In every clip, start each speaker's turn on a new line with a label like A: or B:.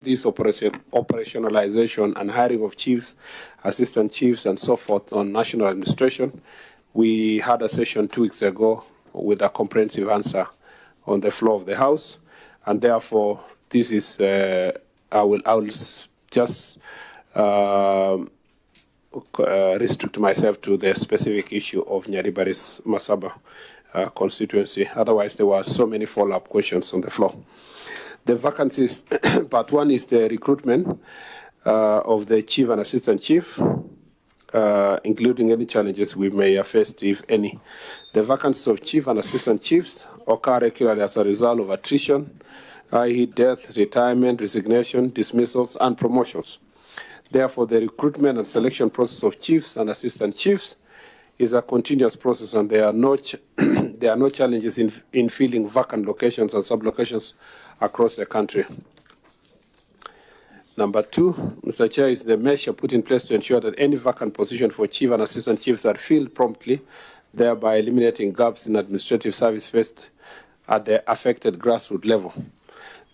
A: this operationalization and hiring of chiefs, assistant chiefs, and so forth on national administration. We had a session 2 weeks ago with a comprehensive answer on the floor of the House, and therefore this is I will just restrict myself to the specific issue of Nyaribari's Masaba constituency. Otherwise, there were so many follow-up questions on the floor. The vacancies, part one is the recruitment of the chief and assistant chief, including any challenges we may have faced, if any. The vacancies of chief and assistant chiefs occur regularly as a result of attrition, i.e. death, retirement, resignation, dismissals, and promotions. Therefore, the recruitment and selection process of chiefs and assistant chiefs is a continuous process, and there are no challenges in filling vacant locations and sub-locations across the country. Number two, Mr. Chair, is the measure put in place to ensure that any vacant position for chief and assistant chiefs are filled promptly, thereby eliminating gaps in administrative service faced at the affected grassroots level.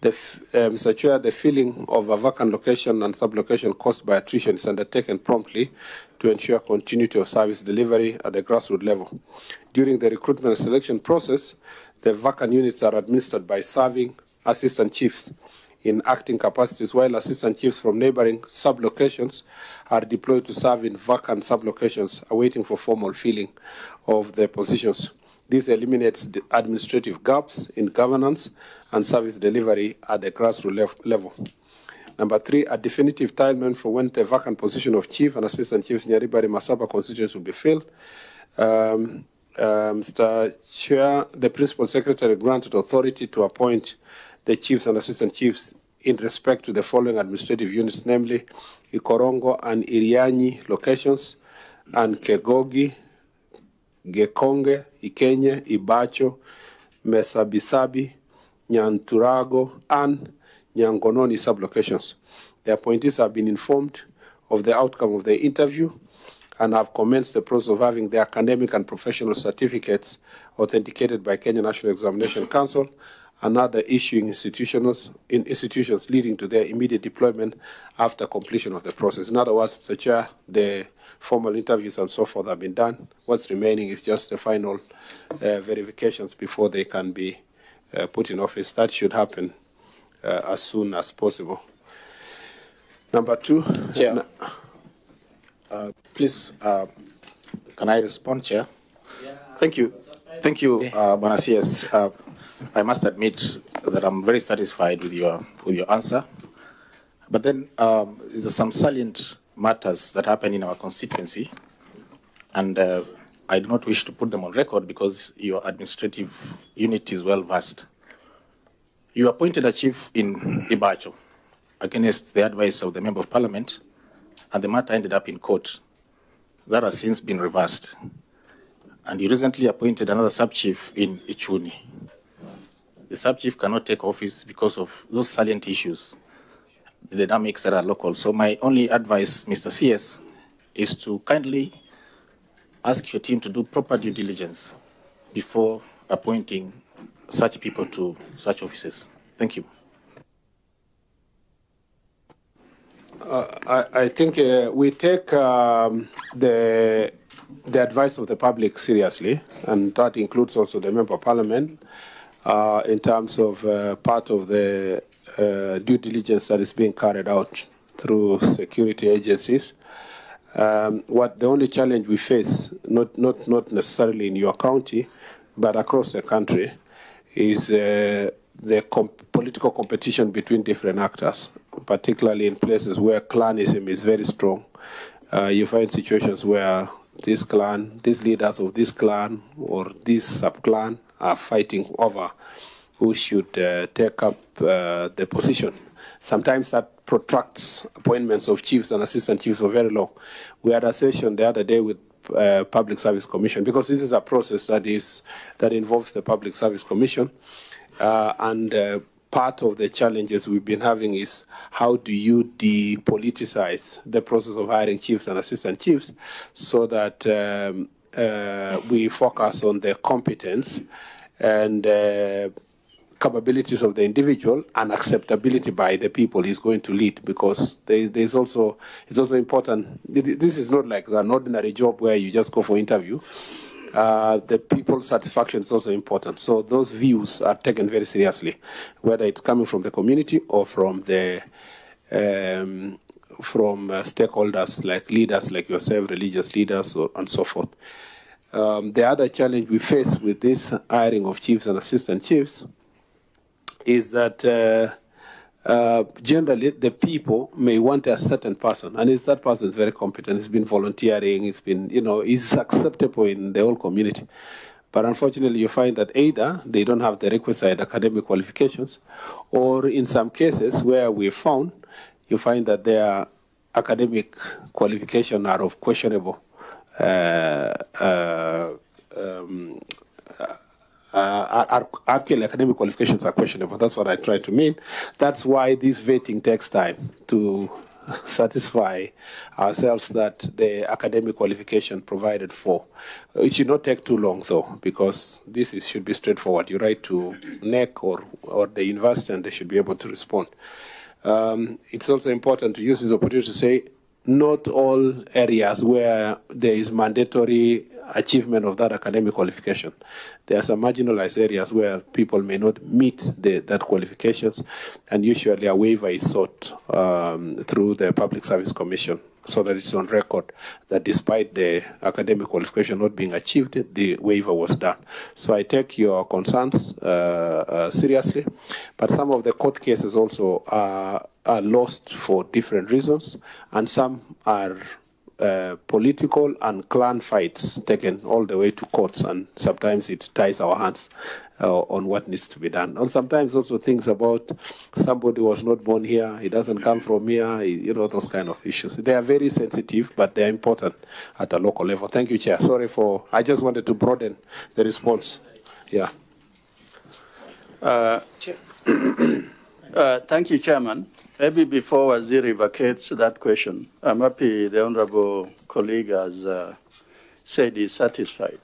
A: Mr. Chair, the filling of a vacant location and sub-location caused by attrition is undertaken promptly to ensure continuity of service delivery at the grassroots level. During the recruitment and selection process, the vacant units are administered by serving assistant chiefs in acting capacities, while assistant chiefs from neighboring sub-locations are deployed to serve in vacant sub-locations, awaiting for formal filling of the positions. This eliminates the administrative gaps in governance and service delivery at the grassroots level. Number three, a definitive timeline for when the vacant position of chief and assistant chiefs in Nyaribari Masaba constituency will be filled. Mr. Chair, the Principal Secretary granted authority to appoint the chiefs and assistant chiefs in respect to the following administrative units, namely Ikorongo and Irianyi locations, and Kegogi, Gekonge, Ikenye, Ibacho, Mesabisabi, Nyanturago, and Nyangononi sublocations. The appointees have been informed of the outcome of the interview and have commenced the process of having their academic and professional certificates authenticated by Kenya National Examination Council and other issuing institutions leading to their immediate deployment after completion of the process. In other words, Mr. Chair, the formal interviews and so forth have been done. What's remaining is just the final verifications before they can be put in office. That should happen as soon as possible. Number two.
B: Chair, please, can I respond, Chair? Yeah. Thank you. Thank you, Banasias. I must admit that I'm very satisfied with your answer. But then there's some salient matters that happen in our constituency, and I do not wish to put them on record because your administrative unit is well versed. You appointed a chief in Ibacho against the advice of the Member of Parliament, and the matter ended up in court. That has since been reversed. And you recently appointed another sub-chief in Ichuni. The sub-chief cannot take office because of those salient issues, the dynamics that are local. So my only advice, Mr. CS, is to kindly ask your team to do proper due diligence before appointing such people to such offices. Thank you.
A: I think we take the advice of the public seriously, and that includes also the Member of Parliament in terms of part of the due diligence that is being carried out through security agencies. The only challenge we face, not necessarily in your county, but across the country, is the political competition between different actors, particularly in places where clanism is very strong. You find situations where this clan, these leaders of this clan or this sub-clan are fighting over who should take up the position. Sometimes that protracts appointments of chiefs and assistant chiefs for very long. We had a session the other day with Public Service Commission, because this is a process that involves the Public Service Commission, and part of the challenges we've been having is how do you depoliticize the process of hiring chiefs and assistant chiefs so that we focus on their competence and capabilities of the individual and acceptability by the people is going to lead, because it's also important. This is not like an ordinary job where you just go for interview. The people's satisfaction is also important. So those views are taken very seriously, whether it's coming from the community or from the stakeholders like leaders like yourself, religious leaders, and so forth. The other challenge we face with this hiring of chiefs and assistant chiefs is that generally the people may want a certain person, and if that person is very competent, he's been volunteering, he's been, is acceptable in the whole community. But unfortunately, you find that either they don't have the requisite academic qualifications, or in some cases where we found, you find that their academic qualifications are of questionable actually academic qualifications are questionable. That's what I try to mean. That's why this vetting takes time to satisfy ourselves that the academic qualification provided for. It should not take too long, though, because should be straightforward. You write to NEC or the university, and they should be able to respond. It's also important to use this opportunity to say not all areas where there is mandatory achievement of that academic qualification. There are some marginalized areas where people may not meet that qualifications, and usually a waiver is sought through the Public Service Commission, so that it's on record that despite the academic qualification not being achieved, the waiver was done. So I take your concerns seriously, but some of the court cases also are lost for different reasons, and some are political and clan fights taken all the way to courts, and sometimes it ties our hands on what needs to be done. And sometimes also things about somebody was not born here, he doesn't come from here, those kind of issues. They are very sensitive, but they are important at a local level. Thank you, Chair. I just wanted to broaden the response. Yeah.
C: Thank you, Chairman. Maybe before Waziri vacates that question, I'm happy the Honorable colleague has said he's satisfied.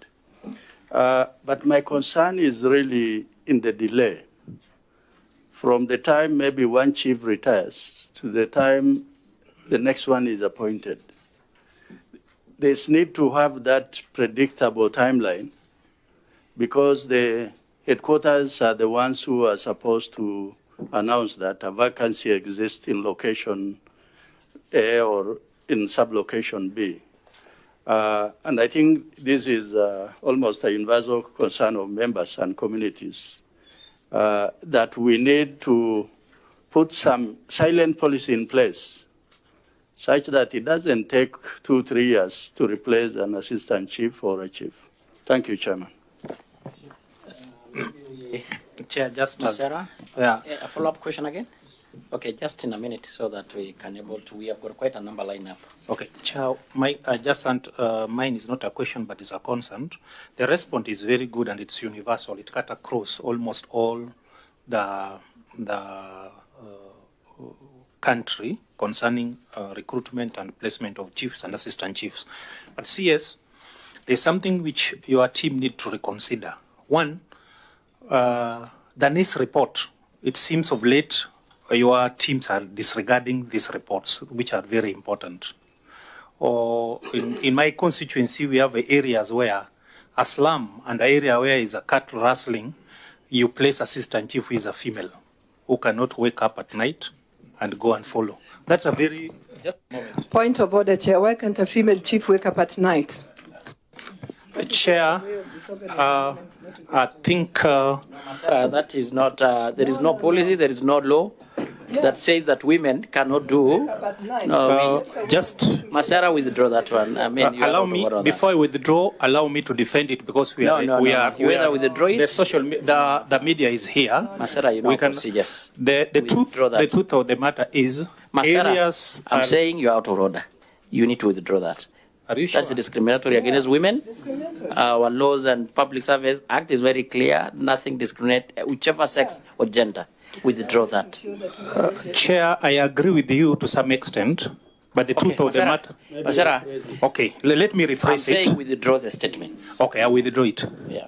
C: But my concern is really in the delay. From the time maybe one chief retires to the time the next one is appointed. There's need to have that predictable timeline, because the headquarters are the ones who are supposed to announce that a vacancy exists in location A or in sublocation B. And I think this is almost a universal concern of members and communities, that we need to put some silent policy in place such that it doesn't take 2-3 years to replace an assistant chief or a chief. Thank you, Chairman.
D: Chair, just
E: Masera,
D: a
E: follow-up question again? Okay, just in a minute so that we can we have got quite a number line up.
D: Okay, Chair, mine is not a question, but it's a concern. The response is very good and it's universal. It cut across almost all the country concerning recruitment and placement of chiefs and assistant chiefs. But CS, there's something which your team need to reconsider. One, the NIS report, it seems of late your teams are disregarding these reports, which are very important. Or in my constituency, we have areas where a slum and an area where is a cattle rustling, you place assistant chief who is a female who cannot wake up at night and go and follow. That's a very... Just a moment.
F: Point of order, Chair. Why can't a female chief wake up at night?
D: Chair, I think...
E: Masera, that is not... there is no policy, there is no law that says that women cannot do...
D: just...
E: Masera, withdraw that one. I mean,
D: allow me, before I withdraw, allow me to defend it, because we are...
E: You either withdraw it...
D: The media is here.
E: Masera, you know procedures.
D: The truth of the matter is...
E: Masera, I'm saying you're out of order. You need to withdraw that.
D: Are you sure?
E: That's discriminatory against women. Our laws and Public Service Act is very clear. Nothing discriminate whichever sex or gender. Withdraw that.
D: Chair, I agree with you to some extent, but the truth of the matter...
E: Masera,
D: okay, let me rephrase it.
E: I'm saying withdraw the statement.
D: Okay, I withdraw it.
E: Yeah.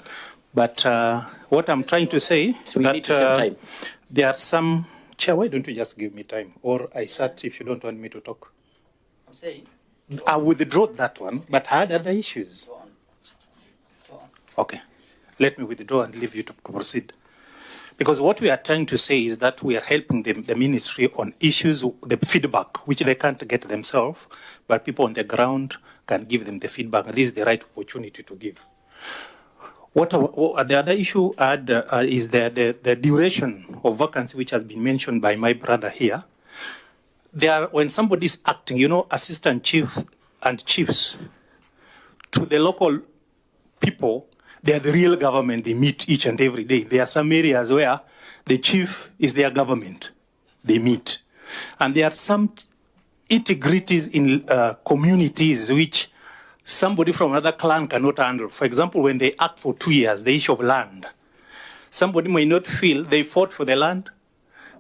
D: But what I'm trying to say is
E: we need to save time.
D: There are some... Chair, why don't you just give me time? Or I start if you don't want me to talk.
E: I'm saying...
D: I withdraw that one, but I had other issues.
E: Go on. Go on.
D: Okay. Let me withdraw and leave you to proceed. Because what we are trying to say is that we are helping the ministry on issues, the feedback, which they can't get themselves, but people on the ground can give them the feedback. And this is the right opportunity to give. What the other issue is the duration of vacancy, which has been mentioned by my brother here. When somebody is acting, you know, assistant chief and chiefs, to the local people, they are the real government. They meet each and every day. There are some areas where the chief is their government. They meet. And there are some integrities in communities which somebody from another clan cannot handle. For example, when they act for 2 years, the issue of land. Somebody may not feel they fought for the land,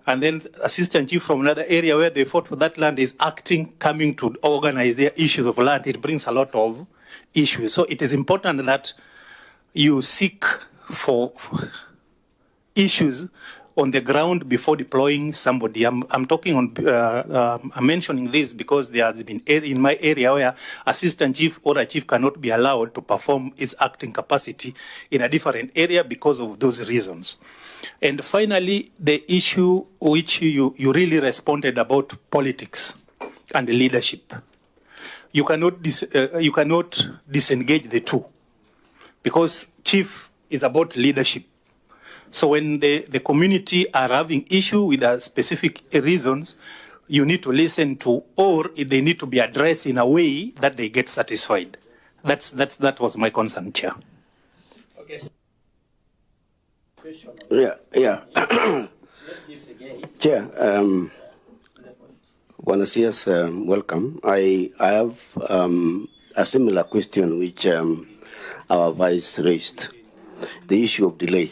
D: and then assistant chief from another area where they fought for that land is acting, coming to organize their issues of land. It brings a lot of issues. So it is important that you seek for issues on the ground before deploying somebody. I'm talking on, I'm mentioning this because there has been in my area where assistant chief or a chief cannot be allowed to perform its acting capacity in a different area because of those reasons. And finally, the issue which you really responded about politics and the leadership. You cannot disengage the two, because chief is about leadership. So when the community are having issue with specific reasons, you need to listen to, or they need to be addressed in a way that they get satisfied. That was my concern, Chair.
E: Okay.
G: Yeah. Chair, buenos días, welcome. I have a similar question which our vice raised, the issue of delay.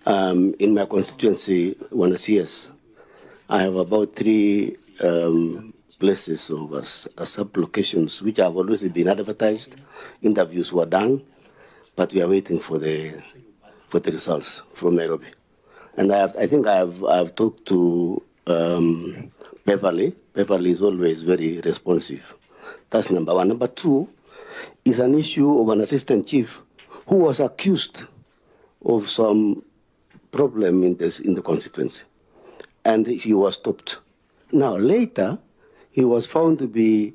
G: In my constituency, buenos días, I have about 3 places or sub-locations which have always been advertised. Interviews were done, but we are waiting for the results from Nairobi. And I think I have talked to Beverly. Beverly is always very responsive. That's number one. Number two is an issue of an assistant chief who was accused of some problem in the constituency, and he was stopped. Now later, he was found to be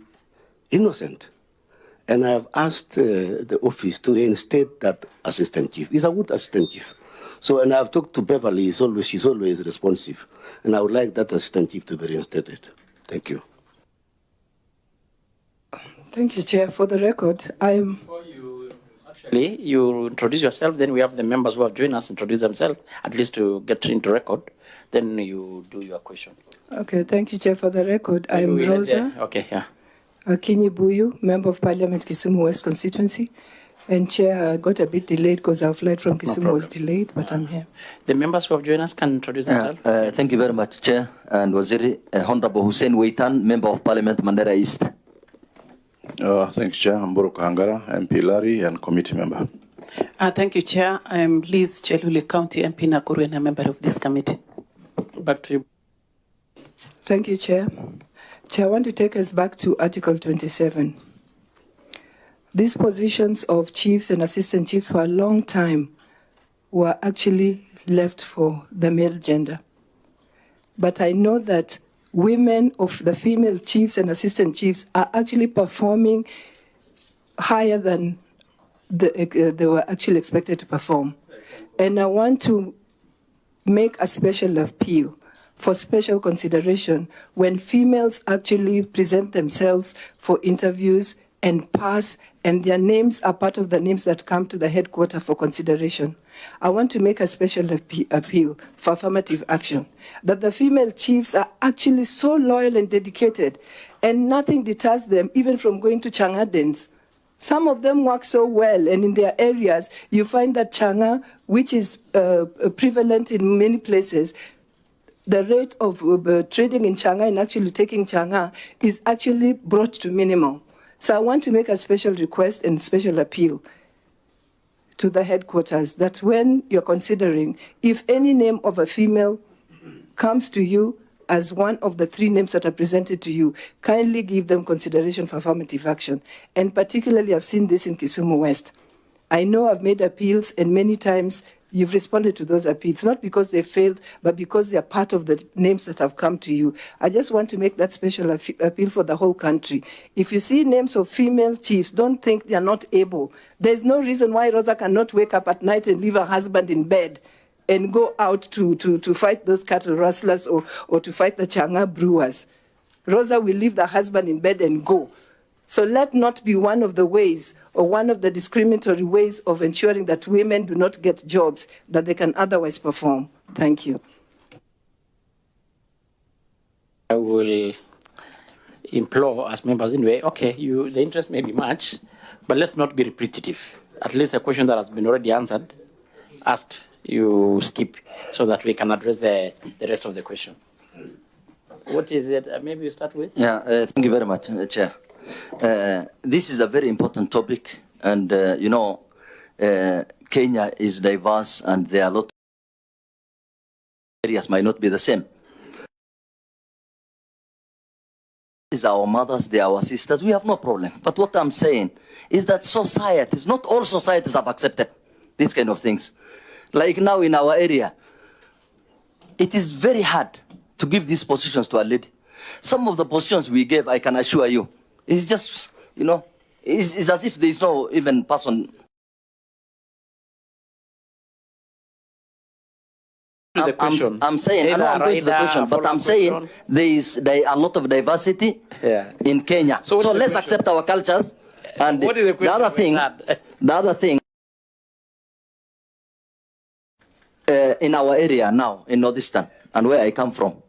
G: innocent, and I have asked the office to reinstate that assistant chief. He's a good assistant chief. So, and I've talked to Beverly. She's always responsive, and I would like that assistant chief to be reinstated. Thank you.
F: Thank you, Chair. For the record,
E: you introduce yourself, then we have the members who have joined us introduce themselves, at least to get into record. Then you do your question.
F: Okay, thank you, Chair. For the record, I am Rosa.
E: Okay, yeah.
F: Akinyi Buyu, Member of Parliament, Kisumu West Constituency. And Chair, I got a bit delayed because our flight from Kisumu was delayed, but I'm here.
E: The members who have joined us can introduce themselves.
H: Thank you very much, Chair. And Waziri, Honorable Hussein Weitan, Member of Parliament, Mandera East.
I: Thanks, Chair. I'm Buruk Hangara, MP Larry, and committee member.
J: Thank you, Chair. I'm Liz Chelule, County MP Nakuru, and a member of this committee.
E: Back to you.
F: Thank you, Chair. Chair, I want to take us back to Article 27. These positions of chiefs and assistant chiefs for a long time were actually left for the male gender. But I know that women of the female chiefs and assistant chiefs are actually performing higher than they were actually expected to perform. And I want to make a special appeal for special consideration when females actually present themselves for interviews and pass, and their names are part of the names that come to the headquarters for consideration. I want to make a special appeal for affirmative action, that the female chiefs are actually so loyal and dedicated, and nothing deters them even from going to Chang'adens. Some of them work so well, and in their areas, you find that Chang'a, which is prevalent in many places, the rate of trading in Chang'a and actually taking Chang'a is actually brought to minimum. So I want to make a special request and special appeal to the headquarters that when you're considering, if any name of a female comes to you as one of the 3 names that are presented to you, kindly give them consideration for affirmative action. And particularly, I've seen this in Kisumu West. I know I've made appeals, and many times you've responded to those appeals, not because they failed, but because they're part of the names that have come to you. I just want to make that special appeal for the whole country. If you see names of female chiefs, don't think they're not able. There's no reason why Rosa cannot wake up at night and leave her husband in bed and go out to fight those cattle rustlers or to fight the Changa brewers. Rosa will leave the husband in bed and go. So let not be one of the ways or one of the discriminatory ways of ensuring that women do not get jobs that they can otherwise perform. Thank you.
E: I will implore as members in a way, okay, the interest may be much, but let's not be repetitive. At least a question that has been already asked, you skip so that we can address the rest of the question. What is it? Maybe you start with?
H: Yeah, thank you very much, Chair. This is a very important topic, and Kenya is diverse, and there are a lot of areas might not be the same. These are our mothers, they are our sisters, we have no problem. But what I'm saying is that societies, not all societies have accepted these kind of things. Like now in our area, it is very hard to give these positions to a lady. Some of the positions we gave, I can assure you, it's just, it's as if there is no even person. I'm saying, I know I'm going to the question, but I'm saying there are a lot of diversity in Kenya. So let's accept our cultures. And
E: what is the question?
H: The other thing, in our area now, in Northeastern, and where I come from,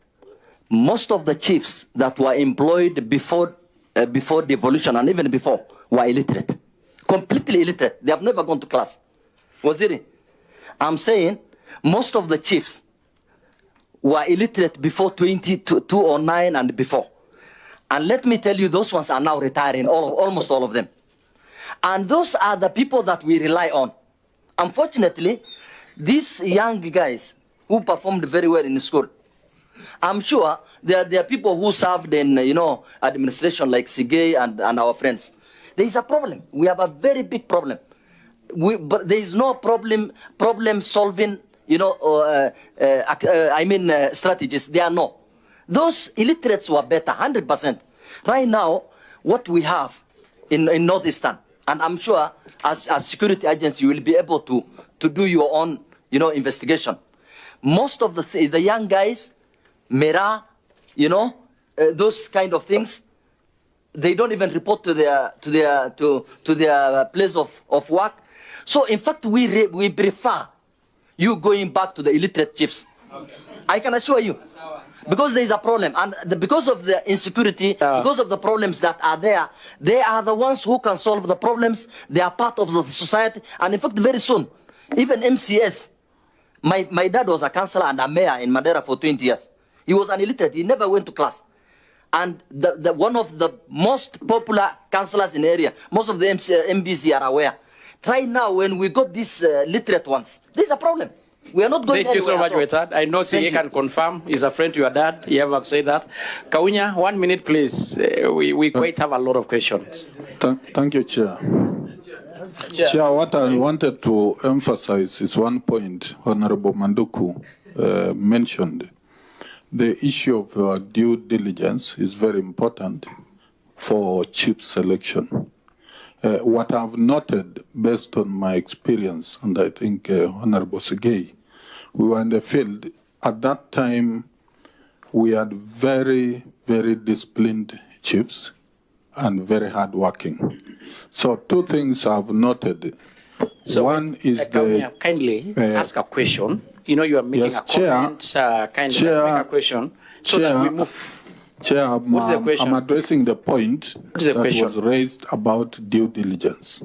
H: most of the chiefs that were employed before devolution and even before were illiterate, completely illiterate. They have never gone to class. Waziri, I'm saying most of the chiefs were illiterate before 2009 and before. And let me tell you, those ones are now retiring, almost all of them. And those are the people that we rely on. Unfortunately, these young guys who performed very well in school, I'm sure there are people who served in, administration like Sigay and our friends. There is a problem. We have a very big problem. But there is no problem solving, strategies. There are no. Those illiterates were better, 100%. Right now, what we have in Northeastern, and I'm sure as security agents, you will be able to do your own, investigation. Most of the young guys, Mera, those kind of things, they don't even report to their place of work. So in fact, we prefer you going back to the illiterate chiefs. Okay. I can assure you, because there is a problem, and because of the insecurity, because of the problems that are there, they are the ones who can solve the problems. They are part of the society, and in fact, very soon, even MCS. My dad was a councillor and a mayor in Madeira for 20 years. He was an illiterate. He never went to class. And one of the most popular councillors in the area, most of the MBC are aware. Right now, when we got these literate ones, there's a problem. We are not going
E: Thank you so much,
H: Wetad.
E: I know CA can confirm. He's a friend to your dad. You ever say that? Kaunya, 1 minute, please. We quite have a lot of questions.
K: Thank you, Chair. Chair, what I wanted to emphasize is one point Honorable Manduku mentioned. The issue of due diligence is very important for chief selection. What I've noted based on my experience, and I think Honorable Segei, we were in the field. At that time, we had very, very disciplined chiefs and very hardworking. So two things I've noted.
E: So
K: one is
E: kindly ask a question. You are making a comment. Kindly make a question so that we move.
K: Chair, I'm addressing the point that was raised about due diligence.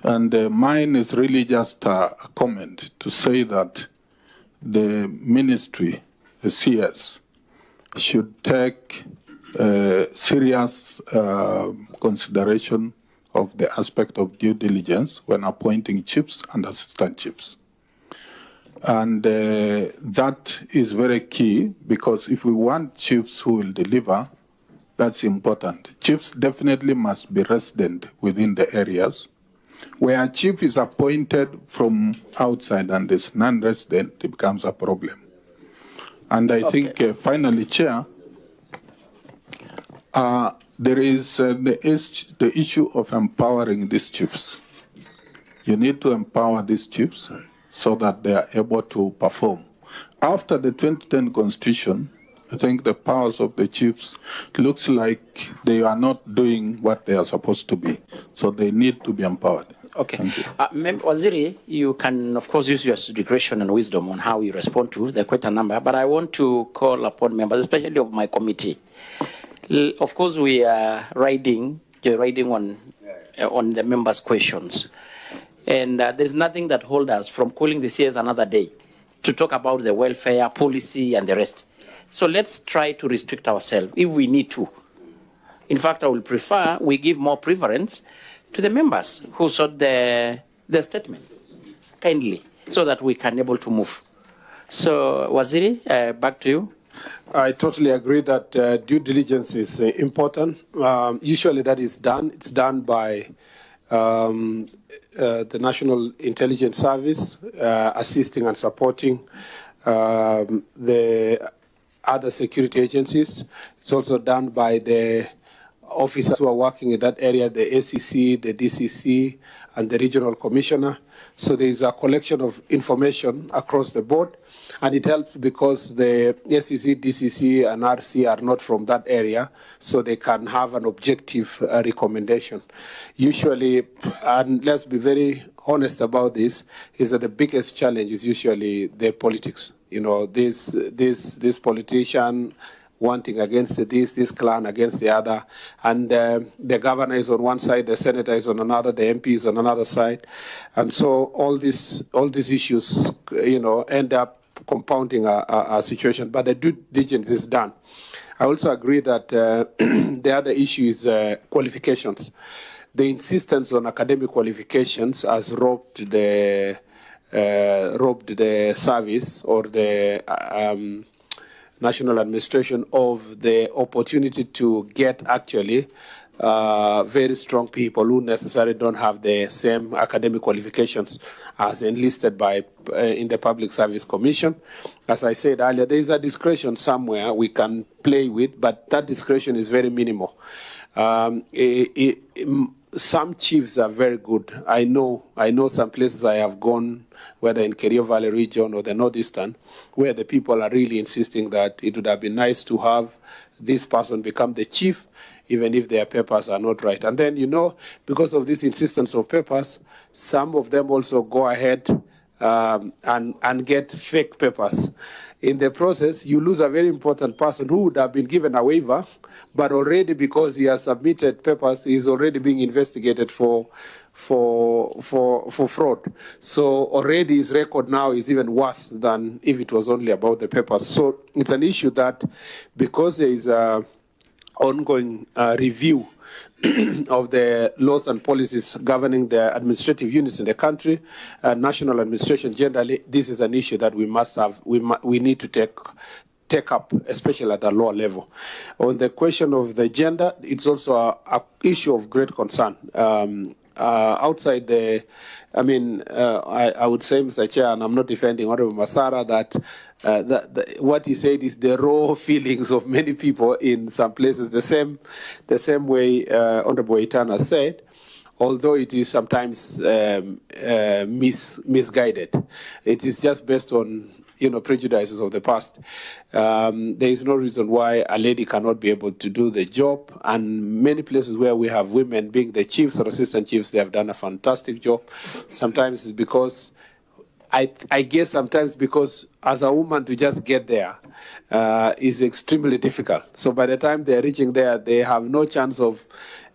K: And mine is really just a comment to say that the ministry, the CS, should take serious consideration of the aspect of due diligence when appointing chiefs and assistant chiefs. And that is very key, because if we want chiefs who will deliver, that's important. Chiefs definitely must be resident within the areas. Where a chief is appointed from outside and is non-resident, it becomes a problem. And I think, finally, Chair, there is the issue of empowering these chiefs. You need to empower these chiefs so that they are able to perform. After the 2010 Constitution, I think the powers of the chiefs looks like they are not doing what they are supposed to be. So they need to be empowered.
E: Okay. Waziri, you can, of course, use your discretion and wisdom on how you respond to the question number, but I want to call upon members, especially of my committee. Of course, we are riding on the members' questions. And there's nothing that holds us from calling the CS another day to talk about the welfare policy and the rest. So let's try to restrict ourselves if we need to. In fact, I will prefer we give more preference to the members who sought the statements, kindly, so that we can able to move. So, Waziri, back to you.
A: I totally agree that due diligence is important. Usually that is done. It's done by the National Intelligence Service, assisting and supporting the other security agencies. It's also done by the officers who are working in that area, the ACC, the DCC, and the regional commissioner. So there is a collection of information across the board, and it helps because the ACC, DCC, and RC are not from that area, so they can have an objective recommendation. Usually, and let's be very honest about this, is that the biggest challenge is usually the politics. You know, this politician wanting against this clan against the other, and the governor is on one side, the senator is on another, the MP is on another side, and so all these issues, you know, end up compounding a situation. But the due diligence is done. I also agree that the other issue is qualifications. The insistence on academic qualifications has robbed the service or the national administration of the opportunity to get actually very strong people who necessarily don't have the same academic qualifications as enlisted by in the Public Service Commission. As I said earlier, there is a discretion somewhere we can play with, but that discretion is very minimal. Some chiefs are very good. I know some places I have gone, whether in Kerio Valley region or the Northeastern, where the people are really insisting that it would have been nice to have this person become the chief, even if their papers are not right. And then, you know, because of this insistence of papers, some of them also go ahead and get fake papers. In the process, you lose a very important person who would have been given a waiver, but already because he has submitted papers, he is already being investigated for fraud. So already his record now is even worse than if it was only about the papers. So it's an issue that because there is a ongoing review of the laws and policies governing the administrative units in the country, national administration generally, this is an issue that we must have, we need to take up, especially at the lower level. On the question of the gender, it's also a issue of great concern. Outside the, I would say, Mr. Chair, and I'm not defending Honorable Masara, that what he said is the raw feelings of many people in some places, the same way Honorable Itana said, although it is sometimes misguided. It is just based on prejudices of the past. There is no reason why a lady cannot be able to do the job. And many places where we have women being the chiefs or assistant chiefs, they have done a fantastic job. Sometimes it's because, I guess sometimes because as a woman to just get there is extremely difficult. So by the time they're reaching there, they have no chance of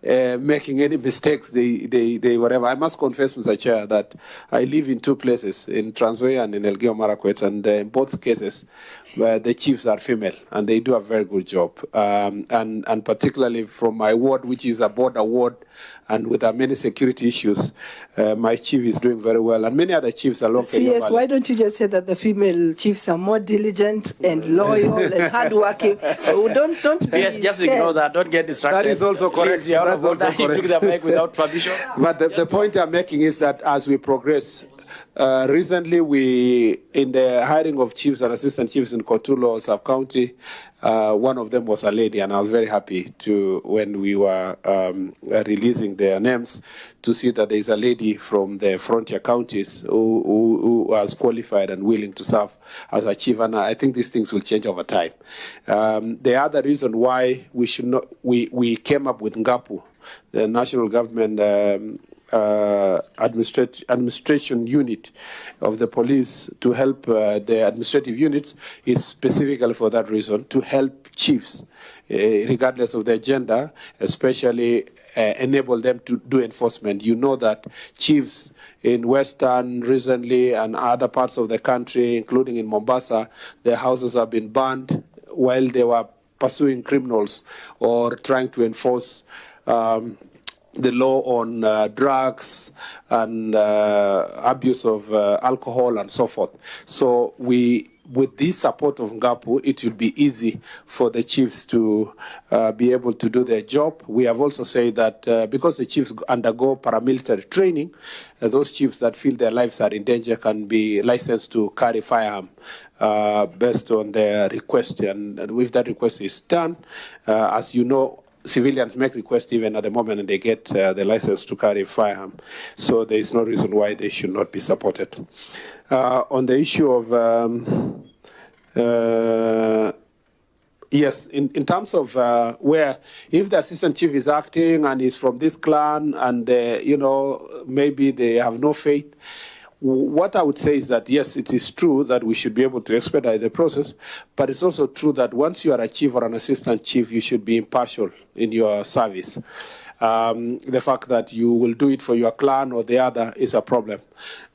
A: making any mistakes, they whatever. I must confess, Mr. Chair, that I live in two places, in Trans Nzoia and in Elgeyo Marakwet, and in both cases, the chiefs are female, and they do a very good job. And particularly from my ward, which is a border ward, and with many security issues, my chief is doing very well, and many other chiefs along Kenya
F: Yes,
A: Valley.
F: why don't you just say that the female chiefs are more diligent and loyal and hardworking? Don't be
E: Yes, just
F: scared.
E: ignore that. Don't get distracted.
A: That is also correct.
E: Please, Your
A: That's
E: Honor,
A: also
E: you took the
A: correct.
E: mic without permission.
A: But the point I'm making is that as we progress, recently we, in the hiring of chiefs and assistant chiefs in Kotulo sub-county, one of them was a lady, and I was very happy to, when we were releasing their names, to see that there is a lady from the frontier counties who was qualified and willing to serve as a chief, and I think these things will change over time. The other reason why we should not, we came up with NGAPU, the national government administration unit of the police, to help the administrative units, is specifically for that reason, to help chiefs, regardless of their gender, especially enable them to do enforcement. You know that chiefs in Western recently and other parts of the country, including in Mombasa, their houses have been burned while they were pursuing criminals or trying to enforce the law on drugs and abuse of alcohol and so forth. So with this support of NGAPU, it will be easy for the chiefs to be able to do their job. We have also said that because the chiefs undergo paramilitary training, those chiefs that feel their lives are in danger can be licensed to carry firearm based on their request. And if that request is done, as you know, civilians make requests even at the moment and they get the license to carry firearm. So there is no reason why they should not be supported. On the issue of, yes, in terms of where, if the assistant chief is acting and is from this clan and, you know, maybe they have no faith, what I would say is that, yes, it is true that we should be able to expedite the process, but it's also true that once you are a chief or an assistant chief, you should be impartial in your service. The fact that you will do it for your clan or the other is a problem.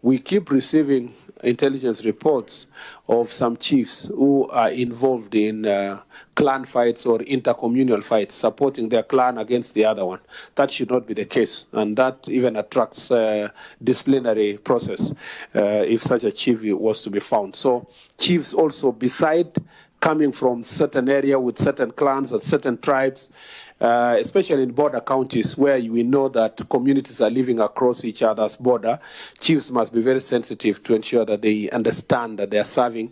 A: We keep receiving intelligence reports of some chiefs who are involved in clan fights or intercommunal fights, supporting their clan against the other one. That should not be the case, and that even attracts disciplinary process if such a chief was to be found. So chiefs also, beside coming from certain area with certain clans or certain tribes, especially in border counties where we know that communities are living across each other's border, chiefs must be very sensitive to ensure that they understand that they are serving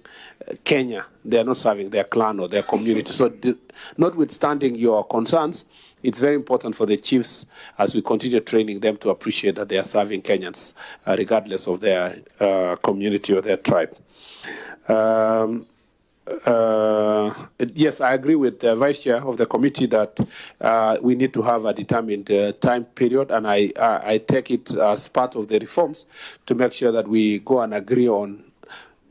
A: Kenya. They are not serving their clan or their community. So notwithstanding your concerns, it's very important for the chiefs, as we continue training them, to appreciate that they are serving Kenyans, regardless of their community or their tribe. Yes, I agree with the Vice Chair of the committee that we need to have a determined time period, and I take it as part of the reforms to make sure that we go and agree on,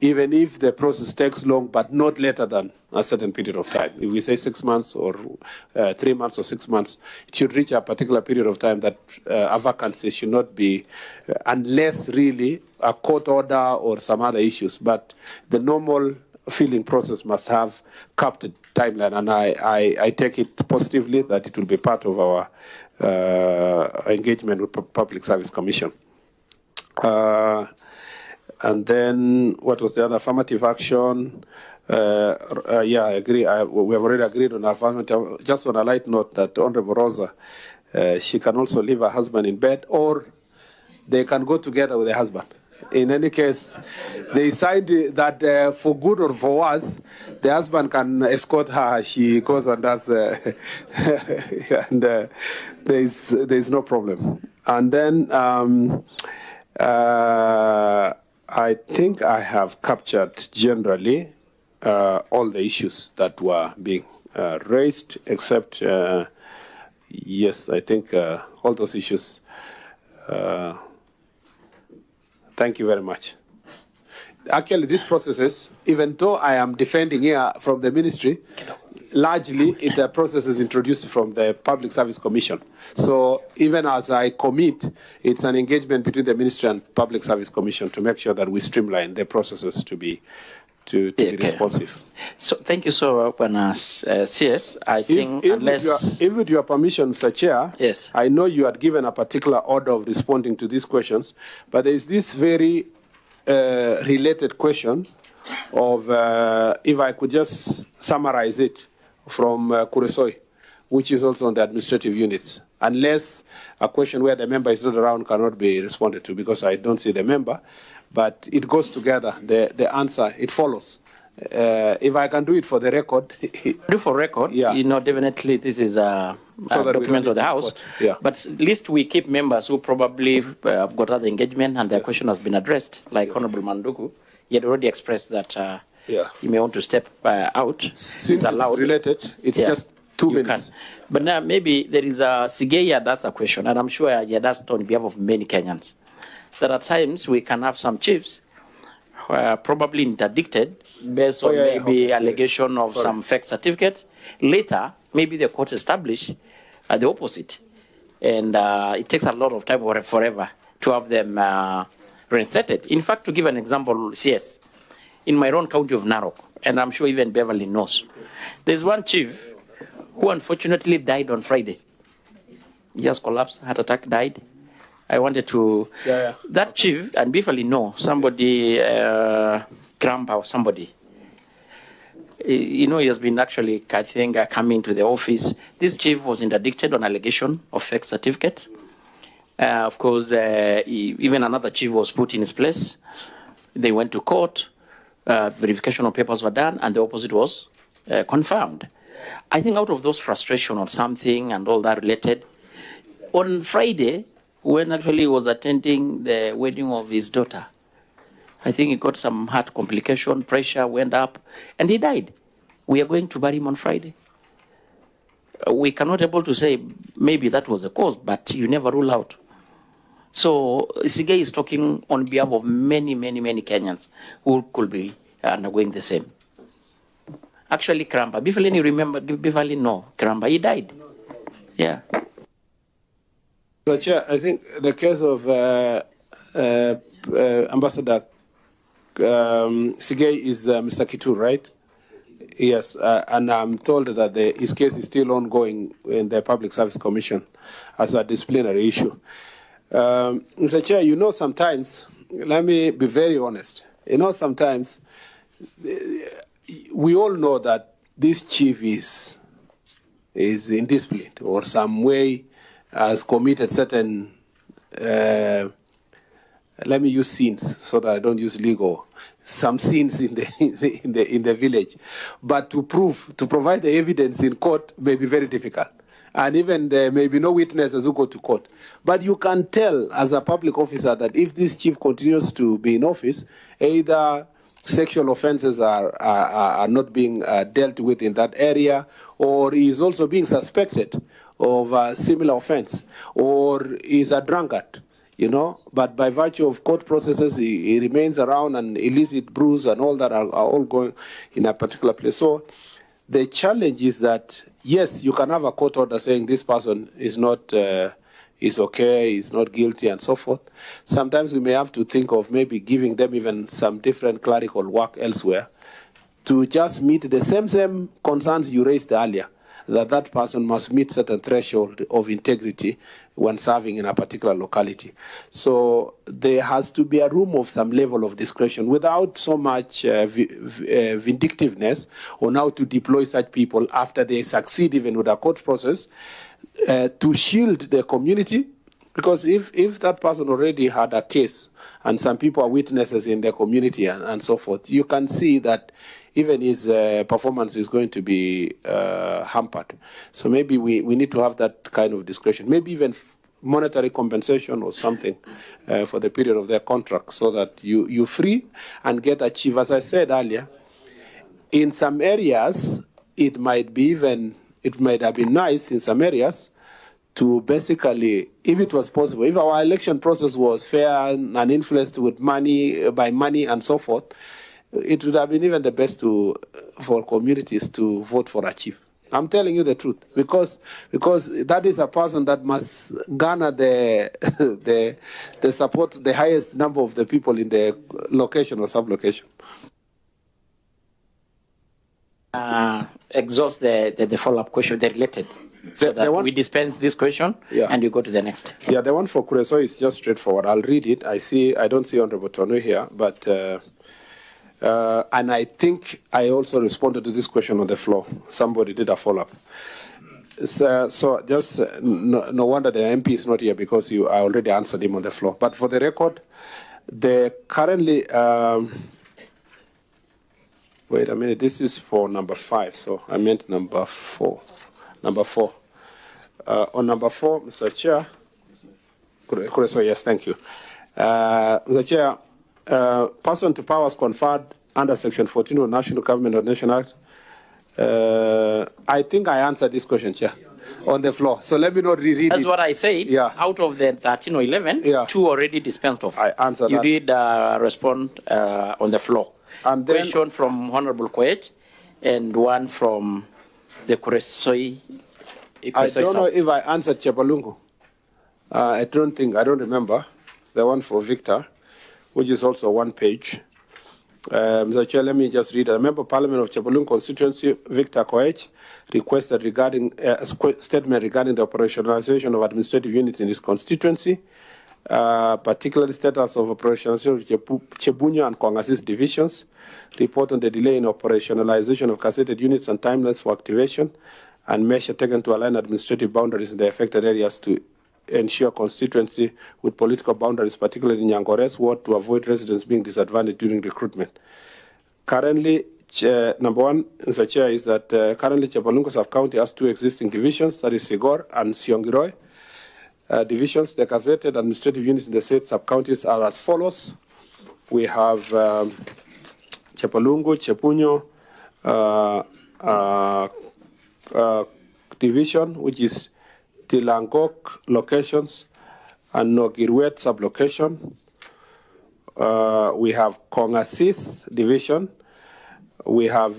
A: even if the process takes long, but not later than a certain period of time. If we say 6 months or 3 months or 6 months, it should reach a particular period of time that a vacancy should not be, unless really a court order or some other issues. But the normal filling process must have capped timeline, and I take it positively that it will be part of our engagement with Public Service Commission. And then what was the other? Affirmative action. Yeah, I agree. We have already agreed on affirmative. Just on a light note, that Honorable Rosa, she can also leave her husband in bed, or they can go together with the husband. In any case, they decide that for good or for worse, the husband can escort her. She goes and does, and there is no problem. And then I think I have captured generally all the issues that were being raised, except, yes, I think all those issues. Thank you very much. Actually, these processes, even though I am defending here from the ministry, largely, the process is introduced from the Public Service Commission. So even as I commit, it's an engagement between the Ministry and Public Service Commission to make sure that we streamline the processes to be be responsive.
E: So thank you so much, CS. I think
A: if with your permission, Mr. Chair,
E: yes,
A: I know you had given a particular order of responding to these questions, but there is this very related question of, if I could just summarize it from Kuresoi, which is also on the administrative units, unless a question where the member is not around cannot be responded to because I don't see the member. But it goes together, the answer, it follows. If I can do it for the record.
E: Do for record, yeah. You know, definitely this is a document of the House.
A: Yeah.
E: But at least we keep members who probably have got other engagement and their question has been addressed, like Honorable Manduku. He had already expressed that he may want to step out.
A: Since it's related, it's just 2 minutes.
E: But now maybe there is a Sigei that's a question, and I'm sure he had asked on behalf of many Kenyans. That at times we can have some chiefs who are probably interdicted based on maybe allegation of some fake certificates. Later, maybe the court establish the opposite. And it takes a lot of time or forever to have them reinstated. In fact, to give an example, CS, in my own county of Narok, and I'm sure even Beverly knows, there's one chief who unfortunately died on Friday. He just collapsed, heart attack, died. I wanted to, that chief, and Beverly know, somebody, grandpa or somebody, you know, he has been actually, I think, coming to the office. This chief was interdicted on allegation of fake certificates. Of course, even another chief was put in his place. They went to court, verification of papers were done, and the opposite was confirmed. I think out of those frustration or something and all that related, on Friday, when actually he was attending the wedding of his daughter, I think he got some heart complication, pressure went up, and he died. We are going to bury him on Friday. We cannot able to say maybe that was the cause, but you never rule out. So Sigei is talking on behalf of many, many, many Kenyans who could be undergoing the same. Actually, Kramba, Bifalini, remember, Bifalini, no, Kramba, he died. Yeah.
A: So, Chair, I think the case of Ambassador Sigei is Mr. Kitu, right? Yes, and I'm told that his case is still ongoing in the Public Service Commission as a disciplinary issue. Mr. Chair, you know sometimes, let me be very honest, you know sometimes we all know that this chief is indisciplined or some way has committed certain, let me use sins so that I don't use legal, some sins in the village. But to provide the evidence in court may be very difficult. And even there may be no witnesses who go to court. But you can tell as a public officer that if this chief continues to be in office, either sexual offenses are not being dealt with in that area, or he is also being suspected of a similar offense, or is a drunkard, you know, but by virtue of court processes, he remains around, and illicit brews and all that are all going in a particular place. So the challenge is that, yes, you can have a court order saying this person is not, is okay, is not guilty, and so forth. Sometimes we may have to think of maybe giving them even some different clerical work elsewhere to just meet the same concerns you raised earlier, that person must meet certain threshold of integrity when serving in a particular locality. So there has to be a room of some level of discretion without so much vindictiveness on how to deploy such people after they succeed even with a court process to shield the community. Because if that person already had a case and some people are witnesses in their community and so forth, you can see that even his performance is going to be hampered. So maybe we need to have that kind of discretion, maybe even monetary compensation or something for the period of their contract, so that you free and get achieved. As I said earlier, in some areas, it might have been nice in some areas to basically, if it was possible, if our election process was fair and influenced with by money and so forth, it would have been even the best for communities to vote for a chief. I'm telling you the truth, because that is a person that must garner the support, the highest number of the people in the location or sub-location.
E: Exhaust the follow-up question, the related. So that we dispense this question and you go to the next.
A: Yeah, the one for Kureso is just straightforward. I'll read it. I don't see Honorable Tonu here, but and I think I also responded to this question on the floor. Somebody did a follow-up. So just no wonder the MP is not here, because I already answered him on the floor. But for the record, currently. Wait a minute, this is for number 5, so I meant number 4. Number 4. On number 4, Mr. Chair. Kureso, yes, thank you. Mr. Chair, person to powers conferred under Section 14 of National Government of Nation Act. I think I answered this question, Chair, on the floor. So let me not reread it.
E: That's what I said. Yeah. Out of the 13 or 11, 2 already dispensed of.
A: I answered that.
E: You did respond on the floor. And then, question from Honorable Koech and one from the Kuresoi.
A: I don't know if I answered Chepalungu. I don't remember. The one for Victor, which is also 1 page. Mr. Chair, let me just read. A member of Parliament of Chepalungu constituency, Victor Koech, requested regarding a statement regarding the operationalization of administrative units in his constituency, particularly status of operationalization of Chebunya and Kongasis divisions, report on the delay in operationalization of gazetted units and timelines for activation, and measure taken to align administrative boundaries in the affected areas to ensure constituency with political boundaries, particularly in Nyangores ward, to avoid residents being disadvantaged during recruitment. Currently, number 1, Mr. Chair, is that currently Chepalungu sub-county has 2 existing divisions, that is Sigor and Siongiroi. Divisions, the gazetted administrative units in the state sub-counties are as follows. We have Chepalungu, Chepunyo division, which is Tilangok locations and Nogirwet sub-location. We have Kongasis division. We have,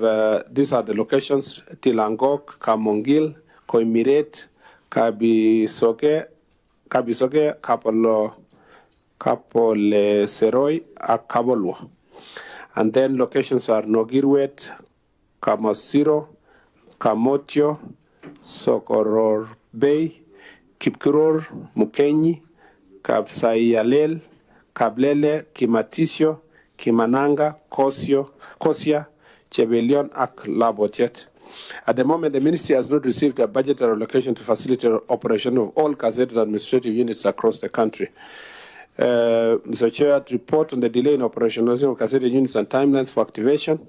A: these are the locations, Tilangok, Kamongil, Koimiret, Kabisoke, Kapole Seroi, and Kabolwa. And then locations are Nogirwet, Kamosiro, Kamotio, Sokoror Bay, Kipkuror, Mukenyi, Kapsaiyalel, Kablele, Kimatisio, Kimananga, Kosia, Chebelion, Ak Labotiet. At the moment, the ministry has not received a budgetary allocation to facilitate operation of all gazetted administrative units across the country. Mr. Chair, report on the delay in operationalization of gazetted units and timelines for activation.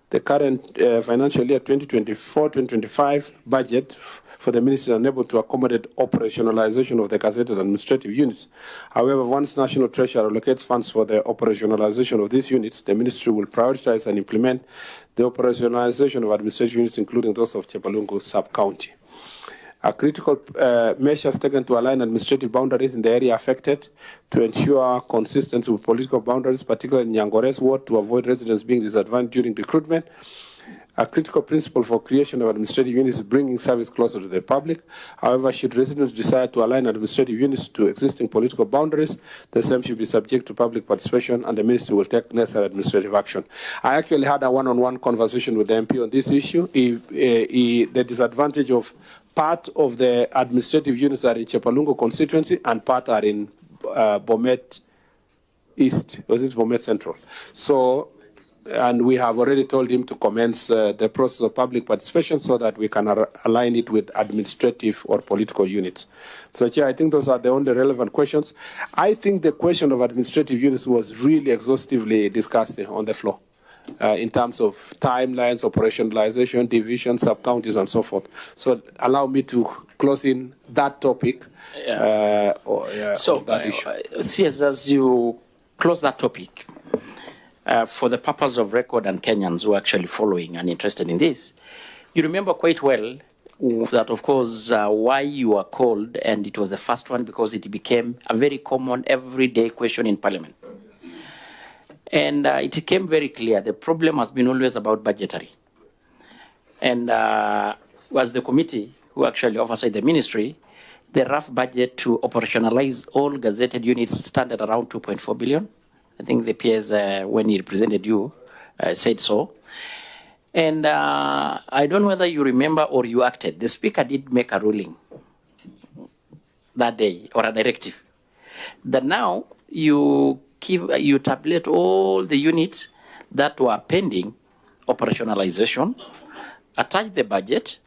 A: The current financial year 2024-2025 budget for the ministry is unable to accommodate operationalization of the gazetted administrative units. However, once National Treasury allocates funds for the operationalization of these units, the ministry will prioritize and implement the operationalization of administrative units, including those of Chepalungu sub-county. Critical measures taken to align administrative boundaries in the area affected to ensure consistency with political boundaries, particularly in Nyangores ward, to avoid residents being disadvantaged during recruitment. A critical principle for creation of administrative units is bringing service closer to the public. However, should residents desire to align administrative units to existing political boundaries, the same should be subject to public participation, and the ministry will take necessary administrative action. I actually had a one-on-one conversation with the MP on this issue. The disadvantage of part of the administrative units are in Chepalungu constituency and part are in Bomet East, or is it Bomet Central? So, and we have already told him to commence the process of public participation so that we can align it with administrative or political units. So, Chair, I think those are the only relevant questions. I think the question of administrative units was really exhaustively discussed on the floor in terms of timelines, operationalization, division, sub-counties, and so forth. So allow me to close in that topic.
E: That issue. CS, as you close that topic, for the purpose of record and Kenyans who are actually following and interested in this, you remember quite well that, of course, why you were called, and it was the first one because it became a very common everyday question in Parliament. And it became very clear the problem has been always about budgetary. And was the committee who actually oversight the ministry, the rough budget to operationalize all gazetted units stand at around 2.4 billion. I think the PS, when he represented you, said so. And I don't know whether you remember or you acted. The speaker did make a ruling that day, or a directive, that now you tabulate all the units that were pending operationalization, attach the budget,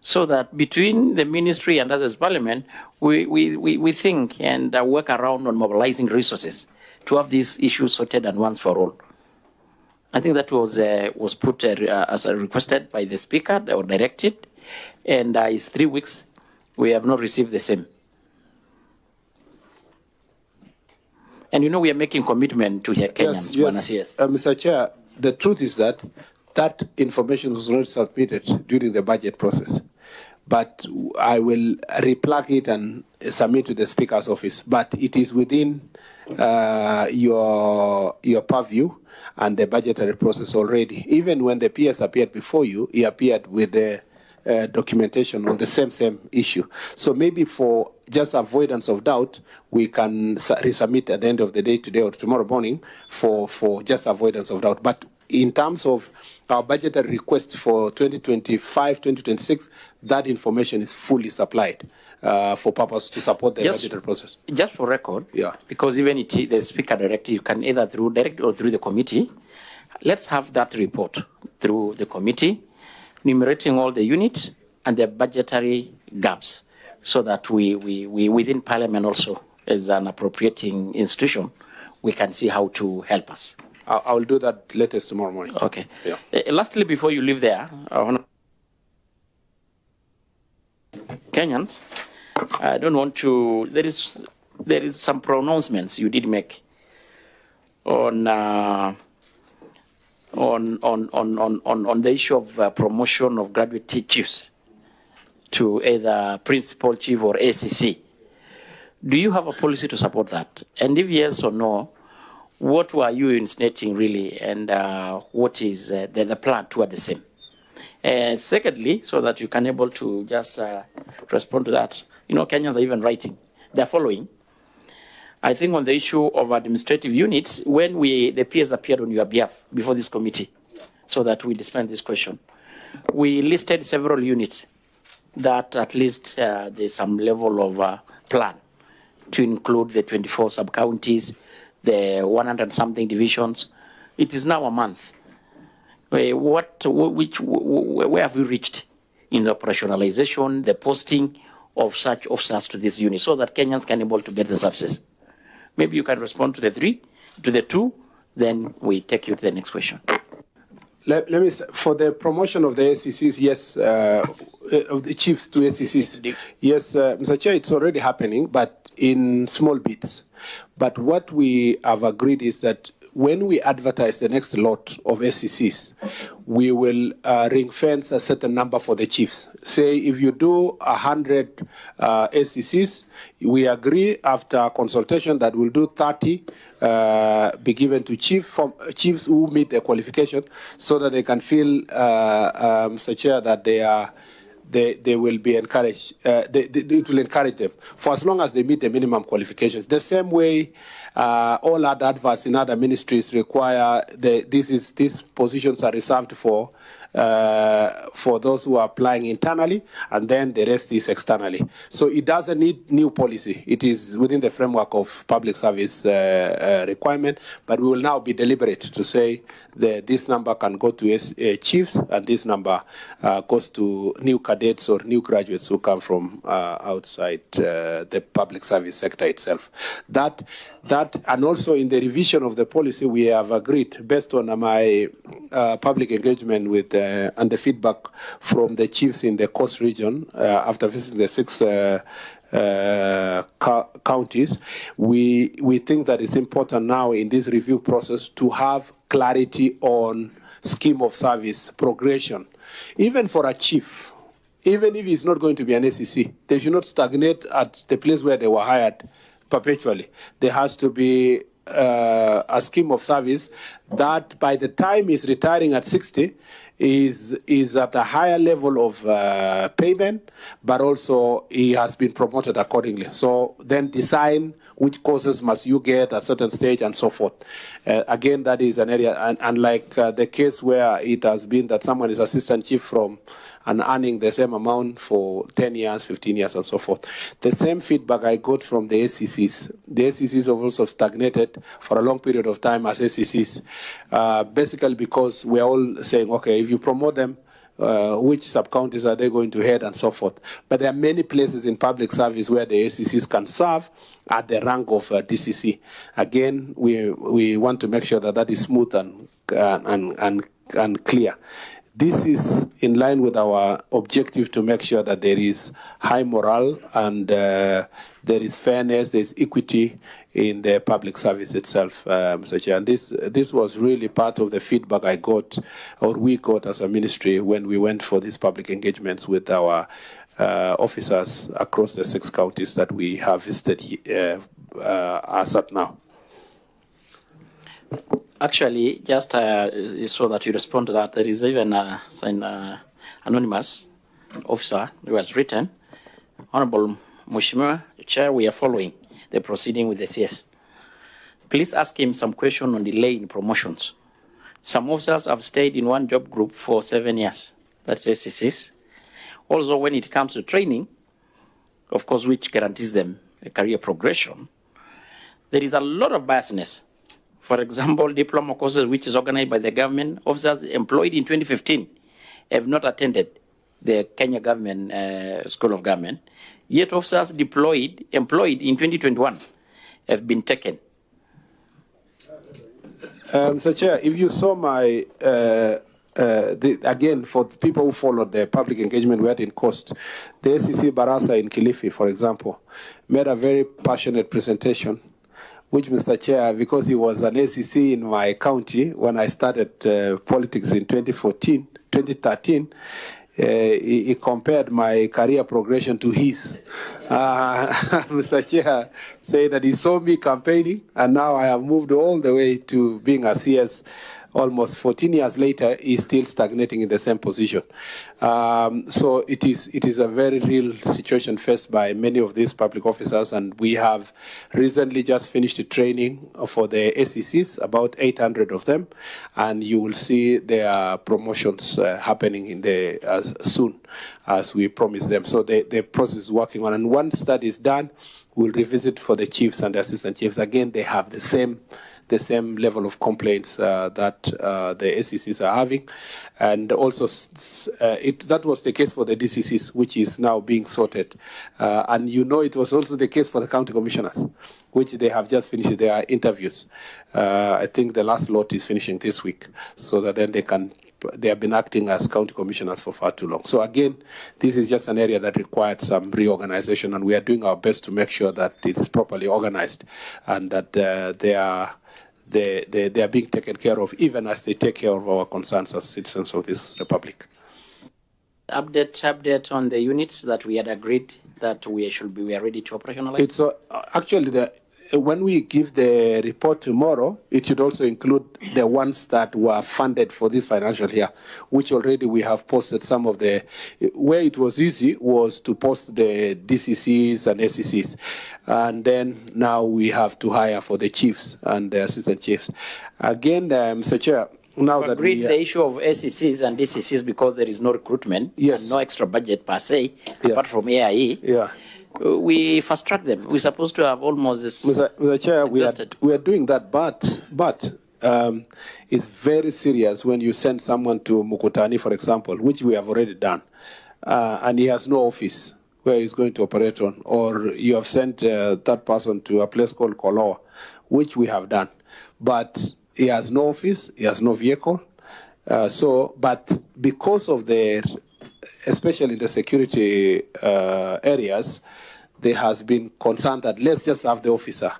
E: so that between the ministry and us as parliament, we think and work around on mobilizing resources to have these issues sorted and once for all. I think that was put as requested by the speaker or directed, and it's 3 weeks. We have not received the same. And we are making commitment to the Kenyans.
A: Yes. Mr. Chair, the truth is that that information was not submitted during the budget process. But I will replug it and submit to the Speaker's office. But it is within your purview and the budgetary process already. Even when the PS appeared before you, he appeared with the documentation on the same issue. So maybe for just avoidance of doubt, we can resubmit at the end of the day today or tomorrow morning for just avoidance of doubt. But in terms of our budgetary request for 2025, 2026, that information is fully supplied for purpose to support the budgetary process.
E: Just for record, because even the speaker directed, you can either through direct or through the committee. Let's have that report through the committee, enumerating all the units and the budgetary gaps, so that we within Parliament also, as an appropriating institution, we can see how to help us.
A: I will do that latest tomorrow morning.
E: Okay. Yeah. Lastly, before you leave there, Kenyans, I don't want to. There is some pronouncements you did make on the issue of promotion of graduate chiefs to either principal chief or ACC. Do you have a policy to support that? And if yes or no, what were you insinuating really, and what is the plan toward the same? Secondly, so that you can able to just respond to that, Kenyans are even writing. They're following. I think on the issue of administrative units, when the peers appeared on your behalf before this committee, so that we dispense this question, we listed several units that at least there's some level of plan to include the 24 sub-counties, the 100-something divisions. It is now a month. Where have we reached in the operationalization, the posting of such officers to this unit, so that Kenyans can be able to get the services? Maybe you can respond to the two, then we take you to the next question.
A: Let me say, for the promotion of the ACCs, yes, of the chiefs to ACCs, yes, Mr. Chair, it's already happening, but in small bits. But what we have agreed is that when we advertise the next lot of ACCs, we will ring fence a certain number for the chiefs. Say if you do 100 ACCs, we agree after consultation that we'll do 30 be given to chiefs who meet the qualification, so that they can feel, Mr. Chair, that they will be encouraged. It will encourage them for as long as they meet the minimum qualifications. The same way all other adverts in other ministries require these positions are reserved for those who are applying internally, and then the rest is externally. So it doesn't need new policy. It is within the framework of public service requirement, but we will now be deliberate to say that this number can go to chiefs, and this number goes to new cadets or new graduates who come from outside the public service sector itself. That, and also in the revision of the policy, we have agreed, based on my public engagement with and the feedback from the chiefs in the Coast region after visiting the 6 counties, we think that it's important now in this review process to have clarity on scheme of service progression. Even for a chief, even if he's not going to be an ACC, they should not stagnate at the place where they were hired perpetually. There has to be a scheme of service that by the time he's retiring at 60, is at a higher level of payment, but also he has been promoted accordingly. So then design which courses must you get at a certain stage and so forth. Again, that is an area, and unlike the case where it has been that someone is assistant chief from and earning the same amount for 10 years, 15 years, and so forth. The same feedback I got from the SCCs. The SCCs have also stagnated for a long period of time as SCCs, basically because we're all saying, okay, if you promote them, which sub-counties are they going to head and so forth. But there are many places in public service where the SCCs can serve at the rank of DCC. Again, we want to make sure that that is smooth and clear. This is in line with our objective to make sure that there is high morale and there is fairness, there is equity in the public service itself, Mr. Chair. And this was really part of the feedback I got, or we got as a ministry when we went for these public engagements with our officers across the 6 counties that we have visited as at now.
E: Actually, just so that you respond to that, there is even an anonymous officer who has written, Honorable Mheshimiwa Chair, we are following the proceeding with the CS. Please ask him some question on delay in promotions. Some officers have stayed in one job group for 7 years. That's SCCs. Also, when it comes to training, of course, which guarantees them a career progression, there is a lot of biasness. For example, diploma courses, which is organized by the government, officers employed in 2015 have not attended the Kenya government School of Government. Yet officers employed in 2021 have been taken.
A: Mr. Chair, if you saw my, again, for people who followed the public engagement we had in Coast, the SCC Barasa in Kilifi, for example, made a very passionate presentation, which, Mr. Chair, because he was an SCC in my county when I started politics in 2013, he compared my career progression to his. Mr. Chair said that he saw me campaigning, and now I have moved all the way to being a CS. Almost 14 years later, he's still stagnating in the same position. So it is a very real situation faced by many of these public officers, and we have recently just finished the training for the SCCs, about 800 of them, and you will see their promotions happening in the soon, as we promised them. So the process is working on, and once that is done, we'll revisit for the chiefs and the assistant chiefs. Again, they have the same level of complaints that the SCCs are having. And also, that was the case for the DCCs, which is now being sorted. And you know it was also the case for the county commissioners, which they have just finished their interviews. I think the last lot is finishing this week, so that then they have been acting as county commissioners for far too long. So again, this is just an area that required some reorganization, and we are doing our best to make sure that it is properly organized and that they are being taken care of, even as they take care of our concerns as citizens of this republic.
E: Update on the units that we had agreed that we are ready to operationalize? It's
A: actually when we give the report tomorrow, it should also include the ones that were funded for this financial year, which already we have posted some of the. Where it was easy was to post the DCCs and SCCs, and then now we have to hire for the chiefs and the assistant chiefs. Again, Mr. Chair, now that
E: agreed the issue of SCCs and DCCs because there is no recruitment, and no extra budget per se, apart from AIE.
A: Yeah.
E: We fast track them. We're supposed to have almost this.
A: Mr. Chair, we are doing that, but it's very serious when you send someone to Mukutani, for example, which we have already done, and he has no office where he's going to operate on, or you have sent that person to a place called Koloa, which we have done, but he has no office, he has no vehicle, but because of especially in the security areas, there has been concern that let's just have the officer.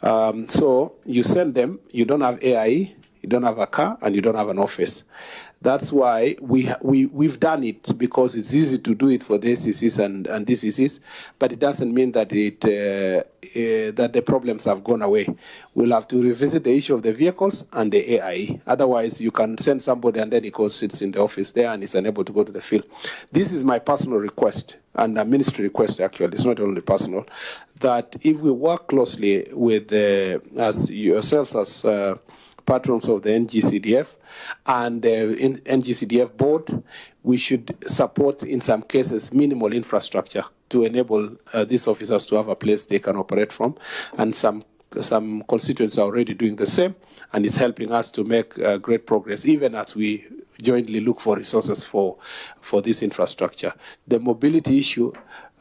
A: So you send them, you don't have AIE, you don't have a car, and you don't have an office. That's why we've done it, because it's easy to do it for the ACCs and DCCs, but it doesn't mean that that the problems have gone away. We'll have to revisit the issue of the vehicles and the AIE. Otherwise, you can send somebody and then he goes, sits in the office there and is unable to go to the field. This is my personal request, and a ministry request actually. It's not only personal, that if we work closely with as yourselves as patrons of the NGCDF and the NGCDF board, we should support, in some cases, minimal infrastructure to enable these officers to have a place they can operate from. And some constituents are already doing the same, and it's helping us to make great progress, even as we jointly look for resources for this infrastructure. The mobility issue,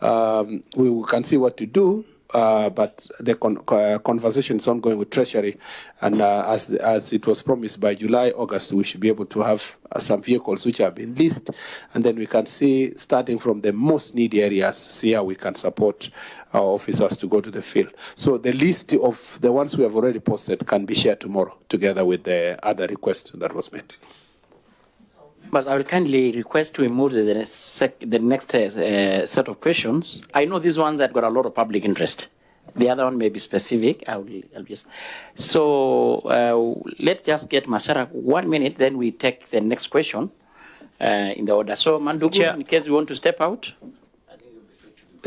A: we can see what to do, but the conversation is ongoing with Treasury, and as it was promised, by July, August, we should be able to have some vehicles which have been leased, and then we can see, starting from the most needy areas, see how we can support our officers to go to the field. So the list of the ones we have already posted can be shared tomorrow, together with the other request that was made.
E: But I will kindly request to move to the next set of questions. I know these ones that got a lot of public interest. The other one may be specific. I'll just. So let's just get Masara 1 minute, then we take the next question in the order. So Mandugu, Chair, in case you want to step out.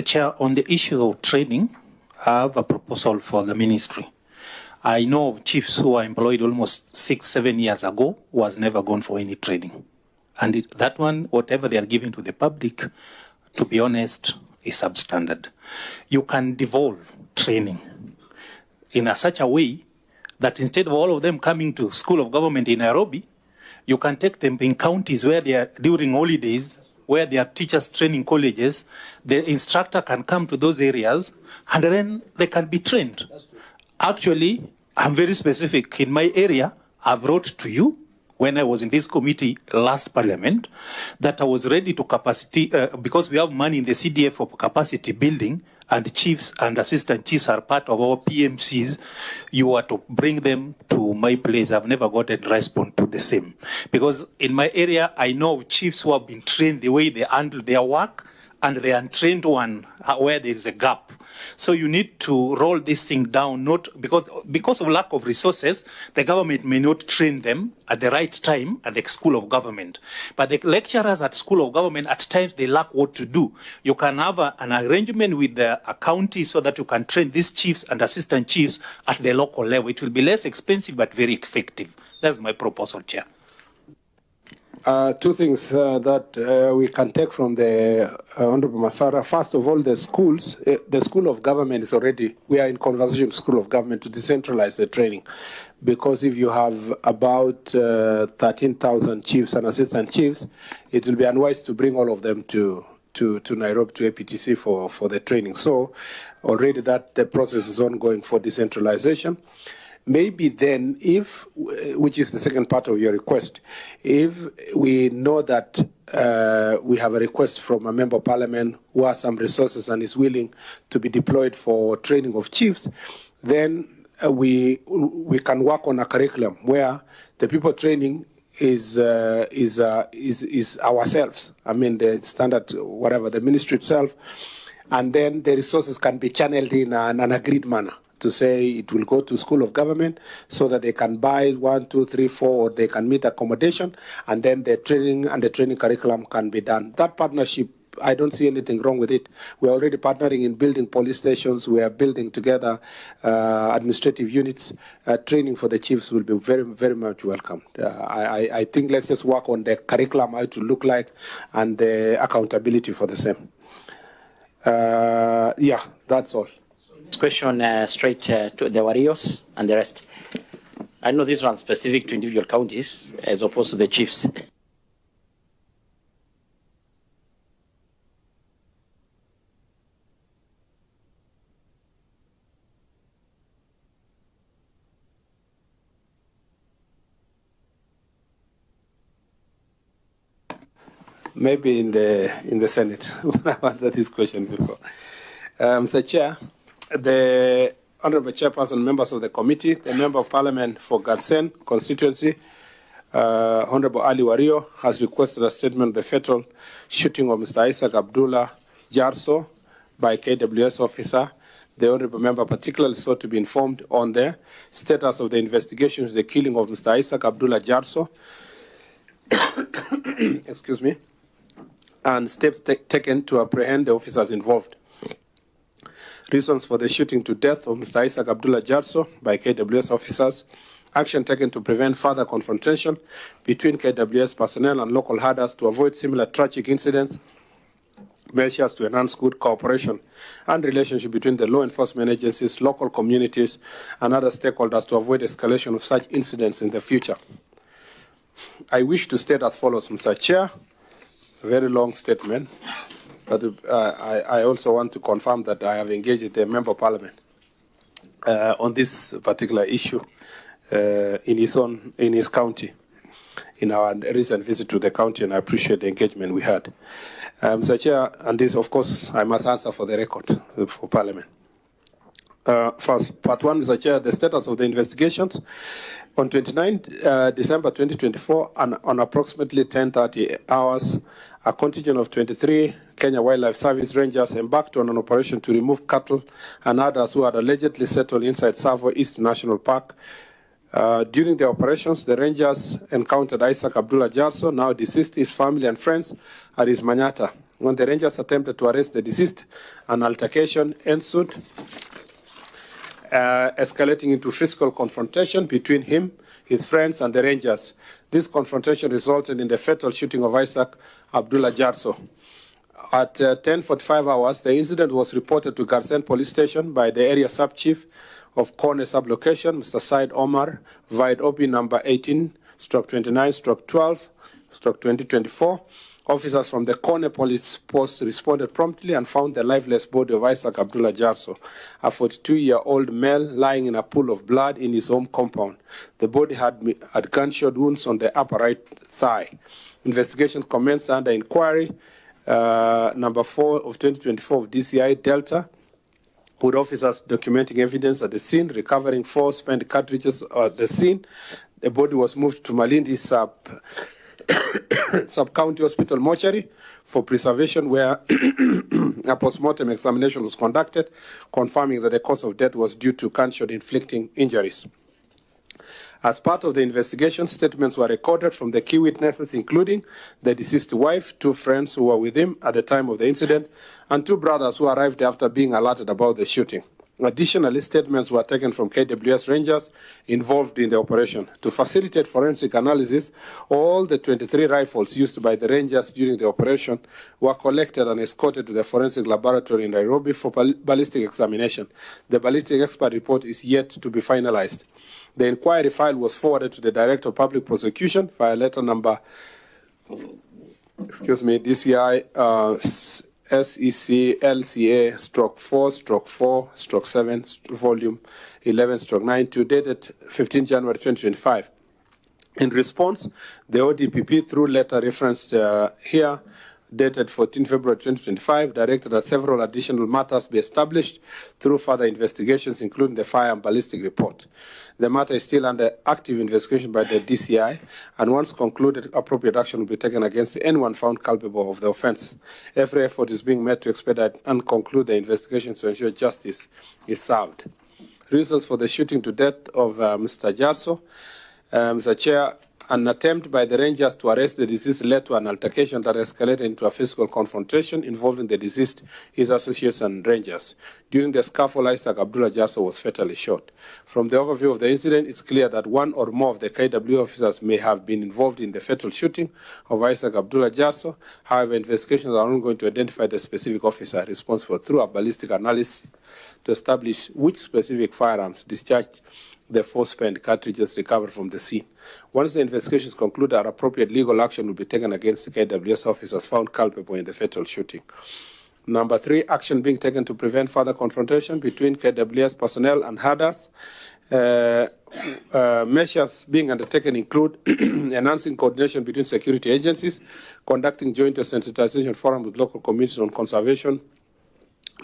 D: Chair, on the issue of training, I have a proposal for the ministry. I know of chiefs who were employed almost 6-7 years ago who has never gone for any training. And that one, whatever they are giving to the public, to be honest, is substandard. You can devolve training in such a way that instead of all of them coming to School of Government in Nairobi, you can take them in counties where they are during holidays, where there are teachers training colleges. The instructor can come to those areas and then they can be trained. Actually, I'm very specific. In my area, I've wrote to you when I was in this committee last parliament that I was ready to capacity, because we have money in the CDF for capacity building, and chiefs and assistant chiefs are part of our PMCs. You are to bring them to my place. I've never gotten a response to the same. Because in my area, I know chiefs who have been trained the way they handle their work, and the untrained one where there is a gap. So you need to roll this thing down, not because of lack of resources, the government may not train them at the right time at the School of Government. But the lecturers at School of Government, at times they lack what to do. You can have an arrangement with the county so that you can train these chiefs and assistant chiefs at the local level. It will be less expensive but very effective. That's my proposal, Chair.
A: Two things that we can take from the Honorable Masara. First of all, the schools, the School of Government is already, we are in conversation with School of Government to decentralize the training. Because if you have about 13,000 chiefs and assistant chiefs, it will be unwise to bring all of them to Nairobi, to APTC for the training. So already the process is ongoing for decentralization. Maybe then, which is the second part of your request, if we know that we have a request from a member of parliament who has some resources and is willing to be deployed for training of chiefs, then we can work on a curriculum where the people training is ourselves. I mean, the standard, whatever, the ministry itself, and then the resources can be channeled in an agreed manner, to say it will go to School of Government so that they can buy 1, 2, 3, 4, or they can meet accommodation, and then the training and the training curriculum can be done. That partnership, I don't see anything wrong with it. We're already partnering in building police stations. We are building together administrative units. Training for the chiefs will be very, very much welcome. I think let's just work on the curriculum, how it will look like, and the accountability for the same. Yeah, that's all.
E: Question straight to the warriors and the rest. I know this one's specific to individual counties as opposed to the chiefs.
A: Maybe in the Senate. I've answered this question before. Mr. Chair, the Honourable Chairperson, members of the committee, the Member of Parliament for Garsen constituency, Honorable Ali Wario has requested a statement of the fatal shooting of Mr. Isaac Abdullah Jarso by KWS officer. The honorable member particularly sought to be informed on the status of the investigation into the killing of Mr. Isaac Abdullah Jarso, excuse me, and steps taken to apprehend the officers involved. Reasons for the shooting to death of Mr. Isaac Abdullah Jarso by KWS officers. Action taken to prevent further confrontation between KWS personnel and local herders to avoid similar tragic incidents. Measures to enhance good cooperation and relationship between the law enforcement agencies, local communities, and other stakeholders to avoid escalation of such incidents in the future. I wish to state as follows, Mr. Chair, a very long statement, but I also want to confirm that I have engaged the Member of Parliament on this particular issue in his county, in our recent visit to the county, and I appreciate the engagement we had. Mr. Chair, and this, of course, I must answer for the record for Parliament. First, part one, Mr. Chair, the status of the investigations. On 29 December 2024, on approximately 10:30 hours, a contingent of 23 Kenya Wildlife Service Rangers embarked on an operation to remove cattle and others who had allegedly settled inside Savo East National Park. During the operations, the Rangers encountered Isaac Abdullah Jarso, now deceased, his family and friends at his Manyata. When the Rangers attempted to arrest the deceased, an altercation ensued, escalating into physical confrontation between him, his friends, and the Rangers. This confrontation resulted in the fatal shooting of Isaac Abdullah Jarso. At 10:45 hours, the incident was reported to Garsen Police Station by the area sub-chief of Kone sublocation, Mr. Said Omar, vide OP number 18/29/12/2024. Officers from the Kone police post responded promptly and found the lifeless body of Isaac Abdullah Jarso, a 42-year-old male lying in a pool of blood in his home compound. The body had gunshot wounds on the upper right thigh. Investigations commenced under inquiry number 4 of 2024 of DCI Delta, with officers documenting evidence at the scene, recovering 4 spent cartridges at the scene. The body was moved to Malindi Sub-County Hospital mortuary for preservation, where a post-mortem examination was conducted, confirming that the cause of death was due to gunshot inflicting injuries. As part of the investigation, statements were recorded from the key witnesses, including the deceased wife, 2 friends who were with him at the time of the incident, and 2 brothers who arrived after being alerted about the shooting. Additionally, statements were taken from KWS Rangers involved in the operation. To facilitate forensic analysis, all the 23 rifles used by the Rangers during the operation were collected and escorted to the forensic laboratory in Nairobi for ballistic examination. The ballistic expert report is yet to be finalized. The inquiry file was forwarded to the Director of Public Prosecution via letter number, DCI SEC LCA /4/4/7 volume 11/92 dated 15 January 2025. In response, the ODPP, through letter referenced here, dated 14 February 2025, directed that several additional matters be established through further investigations, including the fire and ballistic report. The matter is still under active investigation by the DCI, and once concluded, appropriate action will be taken against anyone found culpable of the offense. Every effort is being made to expedite and conclude the investigation to ensure justice is served. Reasons for the shooting to death of Mr. Jarso. Mr. Chair, an attempt by the Rangers to arrest the deceased led to an altercation that escalated into a physical confrontation involving the deceased, his associates, and Rangers. During the scuffle, Isaac Abdullah Jarso was fatally shot. From the overview of the incident, it's clear that one or more of the KW officers may have been involved in the fatal shooting of Isaac Abdullah Jarso. However, investigations are ongoing to identify the specific officer responsible through a ballistic analysis to establish which specific firearms discharged the 4 spent cartridges recovered from the scene. Once the investigations conclude, our appropriate legal action will be taken against the KWS officers found culpable in the fatal shooting. Number 3, action being taken to prevent further confrontation between KWS personnel and herders. Measures being undertaken include enhancing coordination between security agencies, conducting joint sensitization forums with local communities on conservation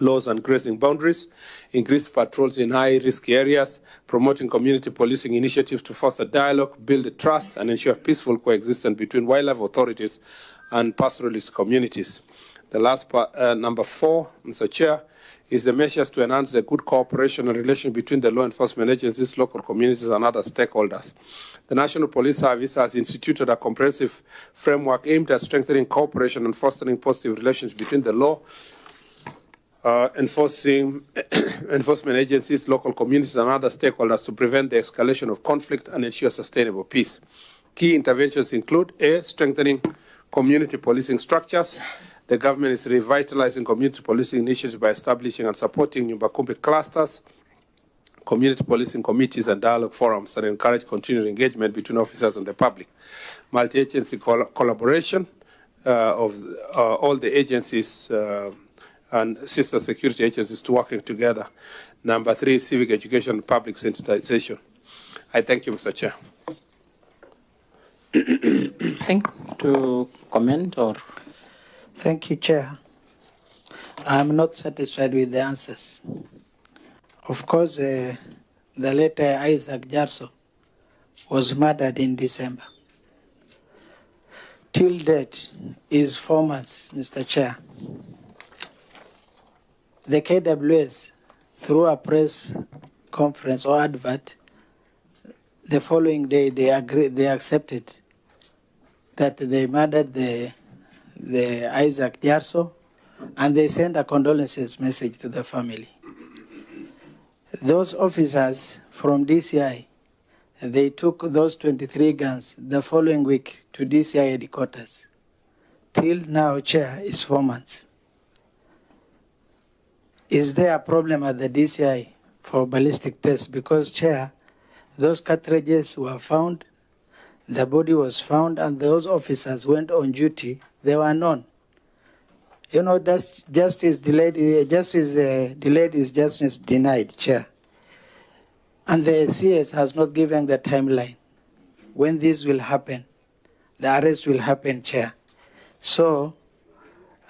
A: laws and grazing boundaries, increased patrols in high-risk areas, promoting community policing initiatives to foster dialogue, build trust, and ensure peaceful coexistence between wildlife authorities and pastoralist communities. The last part, number 4, Mr. Chair, is the measures to enhance the good cooperation and relation between the law enforcement agencies, local communities, and other stakeholders. The National Police Service has instituted a comprehensive framework aimed at strengthening cooperation and fostering positive relations between the law enforcement agencies, local communities, and other stakeholders to prevent the escalation of conflict and ensure sustainable peace. Key interventions include A, strengthening community policing structures. The government is revitalizing community policing initiatives by establishing and supporting Nyumbakumbi clusters, community policing committees, and dialogue forums, and encourage continued engagement between officers and the public. Multi-agency collaboration of all the agencies and sister security agencies to working together. Number 3, civic education and public sensitization. I thank you, Mr. Chair.
E: Think to comment or?
L: Thank you, Chair. I'm not satisfied with the answers. Of course, the late Isaac Jarso was murdered in December. Till date is 4 months, Mr. Chair. The KWS, through a press conference or advert, the following day they accepted that they murdered the Isaac Jarso, and they sent a condolences message to the family. Those officers from DCI, they took those 23 guns the following week to DCI headquarters. Till now, Chair, is 4 months. Is there a problem at the DCI for ballistic tests? Because, Chair, those cartridges were found, the body was found, and those officers went on duty. They were known. You know, that's justice delayed. Justice delayed is justice denied, Chair. And the CS has not given the timeline when this will happen. The arrest will happen, Chair. So,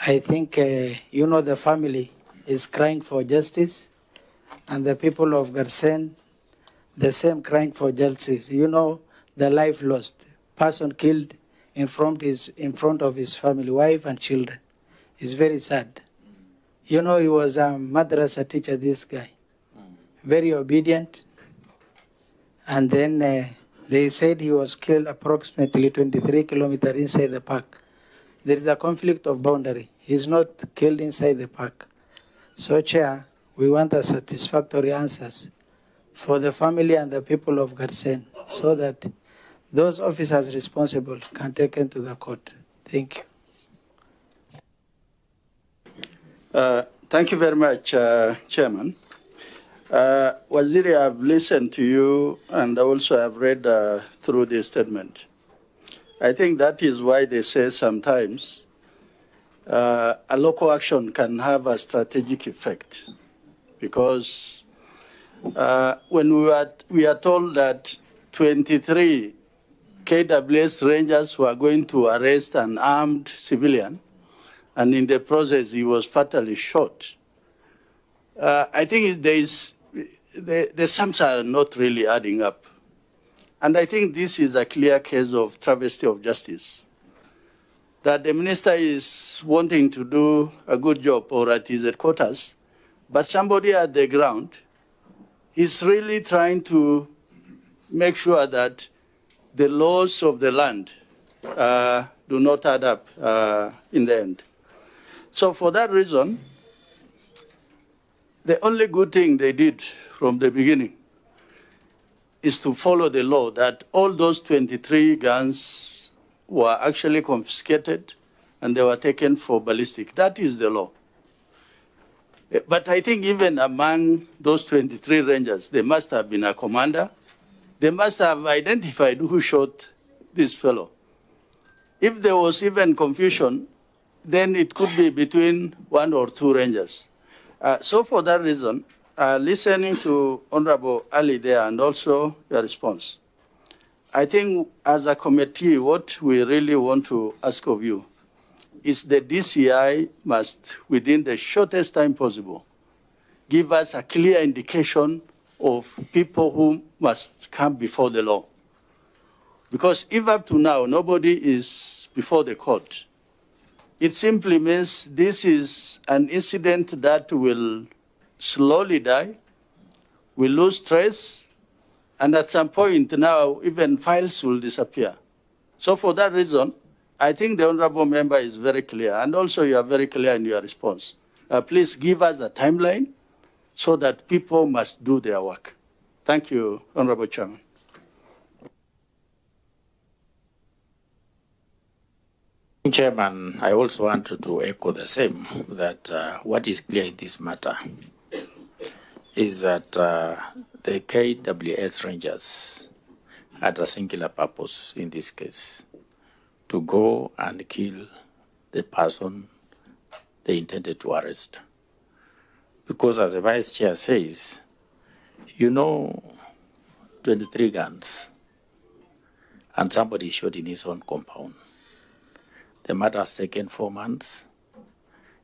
L: I think you know the family is crying for justice, and the people of Garsen, the same crying for justice. You know, the life lost, person killed in front of his family, wife and children. It's very sad. You know, he was a madrasa teacher, this guy. Very obedient. And then they said he was killed approximately 23 kilometers inside the park. There is a conflict of boundary. He's not killed inside the park. So, Chair, we want a satisfactory answers for the family and the people of Garsen so that those officers responsible can take into the court. Thank you.
C: Thank you very much, Chairman. Waziri, I've listened to you and also I've read through the statement. I think that is why they say sometimes a local action can have a strategic effect, because when we are told that 23 KWS Rangers were going to arrest an armed civilian, and in the process he was fatally shot, I think the sums are not really adding up. And I think this is a clear case of travesty of justice, that the minister is wanting to do a good job or at his headquarters, but somebody at the ground is really trying to make sure that the laws of the land do not add up in the end. So for that reason, the only good thing they did from the beginning is to follow the law, that all those 23 guns were actually confiscated and they were taken for ballistic. That is the law. But I think even among those 23 rangers, there must have been a commander. They must have identified who shot this fellow. If there was even confusion, then it could be between 1 or 2 rangers. So for that reason, listening to Honorable Ali there and also your response, I think as a committee, what we really want to ask of you is the DCI must, within the shortest time possible, give us a clear indication of people who must come before the law. Because if up to now nobody is before the court, it simply means this is an incident that will slowly die, will lose trace, and at some point now even files will disappear. So for that reason, I think the honorable member is very clear, and also you are very clear in your response. Please give us a timeline so that people must do their work. Thank you, Honorable Chairman.
E: Chairman, I also wanted to echo the same, that what is clear in this matter is that the KWS Rangers had a singular purpose in this case, to go and kill the person they intended to arrest. Because as the Vice Chair says, 23 guns, and somebody shot in his own compound. The matter has taken 4 months.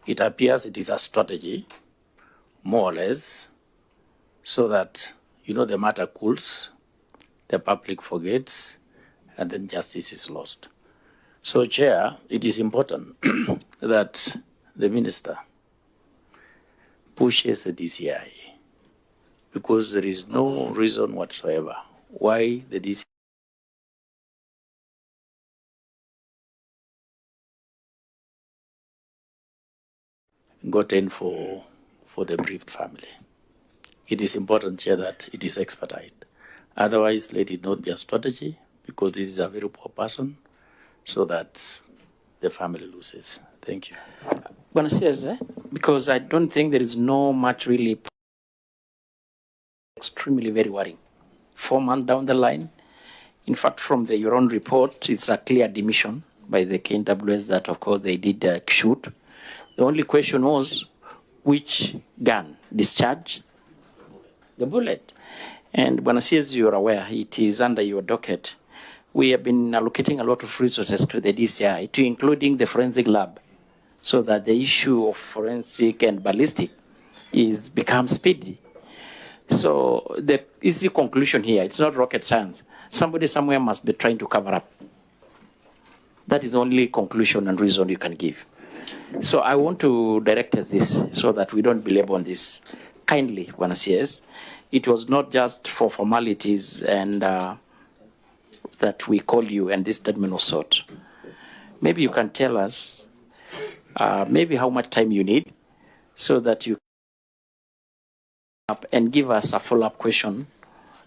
E: It appears it is a strategy, more or less, so that, the matter cools, the public forgets, and then justice is lost. So, Chair, it is important that the Minister pushes the DCI, because there is no reason whatsoever why the DCI gotten for the bereaved family. It is important, Chair, that it is expedited. Otherwise, let it not be a strategy, because this is a very poor person, so that the family loses. Thank you.
M: Bwana CS, because I don't think there is no much really extremely very worrying. 4 months down the line, in fact, from your own report, it's a clear admission by the KWS that, of course, they did shoot. The only question was, which gun discharged the bullet? And Bwana CS, you're aware, it is under your docket. We have been allocating a lot of resources to the DCI, to including the forensic lab, so that the issue of forensic and ballistic becomes speedy. So the easy conclusion here, it's not rocket science. Somebody somewhere must be trying to cover up. That is the only conclusion and reason you can give. So I want to direct this so that we don't belabor on this. Kindly, Bwana CS, it was not just for formalities and that we call you and this statement was sought. Maybe you can tell us maybe how much time you need so that you up and give us a follow-up question,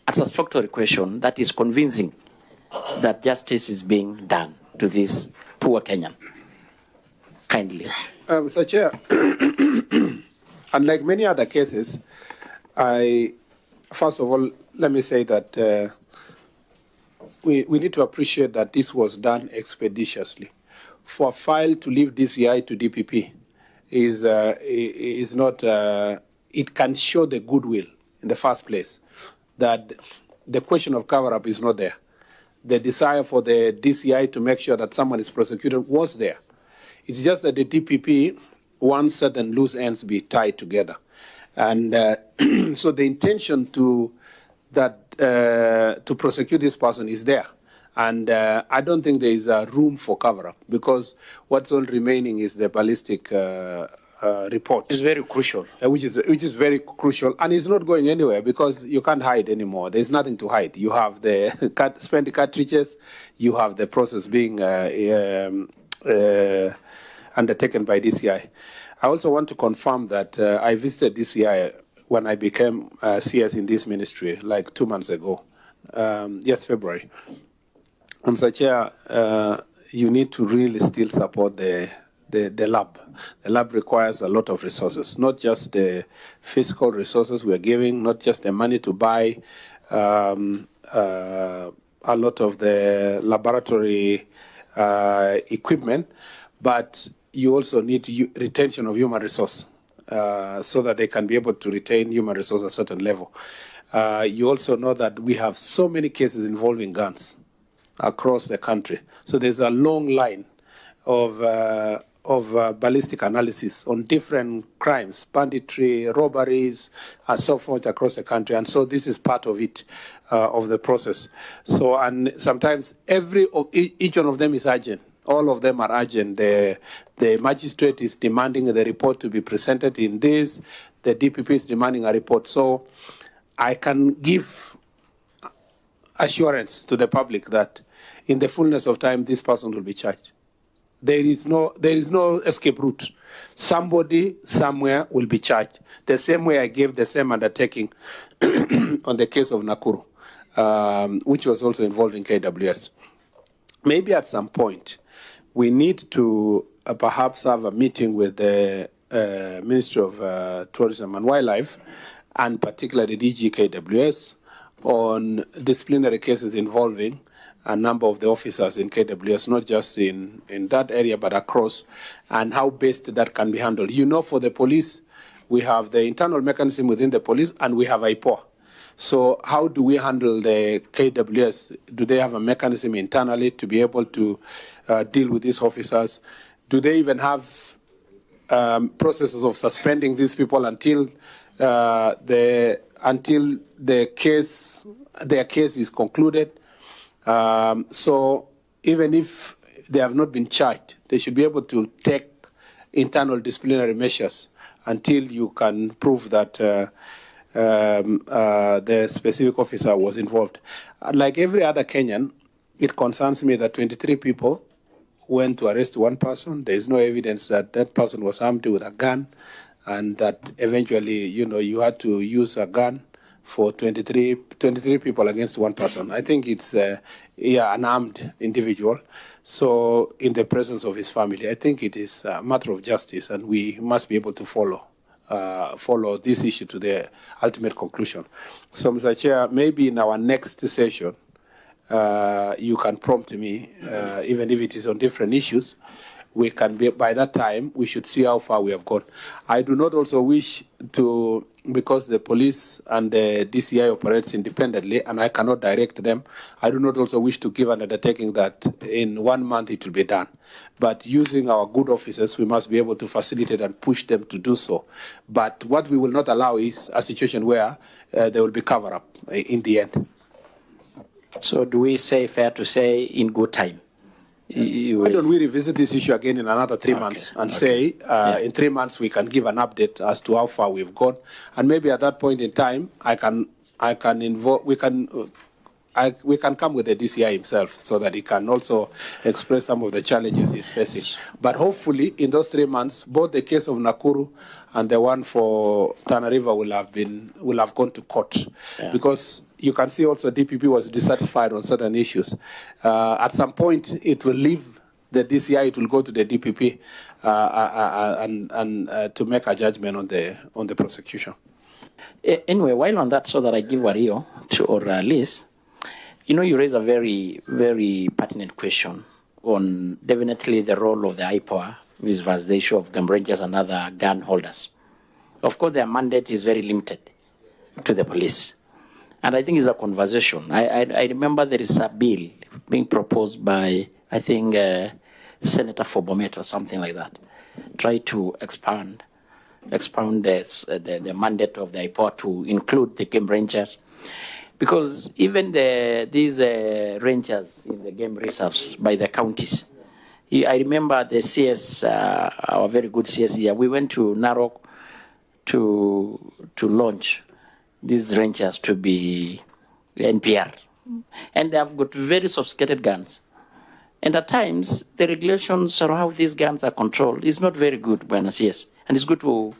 M: a satisfactory question that is convincing that justice is being done to this poor Kenyan. Kindly.
A: Mr. Chair, unlike many other cases, first of all, let me say that we need to appreciate that this was done expeditiously. For a file to leave DCI to DPP is not, it can show the goodwill in the first place, that the question of cover-up is not there. The desire for the DCI to make sure that someone is prosecuted was there. It's just that the DPP wants certain loose ends be tied together. And so the intention to prosecute this person is there. And I don't think there is room for cover-up, because what's all remaining is the ballistic report.
E: It's very crucial.
A: Which is very crucial, and it's not going anywhere because you can't hide anymore. There's nothing to hide. You have the spent cartridges, you have the process being undertaken by DCI. I also want to confirm that I visited DCI when I became CS in this ministry, like 2 months ago. Yes, February. Mr. Chair, you need to really still support the lab. The lab requires a lot of resources, not just the physical resources we are giving, not just the money to buy a lot of the laboratory equipment, but you also need retention of human resource so that they can be able to retain human resource at a certain level. You also know that we have so many cases involving guns across the country. So there's a long line of ballistic analysis on different crimes, banditry, robberies, and so forth across the country. And so this is part of it, of the process. So, and sometimes each one of them is urgent. All of them are urgent. The magistrate is demanding the report to be presented in this. The DPP is demanding a report. So I can give assurance to the public that in the fullness of time, this person will be charged. There is no escape route. Somebody somewhere will be charged. The same way I gave the same undertaking on the case of Nakuru, which was also involved in KWS. Maybe at some point, we need to perhaps have a meeting with the Ministry of Tourism and Wildlife, and particularly DG KWS, on disciplinary cases involving a number of the officers in KWS, not just in that area, but across, and how best that can be handled. You know, for the police, we have the internal mechanism within the police, and we have IPOA. So how do we handle the KWS? Do they have a mechanism internally to be able to deal with these officers? Do they even have processes of suspending these people until their case is concluded? So even if they have not been charged, they should be able to take internal disciplinary measures until you can prove that the specific officer was involved. Like every other Kenyan, it concerns me that 23 people went to arrest one person. There is no evidence that that person was armed with a gun, and that eventually, you had to use a gun for 23 people against one person. I think it's an armed individual. So in the presence of his family, I think it is a matter of justice, and we must be able to follow this issue to the ultimate conclusion. So, Mr. Chair, maybe in our next session, you can prompt me, even if it is on different issues. We can be, by that time, we should see how far we have gone. I do not also wish to, because the police and the DCI operates independently, and I cannot direct them, I do not also wish to give an undertaking that in 1 month it will be done. But using our good officers, we must be able to facilitate and push them to do so. But what we will not allow is a situation where there will be cover-up in the end.
E: So do we say, fair to say, in good time?
A: Why don't we revisit this issue again in another 3 months and say in 3 months we can give an update as to how far we've gone, and maybe at that point in time we can come with the DCI himself so that he can also express some of the challenges he's facing. But hopefully in those 3 months, both the case of Nakuru and the one for Tana River will have gone to court, because you can see also DPP was dissatisfied on certain issues. At some point, it will leave the DCI, it will go to the DPP and to make a judgment on the prosecution.
E: Anyway, while on that, so that I give Wario or Liz, you raise a very, very pertinent question on definitely the role of the IPOA versus the issue of gun rangers and other gun holders. Of course, their mandate is very limited to the police. And I think it's a conversation. I remember there is a bill being proposed by, I think, Senator Fobomet or something like that. Try to expound the mandate of the IPOA to include the game rangers. Because even these rangers in the game reserves by the counties, I remember the CS, our very good CS here, we went to Narok to launch these rangers to be NPR. And they have got very sophisticated guns. And at times, the regulations around how these guns are controlled is not very good, Buenos Aires. And it's good to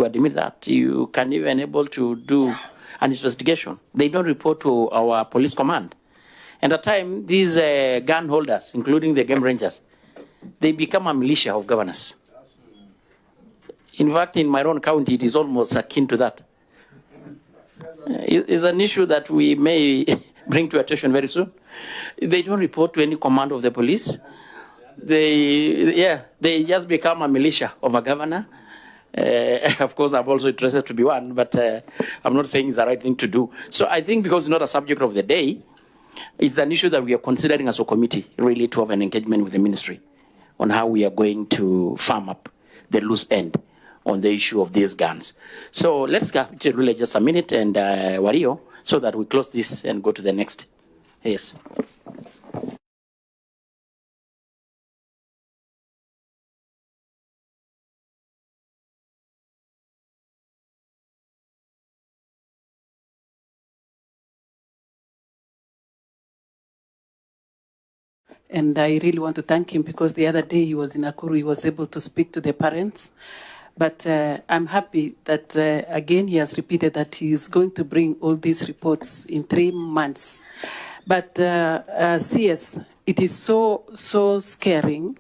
E: admit that. You can even able to do an investigation. They don't report to our police command. And at times, these gun holders, including the game rangers, they become a militia of governors. In fact, in my own county, it is almost akin to that. It's an issue that we may bring to attention very soon. They don't report to any command of the police. They just become a militia of a governor. Of course, I'm also interested to be one, but I'm not saying it's the right thing to do. So I think because it's not a subject of the day, it's an issue that we are considering as a committee, really, to have an engagement with the ministry on how we are going to farm up the loose end on the issue of these guns. So let's give Chelule just a minute and Wario, so that we close this and go to the next. Yes.
J: And I really want to thank him because the other day he was in Nakuru, he was able to speak to the parents. But I'm happy that, again, he has repeated that he is going to bring all these reports in 3 months. But CS, it is so scaring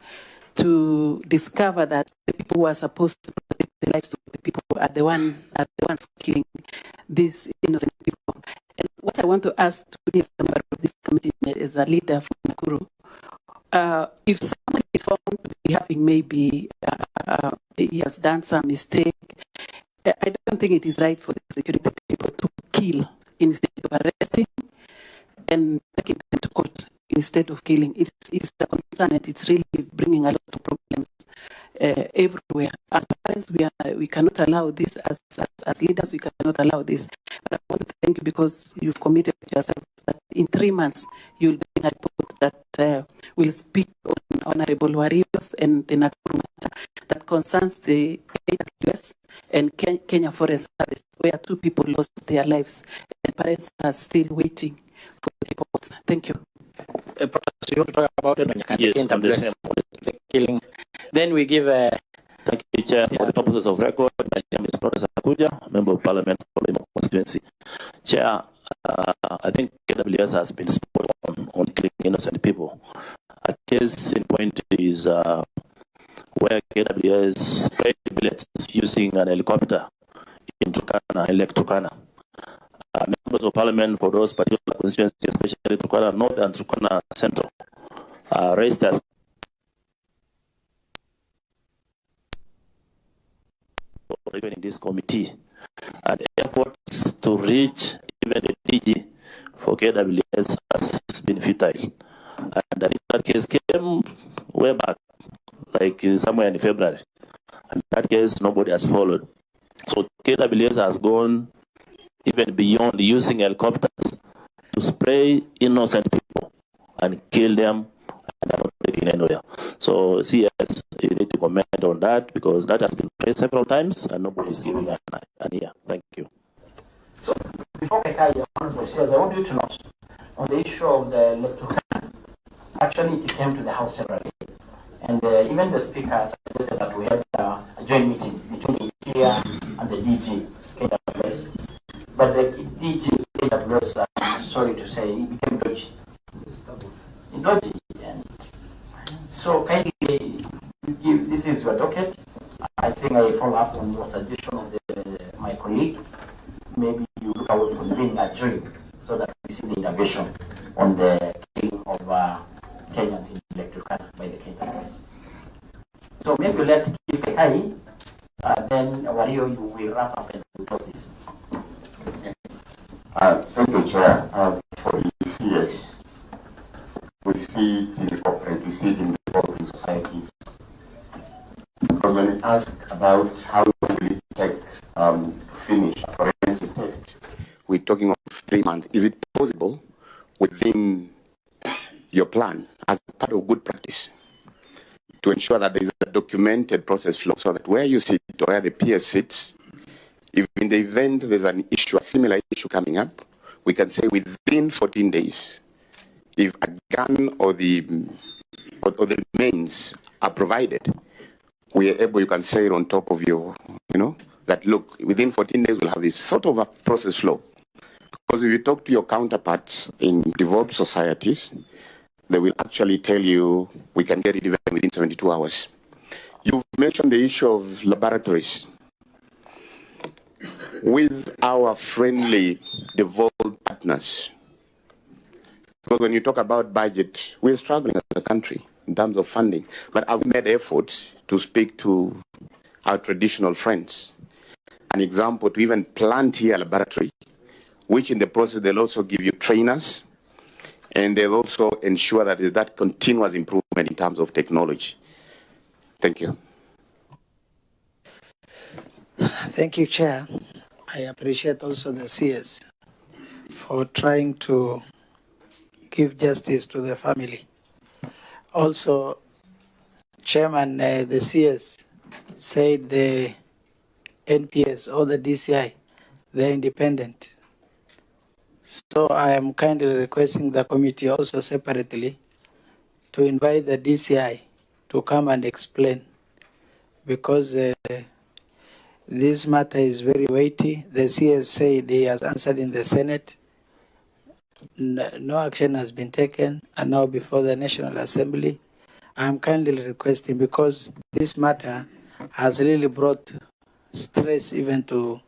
J: to discover that the people who are supposed to protect the lives of the people are the ones killing these innocent people. And what I want to ask today as a member of this committee, as a leader from Nakuru, if someone is found to be having maybe he has done some mistake, I don't think it is right for the security people to kill instead of arresting and taking them to court instead of killing. It's a concern, and it's really bringing a lot of problems everywhere. As parents, we cannot allow this. As leaders, we cannot allow this. But I want to thank you because you've committed yourself that in 3 months you'll bring a report that will speak on Honorable Warriors and the Nakuru matter that concerns the AWS and Kenya Forest Service, where 2 people lost their lives and parents are still waiting for the reports. Thank you.
E: You want to talk about it?
N: Yes, on the same.
E: The killing. Then we give a...
N: Thank you, Chair. For the purposes of record, my name is Professor Akuja, Member of Parliament for the constituency. Chair, I think KWS has been spot on killing innocent people. A case in point is where KWS sprayed bullets using an helicopter in Turkana, Lake Turkana. Members of Parliament for those particular constituencies, especially Turkana North and Turkana Central, raised as even in this committee, and efforts to reach even the DG for KWS has been futile. And that case came way back, like somewhere in February. And that case, nobody has followed. So KWS has gone even beyond using helicopters to spray innocent people and kill them, and they're not taking anywhere. So CS, you need to comment on that because that has been raised several times and nobody is giving an ear. Thank you.
E: So before Kekai, Honorable CS, I want you to know on the issue of the electoral, actually it came to the House separately. And even the Speaker suggested that we had a joint meeting between the Interior and the DG KWS. But the DG KWS, I'm sorry to say, it became dodgy. And so kindly, this is your docket. I think I follow up on your suggestion of my colleague. Maybe you look out for doing a joint so that we see the intervention on the killing of Kenyans in electoral by the KWS. So maybe let Kekai, then Wario, you will wrap up and close this.
O: Thank you, Chair. For the CS, we see it in the corporate, we see it in the developing societies. Because when we ask about how long will it take to finish a forensic test, we're talking of 3 months. Is it possible within your plan, as part of good practice, to ensure that there is a documented process flow so that where you sit or where the PS sits, if in the event there's an issue, a similar issue coming up, we can say within 14 days, if a gun or the remains are provided, we are able, you can say it on top of your, that look, within 14 days we'll have this sort of a process flow. Because if you talk to your counterparts in developed societies, they will actually tell you we can get it even within 72 hours. You've mentioned the issue of laboratories. With our friendly, devolved partners, because when you talk about budget, we're struggling as a country in terms of funding, but I've made efforts to speak to our traditional friends. An example, to even plant here a laboratory, which in the process they'll also give you trainers, and they'll also ensure that there's that continuous improvement in terms of technology. Thank you.
L: Thank you, Chair. I appreciate also the CS for trying to give justice to the family. Also, Chairman, the CS said the NPS or the DCI, they're independent. So I am kindly requesting the committee also separately to invite the DCI to come and explain, because this matter is very weighty. The CS said he has answered in the Senate. No action has been taken, and now before the National Assembly. I am kindly requesting, because this matter has really brought stress even to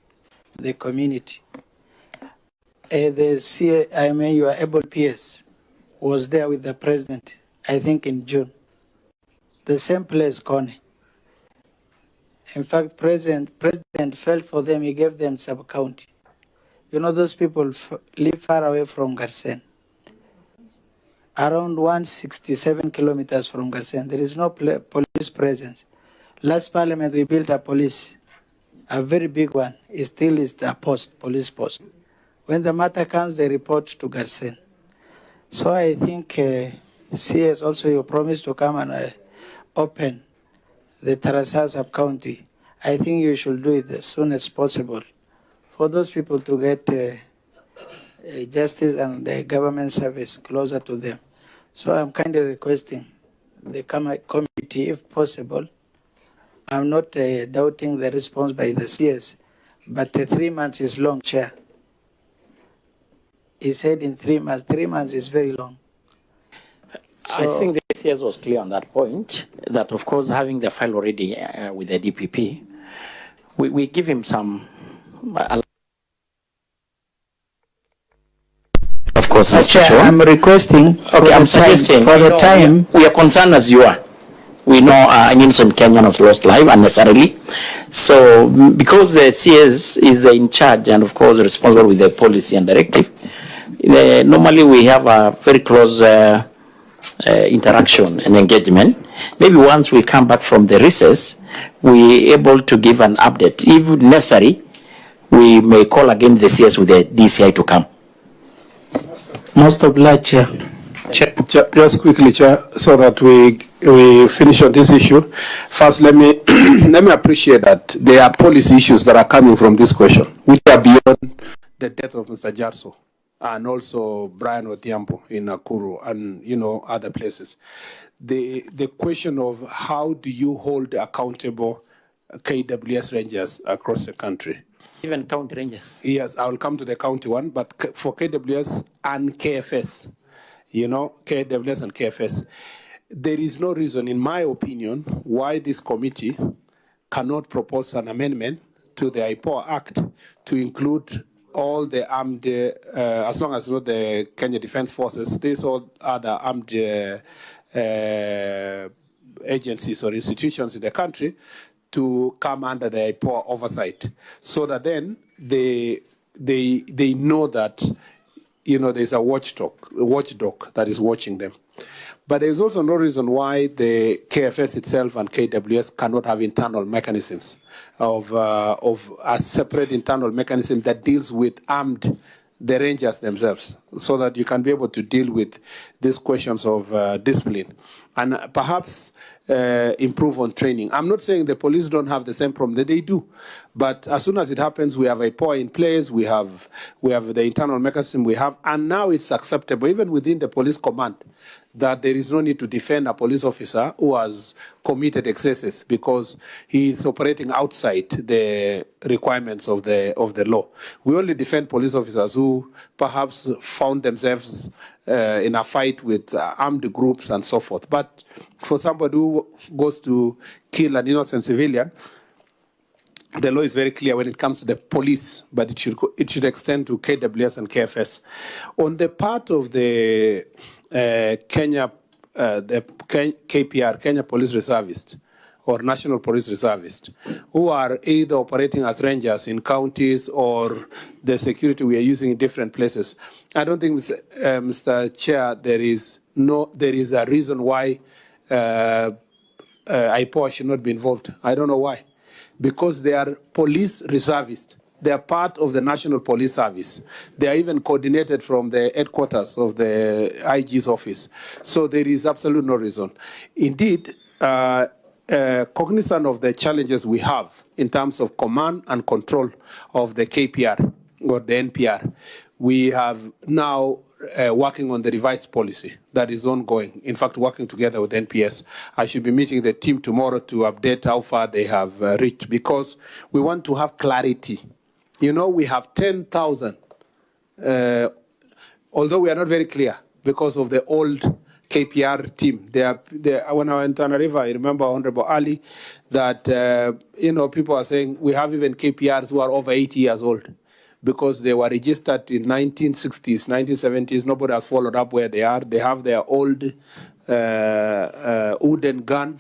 L: the community. Your able PS was there with the president, I think in June. The same place, Connie. In fact, President felt for them, he gave them sub-county. You know, those people live far away from Garsen. Around 167 kilometers from Garsen. There is no police presence. Last parliament, we built a police, a very big one. It still is the police post. When the matter comes, they report to Garsen. So I think CS also, you promised to come and open the Tarasa sub-county. I think you should do it as soon as possible for those people to get justice and government service closer to them. So I'm kindly requesting the committee, if possible. I'm not doubting the response by the CS, but 3 months is long, Chair. He said in 3 months. 3 months is very long.
E: I think the CS was clear on that point, that of course having the file already with the DPP, we give him some... Of course,
L: Chair, I'm requesting
E: we are concerned as you are. We know an innocent Kenyan has lost life unnecessarily. So because the CS is in charge and of course responsible with the policy and directive, normally we have a very close interaction and engagement. Maybe once we come back from the recess, we are able to give an update. If necessary, we may call again the CS with the DCI to come.
L: Most obliged, Chair.
A: Just quickly, Chair, so that we finish on this issue. First, let me appreciate that there are policy issues that are coming from this question, which are beyond the death of Mr. Jarso and also Brian Odhiambo in Nakuru and other places. The question of how do you hold accountable KWS rangers across the country?
E: Even county rangers.
A: Yes, I will come to the county one, but for KWS and KFS, KWS and KFS, there is no reason, in my opinion, why this committee cannot propose an amendment to the IPOA Act to include all the armed, as long as not the Kenya Defense Forces, these all other armed agencies or institutions in the country to come under the IPOA oversight, so that then they know that there's a watchdog that is watching them. But there's also no reason why the KFS itself and KWS cannot have internal mechanisms of a separate internal mechanism that deals with the rangers themselves, so that you can be able to deal with these questions of discipline and perhaps improve on training. I'm not saying the police don't have the same problem, that they do, but as soon as it happens, we have a POA in place, we have the internal mechanism we have, and now it's acceptable, even within the police command, that there is no need to defend a police officer who has committed excesses because he is operating outside the requirements of the law. We only defend police officers who perhaps found themselves in a fight with armed groups and so forth. But for somebody who goes to kill an innocent civilian, the law is very clear when it comes to the police, but it should extend to KWS and KFS. On the part of the KPR, Kenya Police Reservist, or National Police Reservist, who are either operating as rangers in counties or the security we are using in different places. I don't think, Mr. Chair, there is a reason why IPOA should not be involved. I don't know why. Because they are police reservists. They are part of the National Police Service. They are even coordinated from the headquarters of the IG's office. So there is absolutely no reason. Indeed, cognizant of the challenges we have in terms of command and control of the KPR or the NPR, we have now working on the revised policy that is ongoing. In fact, working together with NPS. I should be meeting the team tomorrow to update how far they have reached, because we want to have clarity. You know, we have 10,000, although we are not very clear because of the old KPR team. When I went to Tana River, I remember Honorable Ali, that, people are saying we have even KPRs who are over 80 years old because they were registered in 1960s, 1970s. Nobody has followed up where they are. They have their old wooden gun,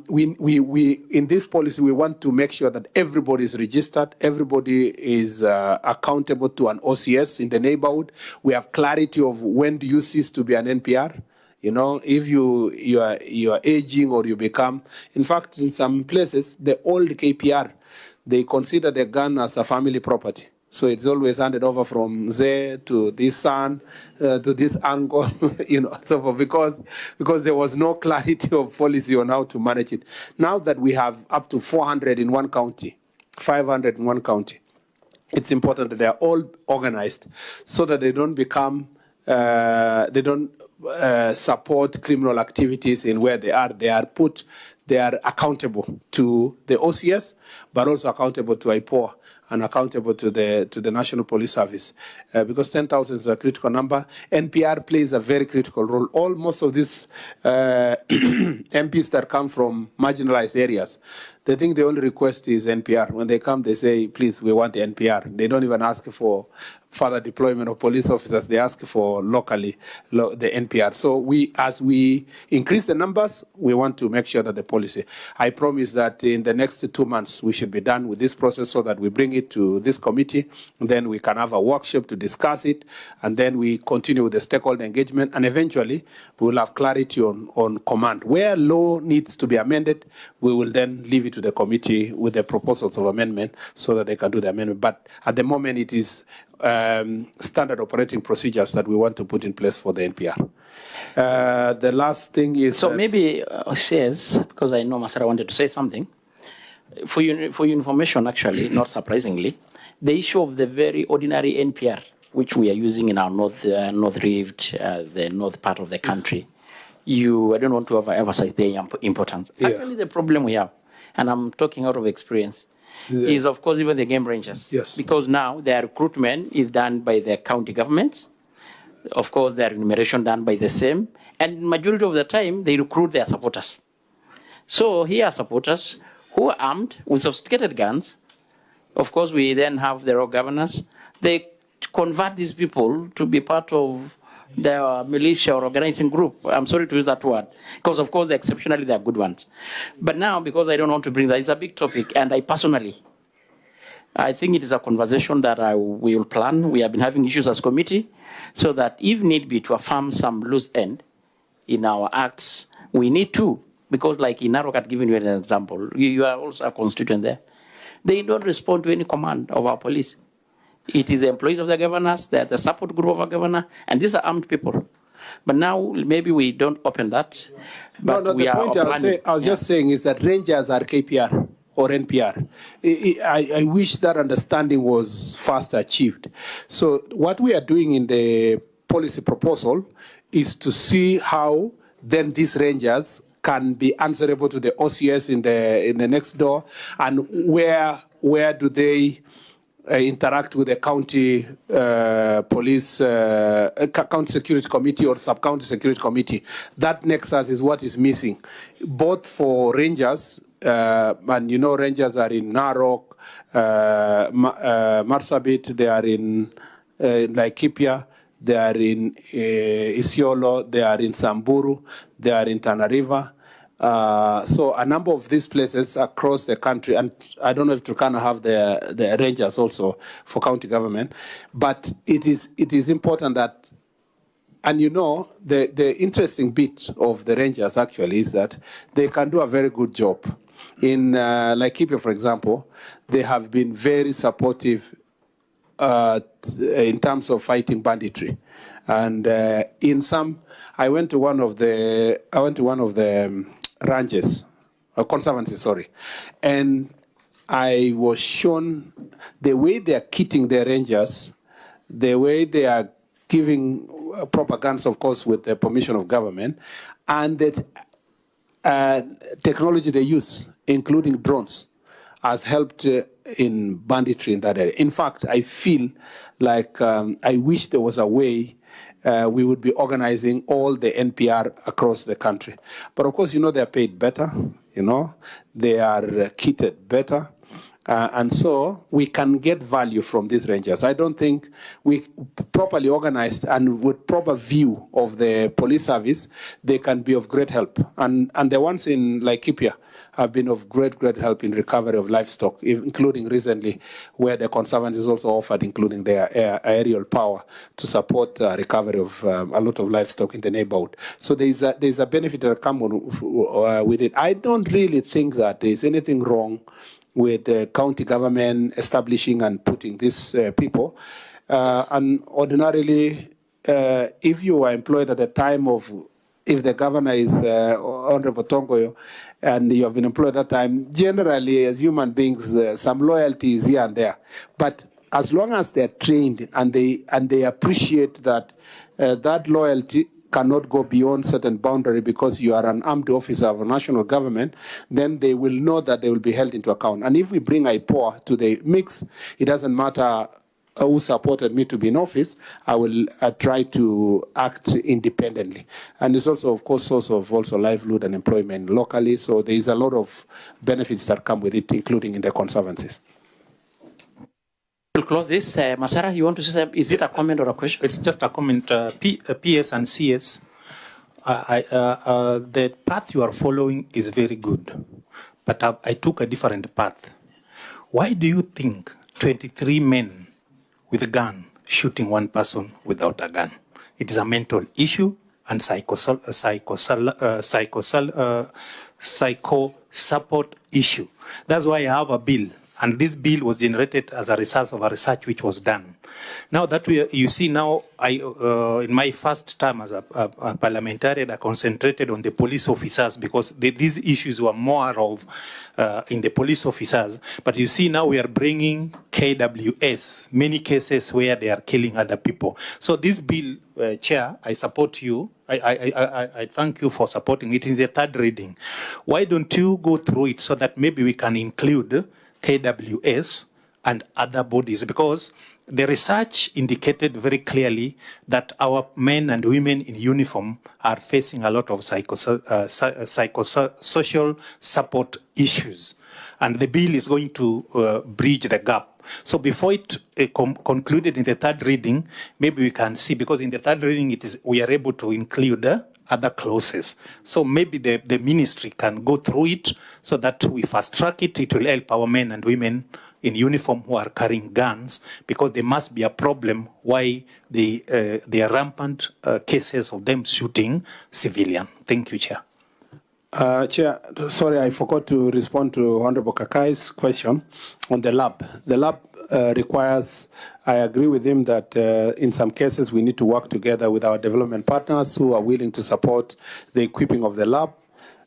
A: We in this policy, we want to make sure that everybody is registered, everybody is accountable to an OCS in the neighborhood. We have clarity of when do you cease to be an NPR. If you are aging or you become, in fact, in some places, the old KPR, they consider the gun as a family property. So it's always handed over from there to this son, to this uncle, so because there was no clarity of policy on how to manage it. Now that we have up to 400 in one county, 500 in one county, it's important that they are all organized so that they don't become, they don't support criminal activities in where they are. They are accountable to the OCS, but also accountable to IPOA and accountable to the National Police Service, because 10,000 is a critical number. NPR plays a very critical role. Most of these MPs that come from marginalized areas, they think the only request is NPR. When they come, they say, please, we want the NPR. They don't even ask for further deployment of police officers. They ask for locally the NPR. So as we increase the numbers, we want to make sure that the policy. I promise that in the next 2 months, we should be done with this process so that we bring it to this committee. And then we can have a workshop to discuss it. And then we continue with the stakeholder engagement. And eventually, we will have clarity on command. Where law needs to be amended, we will then leave it to the committee with the proposals of amendment so that they can do the amendment. But at the moment, it is standard operating procedures that we want to put in place for the NPR. The last thing is...
E: So maybe says, because I know Masara wanted to say something, for your information, actually, not surprisingly, the issue of the very ordinary NPR, which we are using in our north rift, the north part of the country, I don't want to emphasize the importance. Yeah. Actually, the problem we have, and I'm talking out of experience, is of course even the game rangers. Yes. Because now their recruitment is done by the county governments. Of course, their remuneration done by the same. And majority of the time, they recruit their supporters. So here are supporters who are armed with sophisticated guns. Of course, we then have the rogue governors. They convert these people to be part of their militia or organizing group. I'm sorry to use that word, because of course, exceptionally, they are good ones. But now, because I don't want to bring that, it's a big topic, and I think it is a conversation that we will plan. We have been having issues as committee, so that if need be to affirm some loose end in our acts, we need to, because like in Narok, I've given you an example, you are also a constituent there. They don't respond to any command of our police. It is the employees of the governors, they're the support group of our governor, and these are armed people. But now maybe we don't open that. But
A: no, the point I was just saying is that rangers are KPR or NPR. I wish that understanding was fast achieved. So what we are doing in the policy proposal is to see how then these rangers can be answerable to the OCS in the next door, and where do they interact with the county police, county security committee or sub-county security committee. That nexus is what is missing, both for rangers, and rangers are in Narok, Marsabit, they are in Laikipia, they are in Isiolo, they are in Samburu, they are in Tana River. So a number of these places across the country, and I don't know if Turkana have the rangers also for county government, but it is important that And you know, the interesting bit of the Rangers actually is that they can do a very good job. In Laikipia, for example, they have been very supportive in terms of fighting banditry. And in some, I went to one of the ranches, conservancies, sorry, and I was shown the way they are kitting their rangers, the way they are giving proper guns, of course, with the permission of government, and the technology they use, including drones, has helped in banditry in that area. In fact, I feel like I wish there was a way we would be organizing all the NPR across the country. But of course, you know, they're paid better, you know, they are kitted better. And so we can get value from these rangers. I don't think we properly organized and with proper view of the police service, they can be of great help. And the ones in Laikipia have been of great help in recovery of livestock, including recently where the Conservancies also offered, including their aerial power to support recovery of a lot of livestock in the neighborhood. So there's a benefit that comes with it. I don't really think that there's anything wrong with the county government establishing and putting these people. And ordinarily, if you are employed at the time of, if the governor is Honorable Tongoyo, and you have been employed at that time, generally, as human beings, some loyalty is here and there. But as long as they're trained and they appreciate that that loyalty cannot go beyond certain boundary because you are an armed officer of a national government, then they will know that they will be held into account. And if we bring IPOA to the mix, it doesn't matter who supported me to be in office, I will try to act independently. And it's also, of course, source of also livelihood and employment locally. So there is a lot of benefits that come with it, including in the conservancies.
E: To close this, Masara, you want to say something? Is it a comment or a question?
D: It's just a comment. PS and CS, the path you are following is very good, but I took a different path. Why do you think 23 men with a gun shooting one person without a gun? It is a mental issue and psycho support issue. That's why I have a bill. And this bill was generated as a result of a research which was done. Now that you see now, in my first term as a parliamentarian, I concentrated on the police officers because these issues were more of in the police officers. But you see now we are bringing KWS, many cases where they are killing other people. So this bill, Chair, I support you. I thank you for supporting it in the third reading. Why don't you go through it so that maybe we can include KWS and other bodies, because the research indicated very clearly that our men and women in uniform are facing a lot of psychosocial support issues, and the bill is going to bridge the gap. So before it concluded in the third reading, maybe we can see, because in the third reading we are able to include other clauses. So maybe the ministry can go through it so that we fast track it. It will help our men and women in uniform who are carrying guns, because there must be a problem why there are rampant cases of them shooting civilian. Thank you, Chair.
A: Chair, sorry, I forgot to respond to Honorable Kakai's question on the lab. The lab requires, I agree with him that in some cases we need to work together with our development partners who are willing to support the equipping of the lab.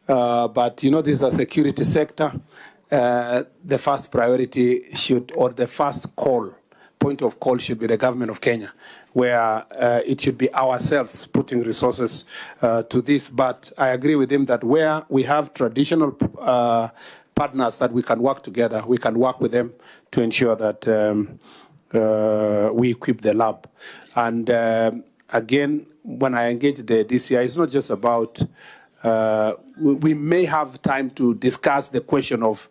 A: But you know, this is a security sector. The first priority should, or the first point of call should be the government of Kenya, where it should be ourselves putting resources to this. But I agree with him that where we have traditional partners that we can work together, we can work with them to ensure that we equip the lab. And again, when I engage the DCI, it's not just about, we may have time to discuss the question of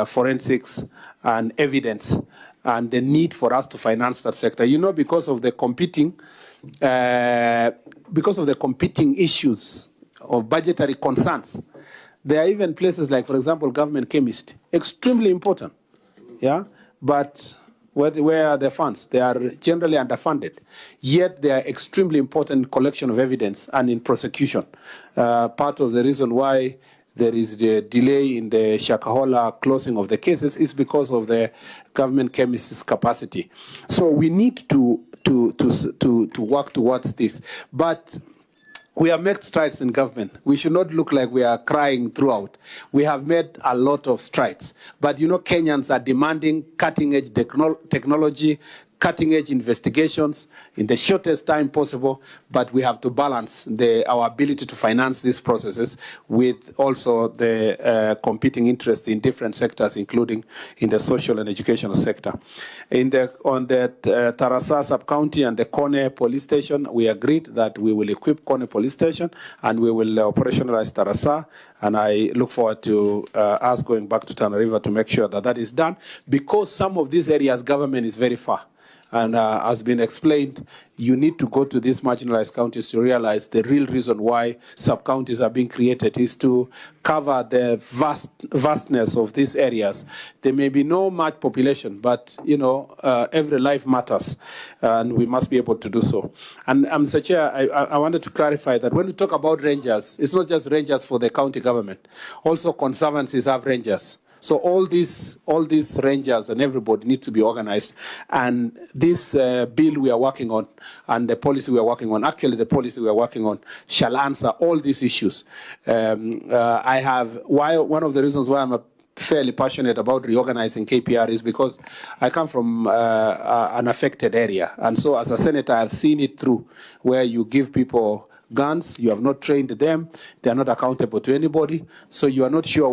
A: forensics and evidence and the need for us to finance that sector. You know, because of the competing issues of budgetary concerns, there are even places like, for example, government chemist, extremely important, yeah? But Where are the funds? They are generally underfunded. Yet they are extremely important in collection of evidence and in prosecution. Part of the reason why there is the delay in the Shakahola closing of the cases is because of the government chemist's capacity. So we need to work towards this. But we have made strides in government. We should not look like we are crying throughout. We have made a lot of strides. But you know, Kenyans are demanding cutting-edge technology, cutting-edge investigations in the shortest time possible, but we have to balance our ability to finance these processes with also the competing interests in different sectors, including in the social and educational sector. On the Tarasa sub-county and the Kone police station, we agreed that we will equip Kone police station and we will operationalize Tarasa, and I look forward to us going back to Tana River to make sure that that is done, because some of these areas government is very far. And as been explained, you need to go to these marginalized counties to realize the real reason why sub-counties are being created is to cover the vastness of these areas. There may be no much population, but you know, every life matters, and we must be able to do so. And Mr. Chair, I wanted to clarify that when we talk about rangers, it's not just rangers for the county government. Also, conservancies have rangers. So all these rangers and everybody need to be organized. And this bill we are working on and the policy we are working on, actually the policy we are working on, shall answer all these issues. One of the reasons why I'm fairly passionate about reorganizing KPR is because I come from an affected area. And so as a senator, I've seen it through, where you give people guns, you have not trained them, they are not accountable to anybody, so you are not sure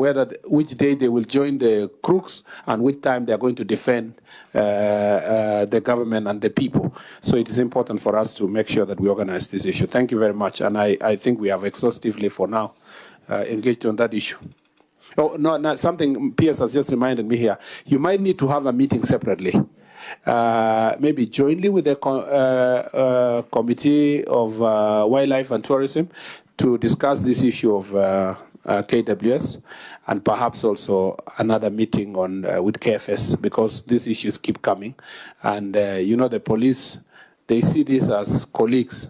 A: which day they will join the crooks and which time they are going to defend the government and the people. So it is important for us to make sure that we organize this issue. Thank you very much, and I think we have exhaustively for now engaged on that issue. Oh, no, something Pierce has just reminded me here. You might need to have a meeting separately. Maybe jointly with the Committee of Wildlife and Tourism to discuss this issue of KWS, and perhaps also another meeting on with KFS, because these issues keep coming. And you know, the police, they see this as colleagues.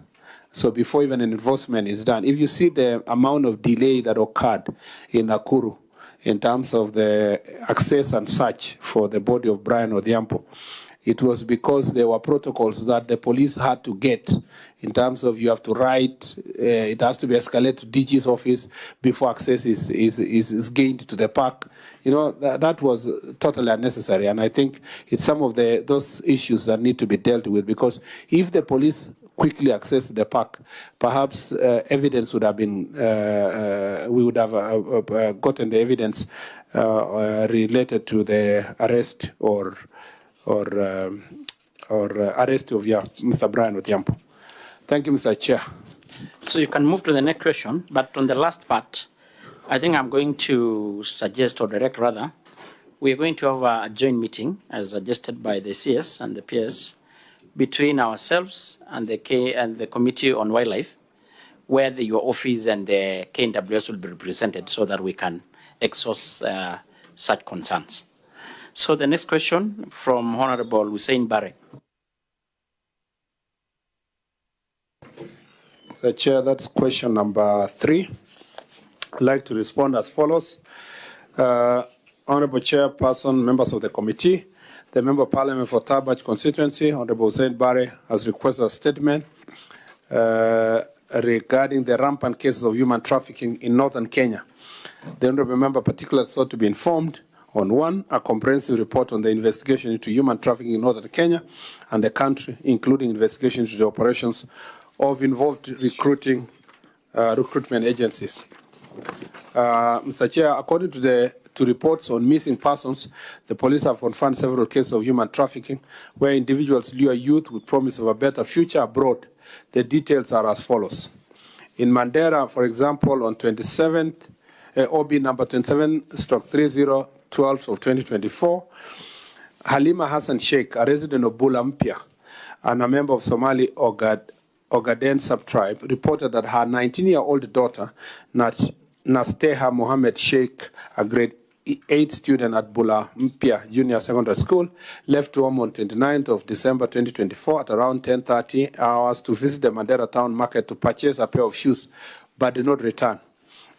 A: So before even an enforcement is done, if you see the amount of delay that occurred in Nakuru in terms of the access and search for the body of Brian Odhiambo, it was because there were protocols that the police had to get in terms of you have to write, it has to be escalated to DG's office before access is gained to the park. You know, that was totally unnecessary. And I think it's some of those issues that need to be dealt with, because if the police quickly access the park, perhaps evidence would have been, we would have gotten the evidence related to the arrest or arrest of Mr. Brian Odhiambo. Thank you, Mr. Chair.
E: So you can move to the next question, but on the last part, I think I'm going to suggest, or direct rather, we're going to have a joint meeting as suggested by the CS and the PS between ourselves and the Committee on Wildlife, where your office and the KWS will be represented so that we can exhaust such concerns. So the next question from Honorable Hussein Barre.
A: So, Chair, that's question number 3. I'd like to respond as follows. Honorable Chairperson, members of the committee, the Member of Parliament for Tabach constituency, Honorable Hussein Barre, has requested a statement regarding the rampant cases of human trafficking in northern Kenya. The Honorable Member particularly sought to be informed on 1, a comprehensive report on the investigation into human trafficking in northern Kenya and the country, including investigation into the operations of involved recruitment agencies. Mr. Chair, according to reports on missing persons, the police have confirmed several cases of human trafficking where individuals lure youth with promise of a better future abroad. The details are as follows. In Mandera, for example, on 27th, OB number 27/3012 of 2024, Halima Hassan Sheikh, a resident of Bula Mpya and a member of Somali Ogaden sub-tribe, reported that her 19-year-old daughter, Nasteha Mohammed Sheikh, a grade 8 students at Bula Mpia Junior Secondary School left home on 29th of December 2024 at around 10:30 hours to visit the Mandera town market to purchase a pair of shoes, but did not return.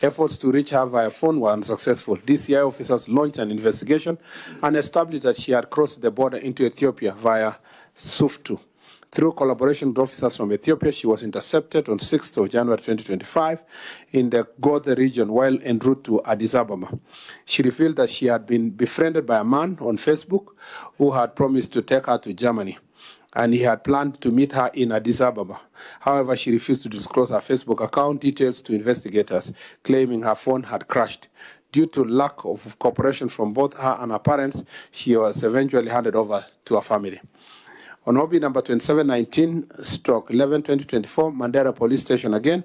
A: Efforts to reach her via phone were unsuccessful. DCI officers launched an investigation and established that she had crossed the border into Ethiopia via Suftu. Through collaboration with officers from Ethiopia, she was intercepted on 6th of January 2025 in the Gode region while en route to Addis Ababa. She revealed that she had been befriended by a man on Facebook who had promised to take her to Germany, and he had planned to meet her in Addis Ababa. However, she refused to disclose her Facebook account details to investigators, claiming her phone had crashed. Due to lack of cooperation from both her and her parents, she was eventually handed over to her family. On OB number 2719/11/2024, Mandera Police Station again,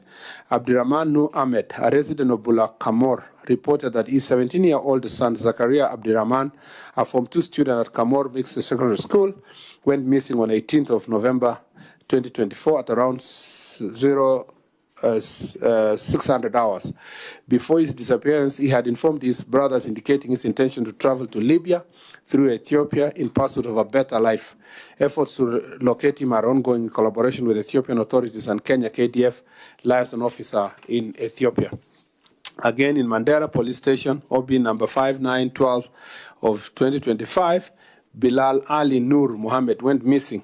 A: Abdirahman Nur Ahmed, a resident of Bula Kamor, reported that his 17-year-old son Zakaria Abdirahman, a Form 2 student at Kamor Mixed Secondary School, went missing on 18th of November 2024 at around 600 hours. Before his disappearance, he had informed his brothers, indicating his intention to travel to Libya through Ethiopia in pursuit of a better life. Efforts to locate him are ongoing in collaboration with Ethiopian authorities and Kenya KDF liaison officer in Ethiopia. Again, in Mandera Police Station, OB number 5912 of 2025, Bilal Ali Nur Muhammad went missing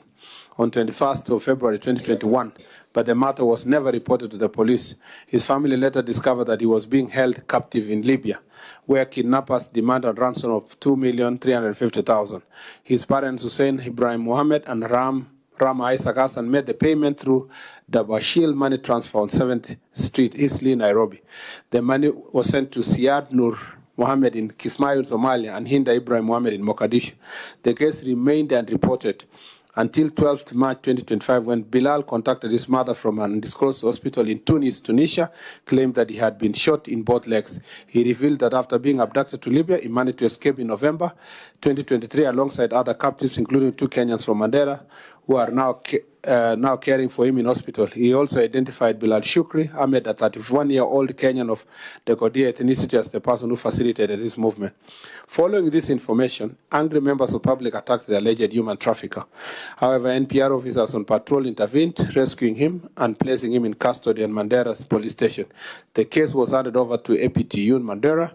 A: on 21st of February 2021, but the matter was never reported to the police. His family later discovered that he was being held captive in Libya, where kidnappers demanded a ransom of 2,350,000. His parents, Hussein Ibrahim Mohammed and Rama Isaac Hassan, made the payment through the Bashil money transfer on 7th Street, Eastleigh, Nairobi. The money was sent to Siad Nur Mohammed in Kismayo, Somalia, and Hinda Ibrahim Mohammed in Mogadishu. The case remained unreported until 12th March 2025, when Bilal contacted his mother from an undisclosed hospital in Tunis, Tunisia, claimed that he had been shot in both legs. He revealed that after being abducted to Libya, he managed to escape in November 2023 alongside other captives, including 2 Kenyans from Mandera, who are now caring for him in hospital. He also identified Bilal Shukri Ahmed, a 31-year-old Kenyan of the Kodia ethnicity, as the person who facilitated his movement. Following this information, angry members of the public attacked the alleged human trafficker. However, NPR officers on patrol intervened, rescuing him and placing him in custody at Mandera's police station. The case was handed over to APTU in Mandera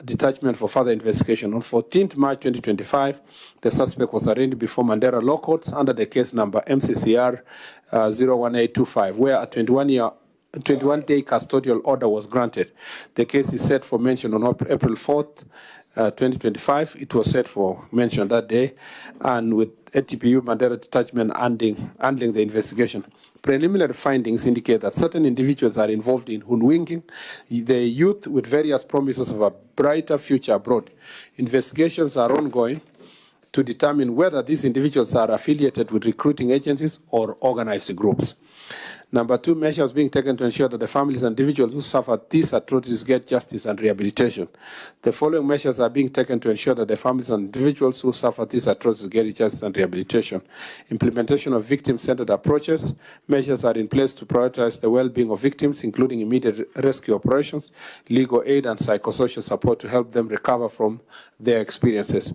A: detachment for further investigation. On 14th March 2025, the suspect was arraigned before Mandera law courts under the case number MCCR 01825, where a 21-day custodial order was granted. The case is set for mention on April 4th, 2025. It was set for mention that day, and with ATPU Mandera detachment handling the investigation. Preliminary findings indicate that certain individuals are involved in hoodwinking the youth with various promises of a brighter future abroad. Investigations are ongoing to determine whether these individuals are affiliated with recruiting agencies or organized groups. Number 2, measures being taken to ensure that the families and individuals who suffer these atrocities get justice and rehabilitation. The following measures are being taken to ensure that the families and individuals who suffer these atrocities get justice and rehabilitation. Implementation of victim-centered approaches. Measures are in place to prioritize the well-being of victims, including immediate rescue operations, legal aid, and psychosocial support to help them recover from their experiences.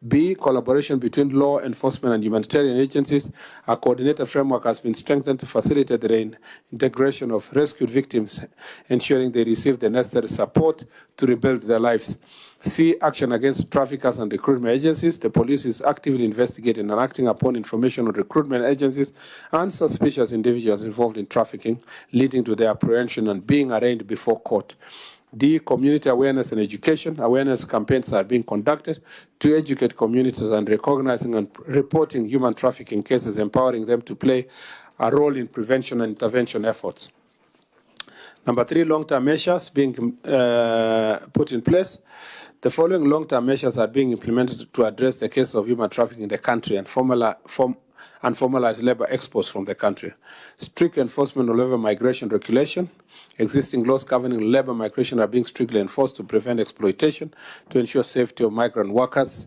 A: B, collaboration between law enforcement and humanitarian agencies. A coordinated framework has been strengthened to facilitate the reintegration of rescued victims, ensuring they receive the necessary support to rebuild their lives. C, action against traffickers and recruitment agencies. The police is actively investigating and acting upon information on recruitment agencies and suspicious individuals involved in trafficking, leading to their apprehension and being arraigned before court. D, community awareness and education. Awareness campaigns are being conducted to educate communities and recognizing and reporting human trafficking cases, empowering them to play a role in prevention and intervention efforts. Number 3, long-term measures being put in place. The following long-term measures are being implemented to address the case of human trafficking in the country and formalized labor exports from the country. Strict enforcement of labor migration regulation. Existing laws governing labor migration are being strictly enforced to prevent exploitation, to ensure safety of migrant workers.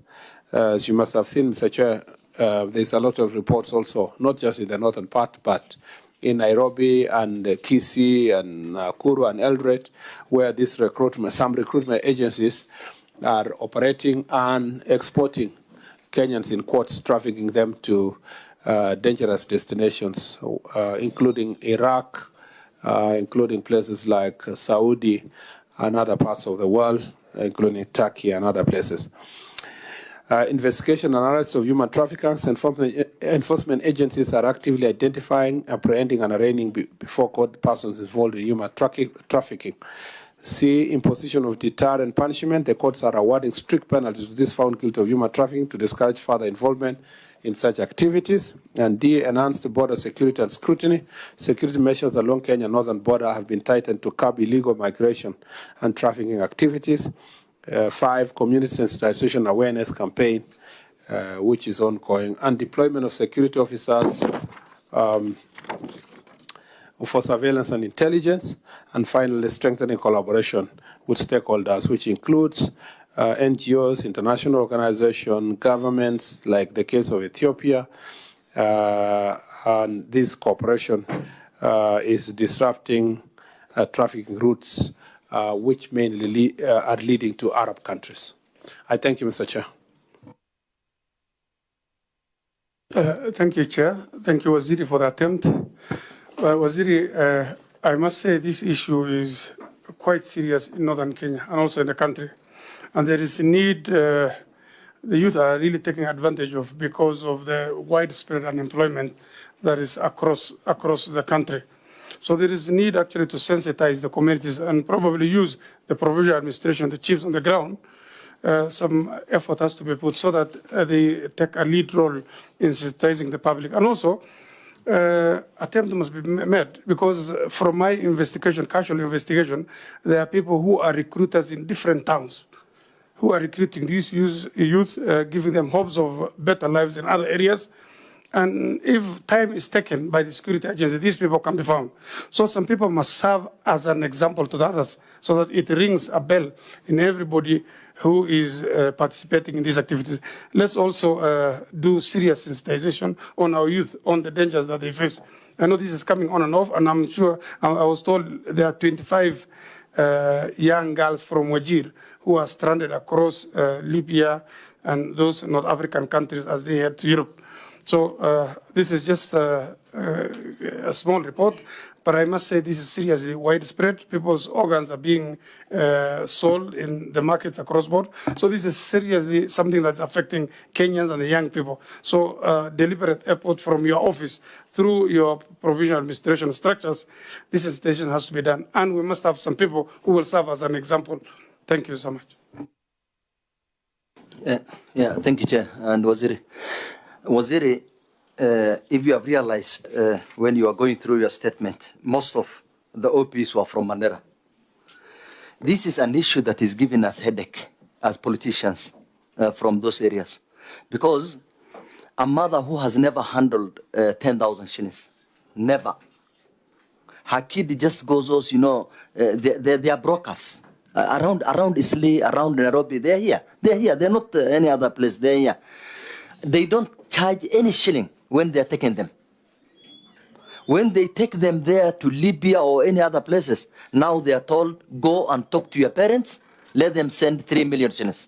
A: As you must have seen, Mr. Chair, there's a lot of reports also, not just in the northern part, but in Nairobi and Kisii and Nakuru and Eldoret, where some recruitment agencies are operating and exporting Kenyans in quotes, trafficking them to dangerous destinations, including Iraq, including places like Saudi and other parts of the world, including Turkey and other places. Investigation and arrest of human traffickers, enforcement agencies are actively identifying, apprehending, and arraigning before court persons involved in human trafficking. C, imposition of deterrent punishment. The courts are awarding strict penalties to those found guilty of human trafficking to discourage further involvement in such activities. And D, enhanced border security and scrutiny. Security measures along Kenya northern border have been tightened to curb illegal migration and trafficking activities. 5, community sensitization awareness campaign, which is ongoing, and deployment of security officers for surveillance and intelligence, and finally strengthening collaboration with stakeholders, which includes NGOs, international organizations, governments, like the case of Ethiopia, and this cooperation is disrupting trafficking routes which mainly are leading to Arab countries. I thank you, Mr. Chair.
P: Thank you, Chair. Thank you, Waziri, for the attempt. Waziri, I must say this issue is quite serious in northern Kenya and also in the country. And there is a need, the youth are really taking advantage of because of the widespread unemployment that is across the country. So there is a need actually to sensitize the communities and probably use the provincial administration, the chiefs on the ground. Some effort has to be put so that they take a lead role in sensitizing the public. And also, attempt must be made because from my investigation, casual investigation, there are people who are recruiters in different towns who are recruiting these youth, giving them hopes of better lives in other areas. And if time is taken by the security agency, these people can be found. So some people must serve as an example to the others so that it rings a bell in everybody who is participating in these activities. Let's also do serious sensitization on our youth, on the dangers that they face. I know this is coming on and off, and I'm sure, I was told there are 25 young girls from Wajir who are stranded across Libya and those North African countries as they head to Europe. So this is just a small report, but I must say this is seriously widespread. People's organs are being sold in the markets across board. So this is seriously something that's affecting Kenyans and the young people. So deliberate effort from your office through your provincial administration structures, this station has to be done. And we must have some people who will serve as an example. Thank you so much.
H: Yeah, thank you, Chair. And Waziri, if you have realized when you are going through your statement, most of the OPs were from Mandera. This is an issue that is giving us headache as politicians from those areas. Because a mother who has never handled 10,000 shillings, never. Her kid just goes, you know, they are brokers. Around Isli, around Nairobi, they're here. They're here. They're not any other place. They're here. They don't charge any shilling when they're taking them. When they take them there to Libya or any other places, now they are told, go and talk to your parents, let them send 3 million shillings.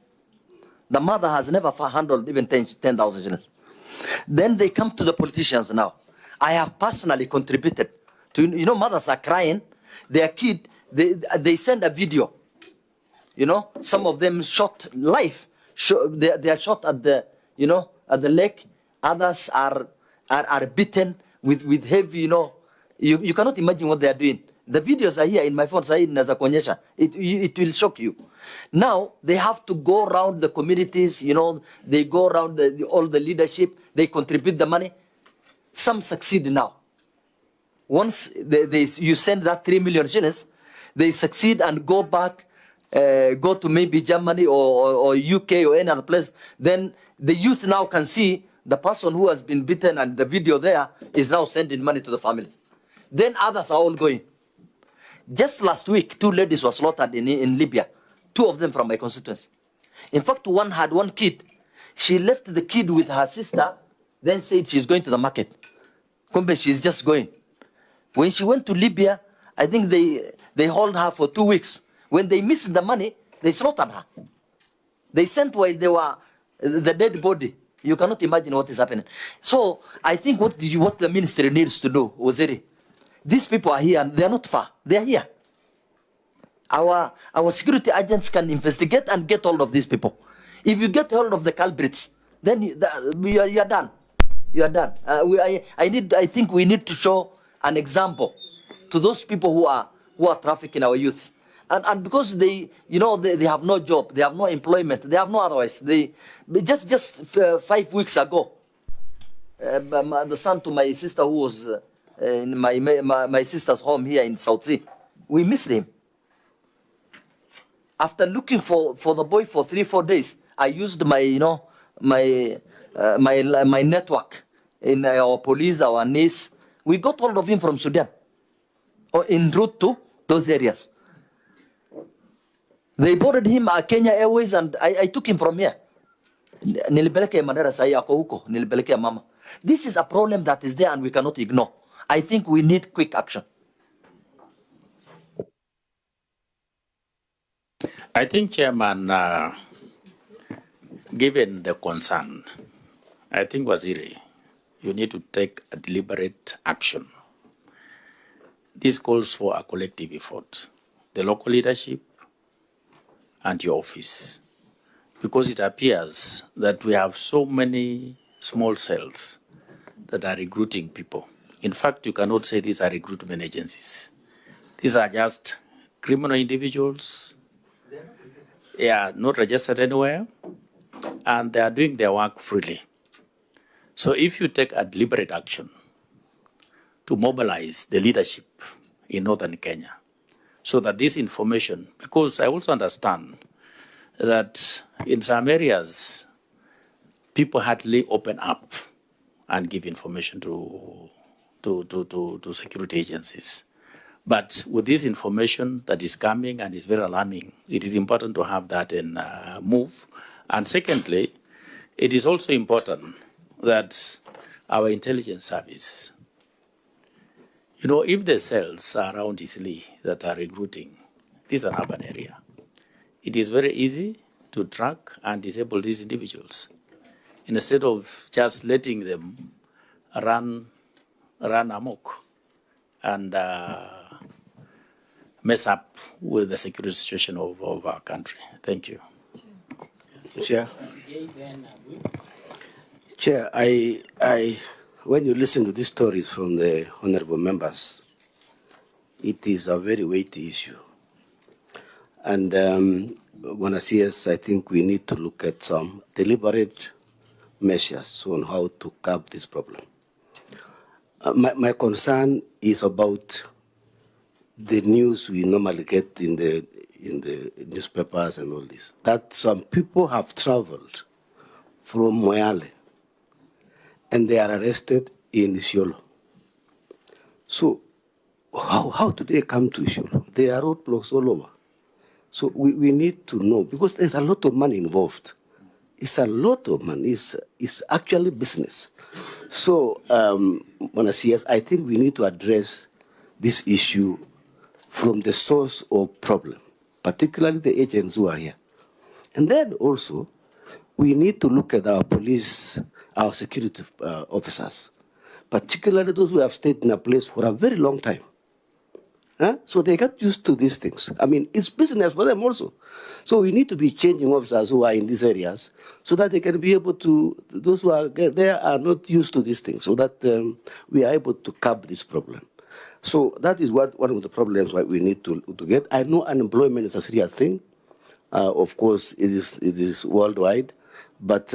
H: The mother has never handled even 10,000 shillings. Then they come to the politicians now. I have personally contributed to, you know, mothers are crying. Their kid, they send a video. You know, some of them shot live. They are shot at the, you know, at the leg. Others are beaten with heavy, you know. You cannot imagine what they are doing. The videos are here in my phone. It will shock you. Now they have to go around the communities. You know, they go around all the leadership. They contribute the money. Some succeed now. Once you send that 3 million shillings, they succeed and go back. Go to maybe Germany or UK or any other place, then the youth now can see the person who has been beaten and the video there is now sending money to the families. Then others are all going. Just last week, 2 ladies were slaughtered in Libya, 2 of them from my constituency. In fact, one had 1 kid. She left the kid with her sister, then said she's going to the market. She's just going. When she went to Libya, I think they hold her for 2 weeks. When they missed the money, they slaughtered her. They sent while they were the dead body. You cannot imagine what is happening. So I think what the ministry needs to do, Waziri, these people are here, they are not far, they are here. Our security agents can investigate and get hold of these people. If you get hold of the culprits, then you are done. You are done. I think we need to show an example to those people who are trafficking our youths. And because they have no job, they have no employment, they have no otherwise. Just 5 weeks ago, the son to my sister who was in my sister's home here in South Sea, we missed him. After looking for the boy for 3-4 days, I used my network in our police, our NIS. We got hold of him from Sudan, or en route to those areas. They boarded him at Kenya Airways, and I took him from here. Nilipeleke Mandera saya ako huko, nilipeleke mama. This is a problem that is there and we cannot ignore. I think we need quick action.
E: I think, Chairman, given the concern, I think, Waziri, you need to take a deliberate action. This calls for a collective effort. The local leadership and your office, because it appears that we have so many small cells that are recruiting people. In fact, you cannot say these are recruitment agencies. These are just criminal individuals. They are not registered anywhere, and they are doing their work freely. So if you take a deliberate action to mobilize the leadership in northern Kenya, so that this information, because I also understand that in some areas, people hardly open up and give information to security agencies. But with this information that is coming and is very alarming, it is important to have that in move. And secondly, it is also important that our intelligence service, if the cells are around Isli that are recruiting, this is an urban area. It is very easy to track and disable these individuals instead of just letting them run amok and mess up with the security situation of our country. Thank you.
G: Chair, when you listen to these stories from the honorable members, it is a very weighty issue. And CS, I think we need to look at some deliberate measures on how to curb this problem. My concern is about the news we normally get in the newspapers and all this, that some people have traveled from Moyale and they are arrested in Isiolo. So how do they come to Isiolo? There are roadblocks all over. So we need to know, because there's a lot of money involved. It's a lot of money. It's actually business. So, CS, I think we need to address this issue from the source of problem, particularly the agents who are here. And then also, we need to look at our police, our security officers, particularly those who have stayed in a place for a very long time. So they get used to these things. I mean, it's business for them also. So we need to be changing officers who are in these areas so that they can be able to, those who are there are not used to these things, so that we are able to curb this problem. So that is one of the problems why we need to get. I know unemployment is a serious thing. Of course, it is worldwide, but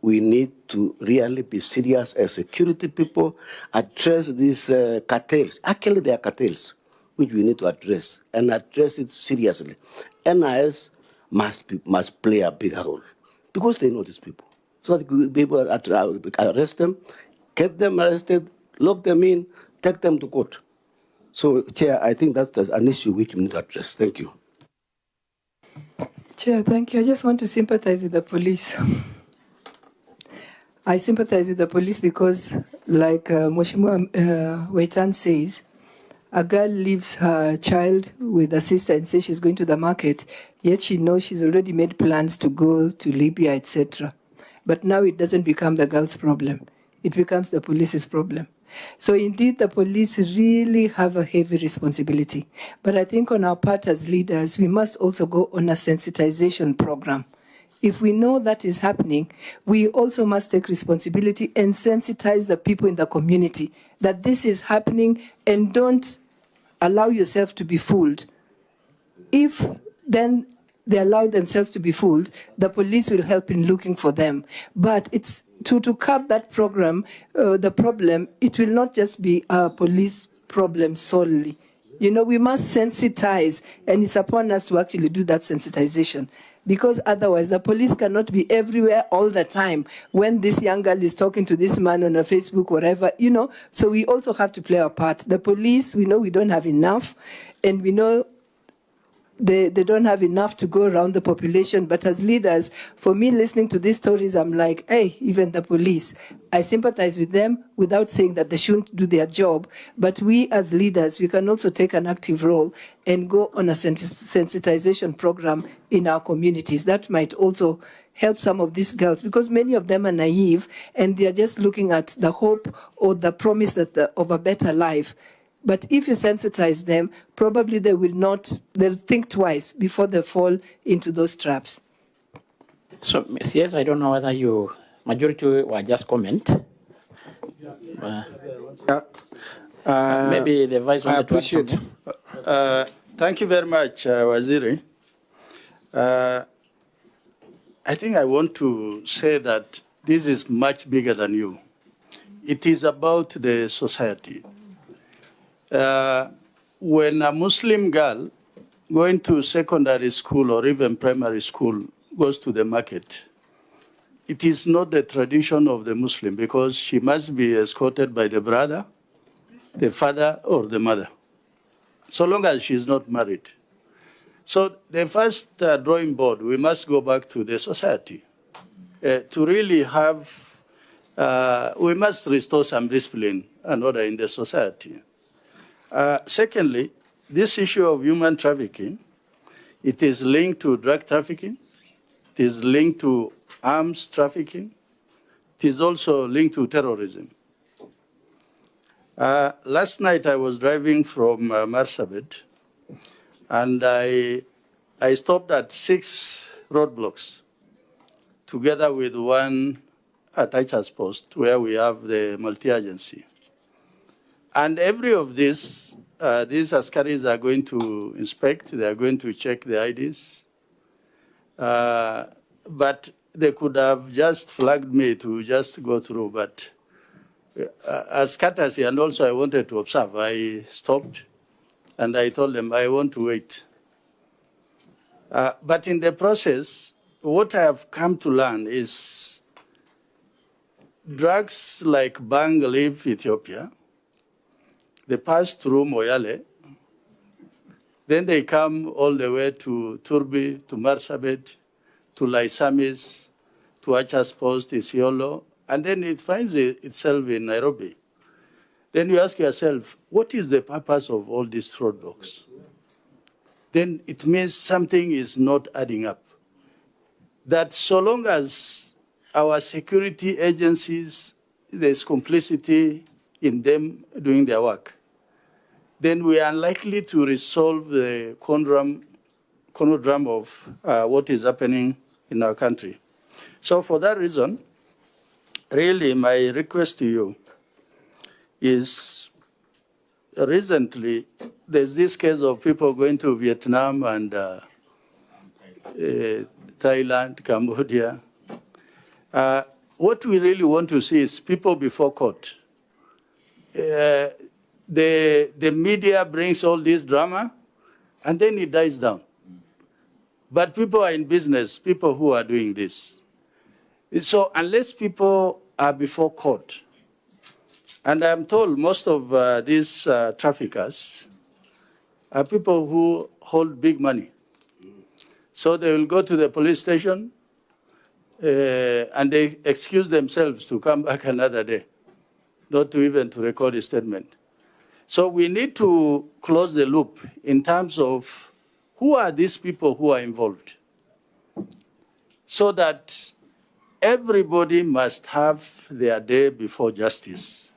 G: we need to really be serious as security people, address these cartels. Actually, they are cartels, which we need to address, and address it seriously. NIS must play a bigger role, because they know these people. So that we will be able to arrest them, get them arrested, lock them in, take them to court. So, Chair, I think that's an issue which we need to address. Thank you.
F: Chair, thank you. I just want to sympathize with the police. I sympathize with the police because, like Mheshimiwa Waitan says, A girl leaves her child with a sister and says she's going to the market, yet she knows she's already made plans to go to Libya, etc. But now it doesn't become the girl's problem. It becomes the police's problem. So indeed, the police really have a heavy responsibility. But I think on our part as leaders, we must also go on a sensitization program. If we know that is happening, we also must take responsibility and sensitize the people in the community that this is happening, and don't allow yourself to be fooled. If then they allow themselves to be fooled, the police will help in looking for them. But it's to curb that the problem, it will not just be a police problem solely. You know, we must sensitize, and it's upon us to actually do that sensitization. Because otherwise, the police cannot be everywhere all the time when this young girl is talking to this man on a Facebook, whatever, you know. So we also have to play our part. The police, we know we don't have enough, and we know they don't have enough to go around the population. But as leaders, for me, listening to these stories, I'm like, hey, even the police, I sympathize with them without saying that they shouldn't do their job. But we as leaders, we can also take an active role and go on a sensitization program in our communities. That might also help some of these girls, because many of them are naive and they're just looking at the hope or the promise of a better life. But if you sensitize them, probably they'll think twice before they fall into those traps.
E: So, yes, I don't know whether majority were just comment. Maybe the vice wanted to add something.
C: Thank you very much, Waziri. I think I want to say that this is much bigger than you. It is about the society. When a Muslim girl going to secondary school or even primary school goes to the market, it is not the tradition of the Muslim, because she must be escorted by the brother, the father, or the mother, so long as she is not married. So the first drawing board, we must go back to the society to really have, we must restore some discipline and order in the society. Secondly, this issue of human trafficking, it is linked to drug trafficking, it is linked to arms trafficking, it is also linked to terrorism. Last night I was driving from Marsabit, and I stopped at 6 roadblocks, together with one at Aicha's post, where we have the multi-agency. And every of these askaris are going to inspect, they are going to check the IDs. But they could have just flagged me to just go through. But as courtesy, and also I wanted to observe, I stopped and I told them I want to wait. But in the process, what I have come to learn is drugs like Bang leave Ethiopia. They pass through Moyale, then they come all the way to Turbi, to Marsabit, to Laisamis, to Achas Post, Isiolo, and then it finds itself in Nairobi. Then you ask yourself, what is the purpose of all these roadblocks? Then it means something is not adding up. That so long as our security agencies, there's complicity in them doing their work, then we are unlikely to resolve the conundrum of what is happening in our country. So for that reason, really my request to you is, recently there's this case of people going to Vietnam and Thailand, Cambodia. What we really want to see is people before court. The media brings all this drama, and then it dies down. But people are in business, people who are doing this. So unless people are before court, and I'm told most of these traffickers are people who hold big money. So they will go to the police station and they excuse themselves to come back another day, not to even to record a statement. So we need to close the loop in terms of who are these people who are involved, so that everybody must have their day before justice.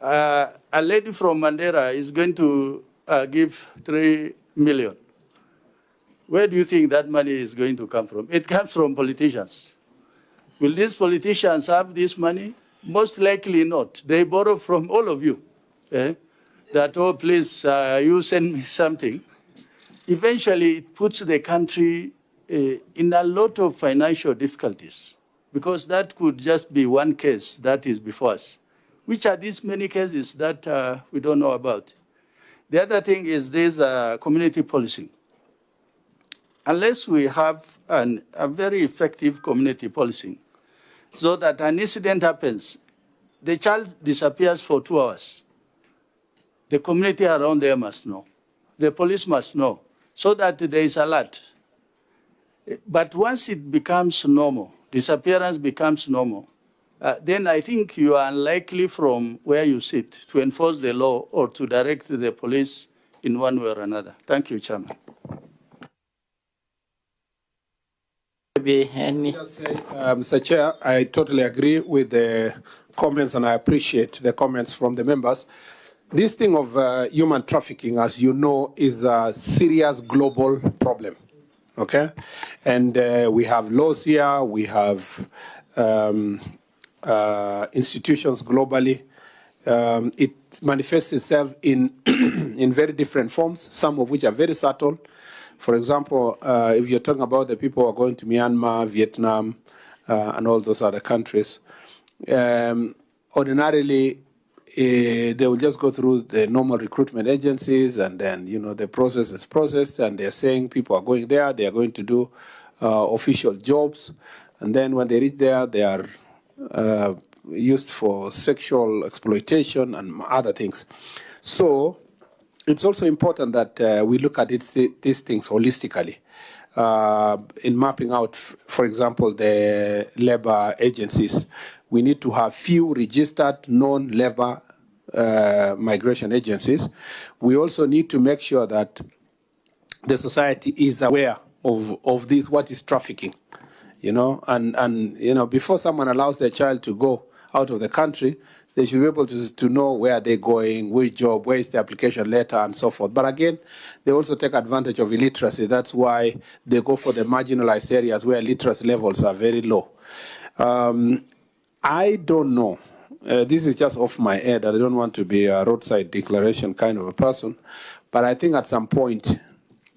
C: A lady from Mandera is going to give 3 million. Where do you think that money is going to come from? It comes from politicians. Will these politicians have this money? Most likely not. They borrow from all of you. That, oh, please, you send me something. Eventually, it puts the country in a lot of financial difficulties, because that could just be one case that is before us. Which are these many cases that we don't know about? The other thing is this community policing. Unless we have a very effective community policing, so that an incident happens, the child disappears for 2 hours, the community around there must know. The police must know, so that there is alert. But once it becomes normal, disappearance becomes normal, then I think you are unlikely from where you sit to enforce the law or to direct the police in one way or another. Thank you, Chairman.
A: Mr. Chair, I totally agree with the comments, and I appreciate the comments from the members. This thing of human trafficking, as you know, is a serious global problem, okay? And we have laws here, we have institutions globally. It manifests itself in, in very different forms, some of which are very subtle. For example, if you're talking about the people who are going to Myanmar, Vietnam, and all those other countries, ordinarily, they will just go through the normal recruitment agencies, and then, you know, the process is processed, and they're saying people are going there, they are going to do official jobs, and then when they reach there, they are used for sexual exploitation and other things. So it's also important that we look at these things holistically in mapping out, for example, the labor agencies. We need to have few registered non-labor migration agencies. We also need to make sure that the society is aware of this, what is trafficking, you know, and you know, before someone allows their child to go out of the country, they should be able to know where they're going, which job, where is the application letter, and so forth. But again, they also take advantage of illiteracy. That's why they go for the marginalized areas where literacy levels are very low. I don't know. This is just off my head. I don't want to be a roadside declaration kind of a person. But I think at some point,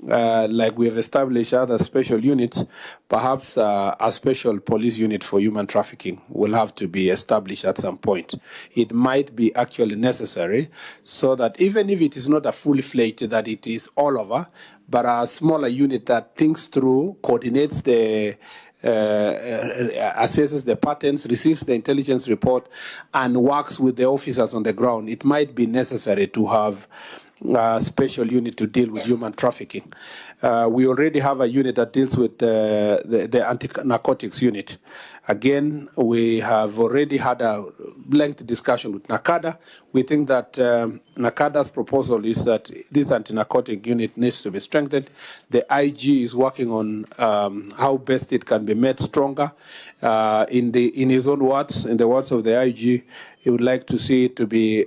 A: like we have established other special units, perhaps a special police unit for human trafficking will have to be established at some point. It might be actually necessary, so that even if it is not a fully fledged, that it is all over, but a smaller unit that thinks through, coordinates the assesses the patterns, receives the intelligence report, and works with the officers on the ground. It might be necessary to have a special unit to deal with human trafficking. We already have a unit that deals with the anti-narcotics unit. Again, we have already had a lengthy discussion with NACADA. We think that NACADA's proposal is that this anti-narcotic unit needs to be strengthened. The IG is working on how best it can be made stronger. In his own words, in the words of the IG, he would like to see it to be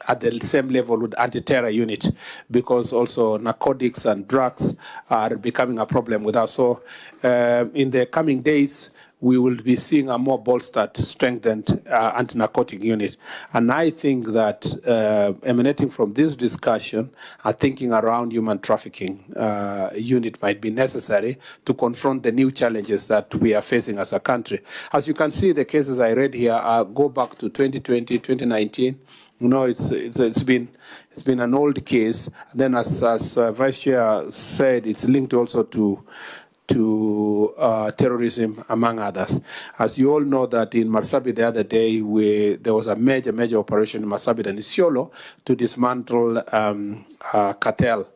A: at the same level with anti-terror unit, because also narcotics and drugs are becoming a problem with us. So in the coming days, we will be seeing a more bolstered, strengthened anti-narcotic unit. And I think that emanating from this discussion, a thinking around human trafficking unit might be necessary to confront the new challenges that we are facing as a country. As you can see, the cases I read here go back to 2020, 2019. You know, it's been an old case. Then, as Vice Chair said, it's linked also to terrorism, among others. As you all know, that in Marsabit the other day, there was a major operation in Marsabit and Isiolo to dismantle cartel,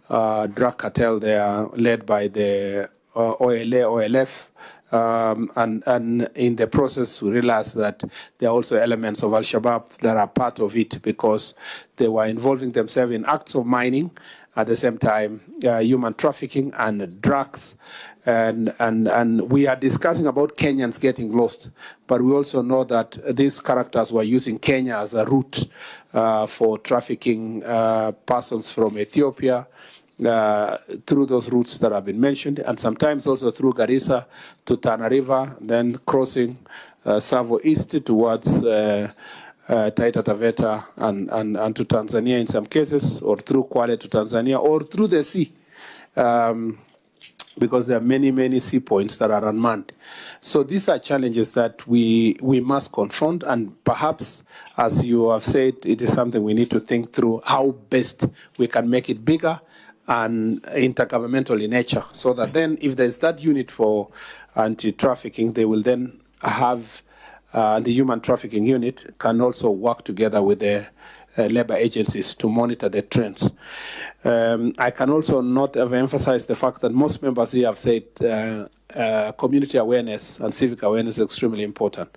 A: drug cartel there, led by the OLF, And in the process, we realized that there are also elements of Al-Shabaab that are part of it because they were involving themselves in acts of mining, at the same time, human trafficking and drugs. And we are discussing about Kenyans getting lost, but we also know that these characters were using Kenya as a route for trafficking persons from Ethiopia through those routes that have been mentioned, and sometimes also through Garissa to Tana River, then crossing Savo East towards Taita Taveta and to Tanzania in some cases, or through Kwale to Tanzania, or through the sea. Because there are many, many sea points that are unmanned. So these are challenges that we must confront, and perhaps, as you have said, it is something we need to think through how best we can make it bigger and intergovernmental in nature, so that then if there's that unit for anti-trafficking, they will then have the human trafficking unit can also work together with the labor agencies to monitor the trends. I can also not emphasize the fact that most members here have said community awareness and civic awareness is extremely important.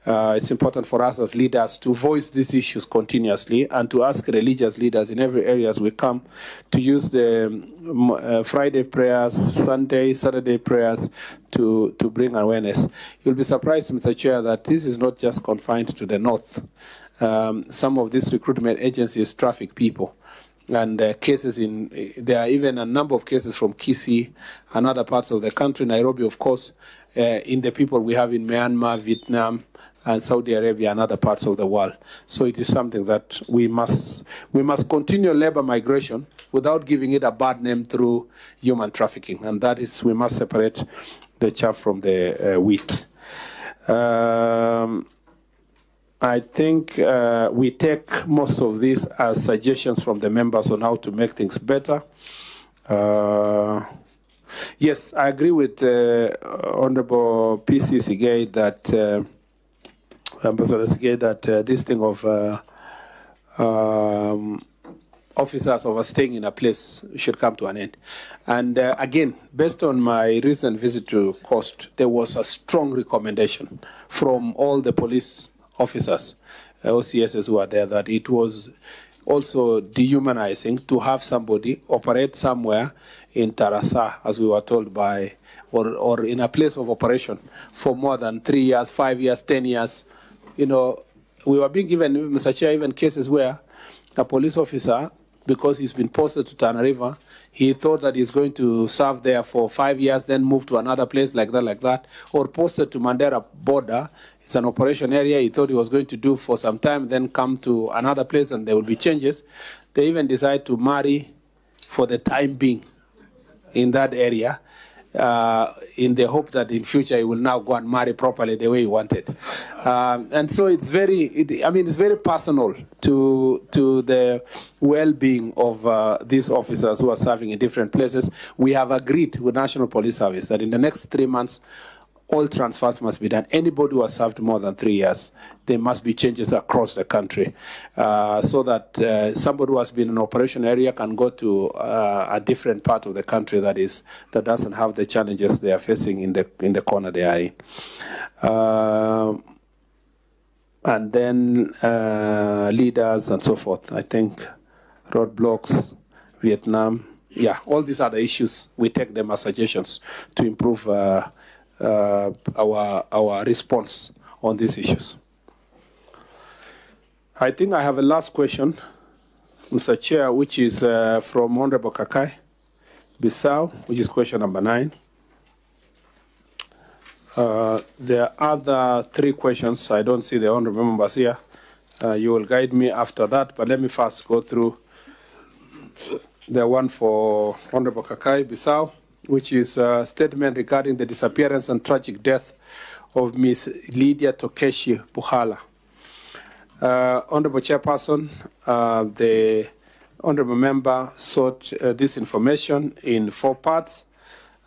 A: It's important for us as leaders to voice these issues continuously and to ask religious leaders in every area as we come to use the Friday prayers, Sunday, Saturday prayers to bring awareness. You'll be surprised, Mr. Chair, that this is not just confined to the north. Some of these recruitment agencies traffic people. And there are even a number of cases from Kisii and other parts of the country, Nairobi, of course, in the people we have in Myanmar, Vietnam, and Saudi Arabia and other parts of the world. So it is something that we must continue labor migration without giving it a bad name through human trafficking. And that is, we must separate the chaff from the wheat. I think we take most of these as suggestions from the members on how to make things better. Yes, I agree with Honorable PC Sigay that Ambassador Sigay that this thing of officers overstaying in a place should come to an end. And again, based on my recent visit to Coast, there was a strong recommendation from all the police officers, OCSs who are there, that it was also dehumanizing to have somebody operate somewhere in Tarasa, as we were told by, or in a place of operation for more than 3 years, 5 years, 10 years. You know, we were being given, Mr. Chair, even cases where a police officer, because he's been posted to Tana River, he thought that he's going to serve there for 5 years, then move to another place like that, or posted to Mandera border. It's an operation area. He thought he was going to do for some time, then come to another place and there will be changes. They even decide to marry for the time being in that area, in the hope that in future he will now go and marry properly the way he wanted. And so it's it's very personal to the well-being of these officers who are serving in different places. We have agreed with National Police Service that in the next 3 months, all transfers must be done. Anybody who has served more than 3 years, there must be changes across the country, so that somebody who has been in an operation area can go to a different part of the country that doesn't have the challenges they are facing in the corner they are in. And then leaders and so forth. I think roadblocks, Vietnam, all these are the issues. We take them as suggestions to improve our response on these issues. I think I have a last question, Mr. Chair, which is from Honorable Kakai Bissau, which is question number 9. There are other 3 questions. I don't see the honorable members here. You will guide me after that, but let me first go through the one for Honorable Kakai Bissau, which is a statement regarding the disappearance and tragic death of Miss Lydia Tokeshi Bukhala. Honorable Chairperson, the honorable member sought this information in 4 parts,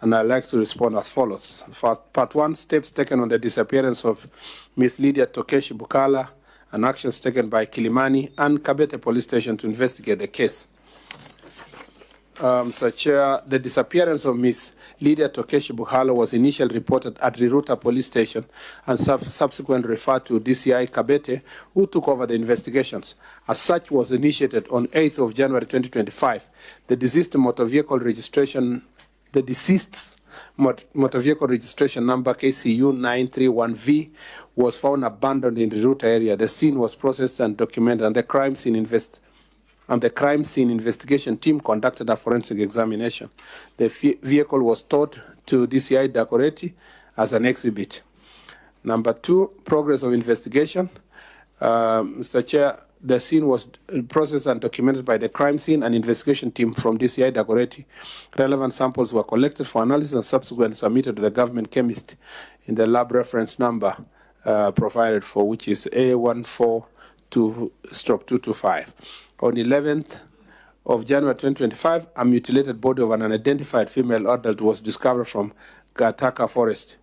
A: and I'd like to respond as follows. Part 1, steps taken on the disappearance of Miss Lydia Tokeshi Bukhala and actions taken by Kilimani and Kabete Police Station to investigate the case. Mr. Chair, the disappearance of Ms. Lydia Tokeshi Buhala was initially reported at RUTO police station and subsequently referred to DCI Kabete, who took over the investigations. As such was initiated on 8th of January 2025. The deceased's motor vehicle registration number KCU 931V was found abandoned in the RUTO area. The scene was processed and documented, and the crime scene investigation team conducted a forensic examination. The vehicle was towed to DCI Dagoretti as an exhibit. Number 2, progress of investigation. Mr. Chair, the scene was processed and documented by the crime scene and investigation team from DCI Dagoretti. Relevant samples were collected for analysis and subsequently submitted to the government chemist in the lab reference number provided for, which is A142/225. On 11th of January 2025, a mutilated body of an unidentified female adult was discovered from Gataka Forest.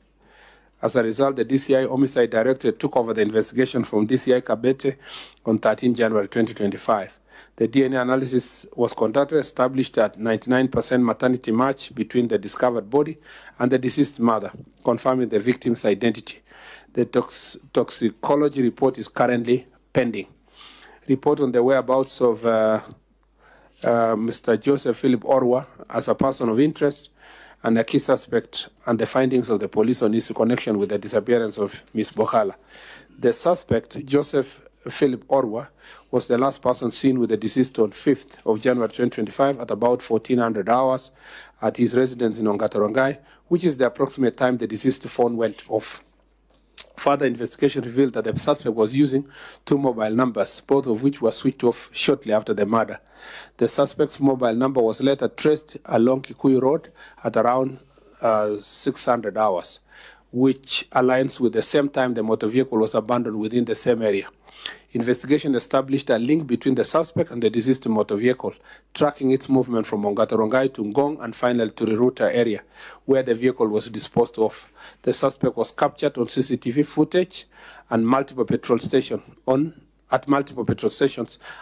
A: As a result, the DCI Homicide Directorate took over the investigation from DCI Kabete on 13 January 2025. The DNA analysis was conducted, established at 99% maternity match between the discovered body and the deceased mother, confirming the victim's identity. The toxicology report is currently pending. Report on the whereabouts of Mr. Joseph Philip Orwa as a person of interest and a key suspect, and the findings of the police on his connection with the disappearance of Ms. Buhala. The suspect, Joseph Philip Orwa, was the last person seen with the deceased on 5th of January 2025 at about 1400 hours at his residence in Ongatorongai, which is the approximate time the deceased's phone went off. Further investigation revealed that the suspect was using 2 mobile numbers, both of which were switched off shortly after the murder. The suspect's mobile number was later traced along Kikuyu Road at around 600 hours, which aligns with the same time the motor vehicle was abandoned within the same area. Investigation established a link between the suspect and the deceased motor vehicle, tracking its movement from Ongatorongai to Ngong and finally to the RUTO area, where the vehicle was disposed of. The suspect was captured on CCTV footage and multiple petrol stations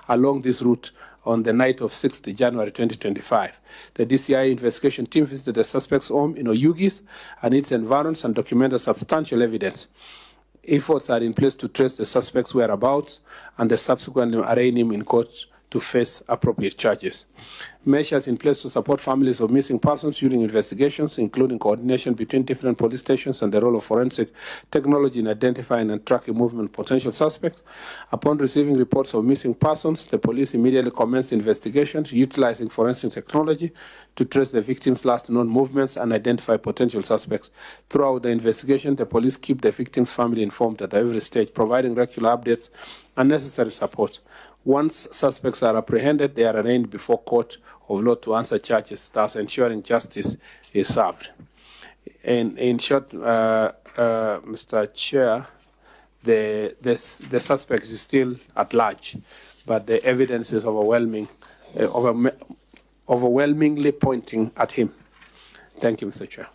A: along this route on the night of 6th January 2025. The DCI investigation team visited the suspect's home in Oyugis and its environs and documented substantial evidence. Efforts are in place to trace the suspect's whereabouts and subsequently arraign him in court to face appropriate charges. Measures in place to support families of missing persons during investigations, including coordination between different police stations and the role of forensic technology in identifying and tracking movement of potential suspects. Upon receiving reports of missing persons, the police immediately commenced investigations utilizing forensic technology to trace the victim's last known movements and identify potential suspects. Throughout the investigation, the police keep the victim's family informed at every stage, providing regular updates and necessary support. Once suspects are apprehended, they are arraigned before court of law to answer charges, thus ensuring justice is served. In short, Mr. Chair, the suspect is still at large, but the evidence is overwhelmingly pointing at him. Thank you, Mr. Chair.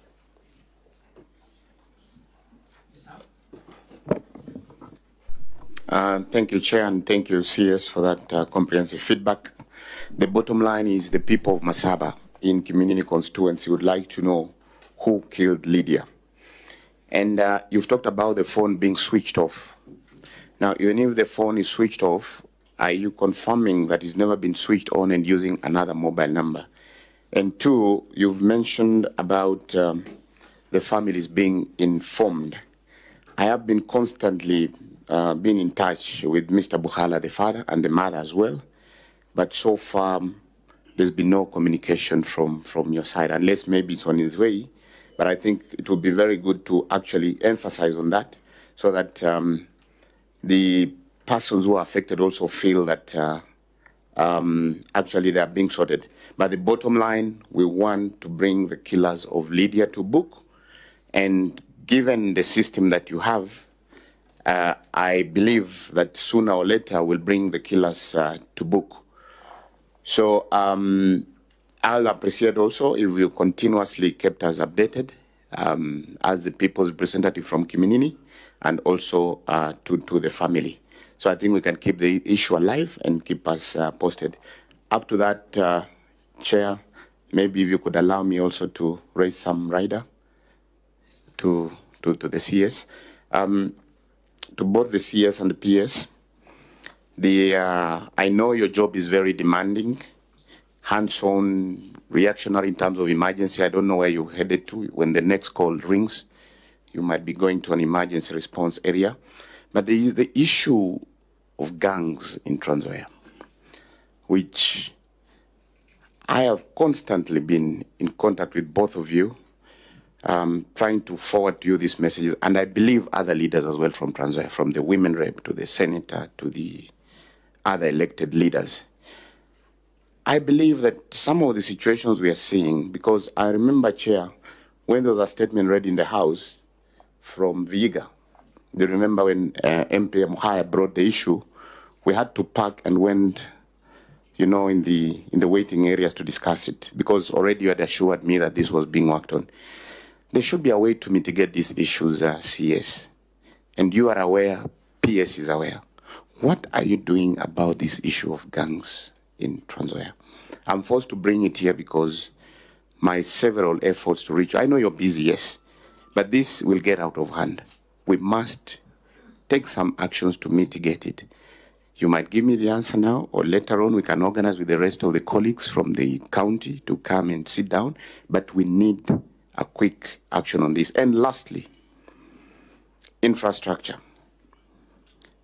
O: Thank you, Chair, and thank you, CS, for that comprehensive feedback. The bottom line is the people of Masaba in community constituency would like to know who killed Lydia. And you've talked about the phone being switched off. Now, even if the phone is switched off, are you confirming that it's never been switched on and using another mobile number? And 2, you've mentioned about the families being informed. I have been constantly been in touch with Mr. Buhala, the father, and the mother as well. But so far, there's been no communication from your side, unless maybe it's on its way. But I think it would be very good to actually emphasize on that so that the persons who are affected also feel that actually they are being sorted. But the bottom line, we want to bring the killers of Lydia to book. And given the system that you have, I believe that sooner or later we'll bring the killers to book. So I'll appreciate also if you continuously kept us updated as the people's representative from community and also to the family. So I think we can keep the issue alive and keep us posted. Up to that, Chair, maybe if you could allow me also to raise some rider to the CS. To both the CS and the PS, I know your job is very demanding, hands-on, reactionary in terms of emergency. I don't know where you're headed to. When the next call rings, you might be going to an emergency response area. But there is the issue of gangs in Trans Nzoia, which I have constantly been in contact with both of you, trying to forward to you these messages, and I believe other leaders as well from Trans Nzoia, from the women rep to the senator to the other elected leaders. I believe that some of the situations we are seeing, because I remember, Chair, when there was a statement read in the House from Viga, do you remember when MP Muhaya brought the issue, we had to park and went, you know, in the waiting areas to discuss it, because already you had assured me that this was being worked on. There should be a way to mitigate these issues, CS. And you are aware, PS is aware. What are you doing about this issue of gangs in Trans Nzoia? I'm forced to bring it here because my several efforts to reach, I know you're busy, yes, but this will get out of hand. We must take some actions to mitigate it. You might give me the answer now, or later on we can organize with the rest of the colleagues from the county to come and sit down, but we need a quick action on this. And lastly, infrastructure.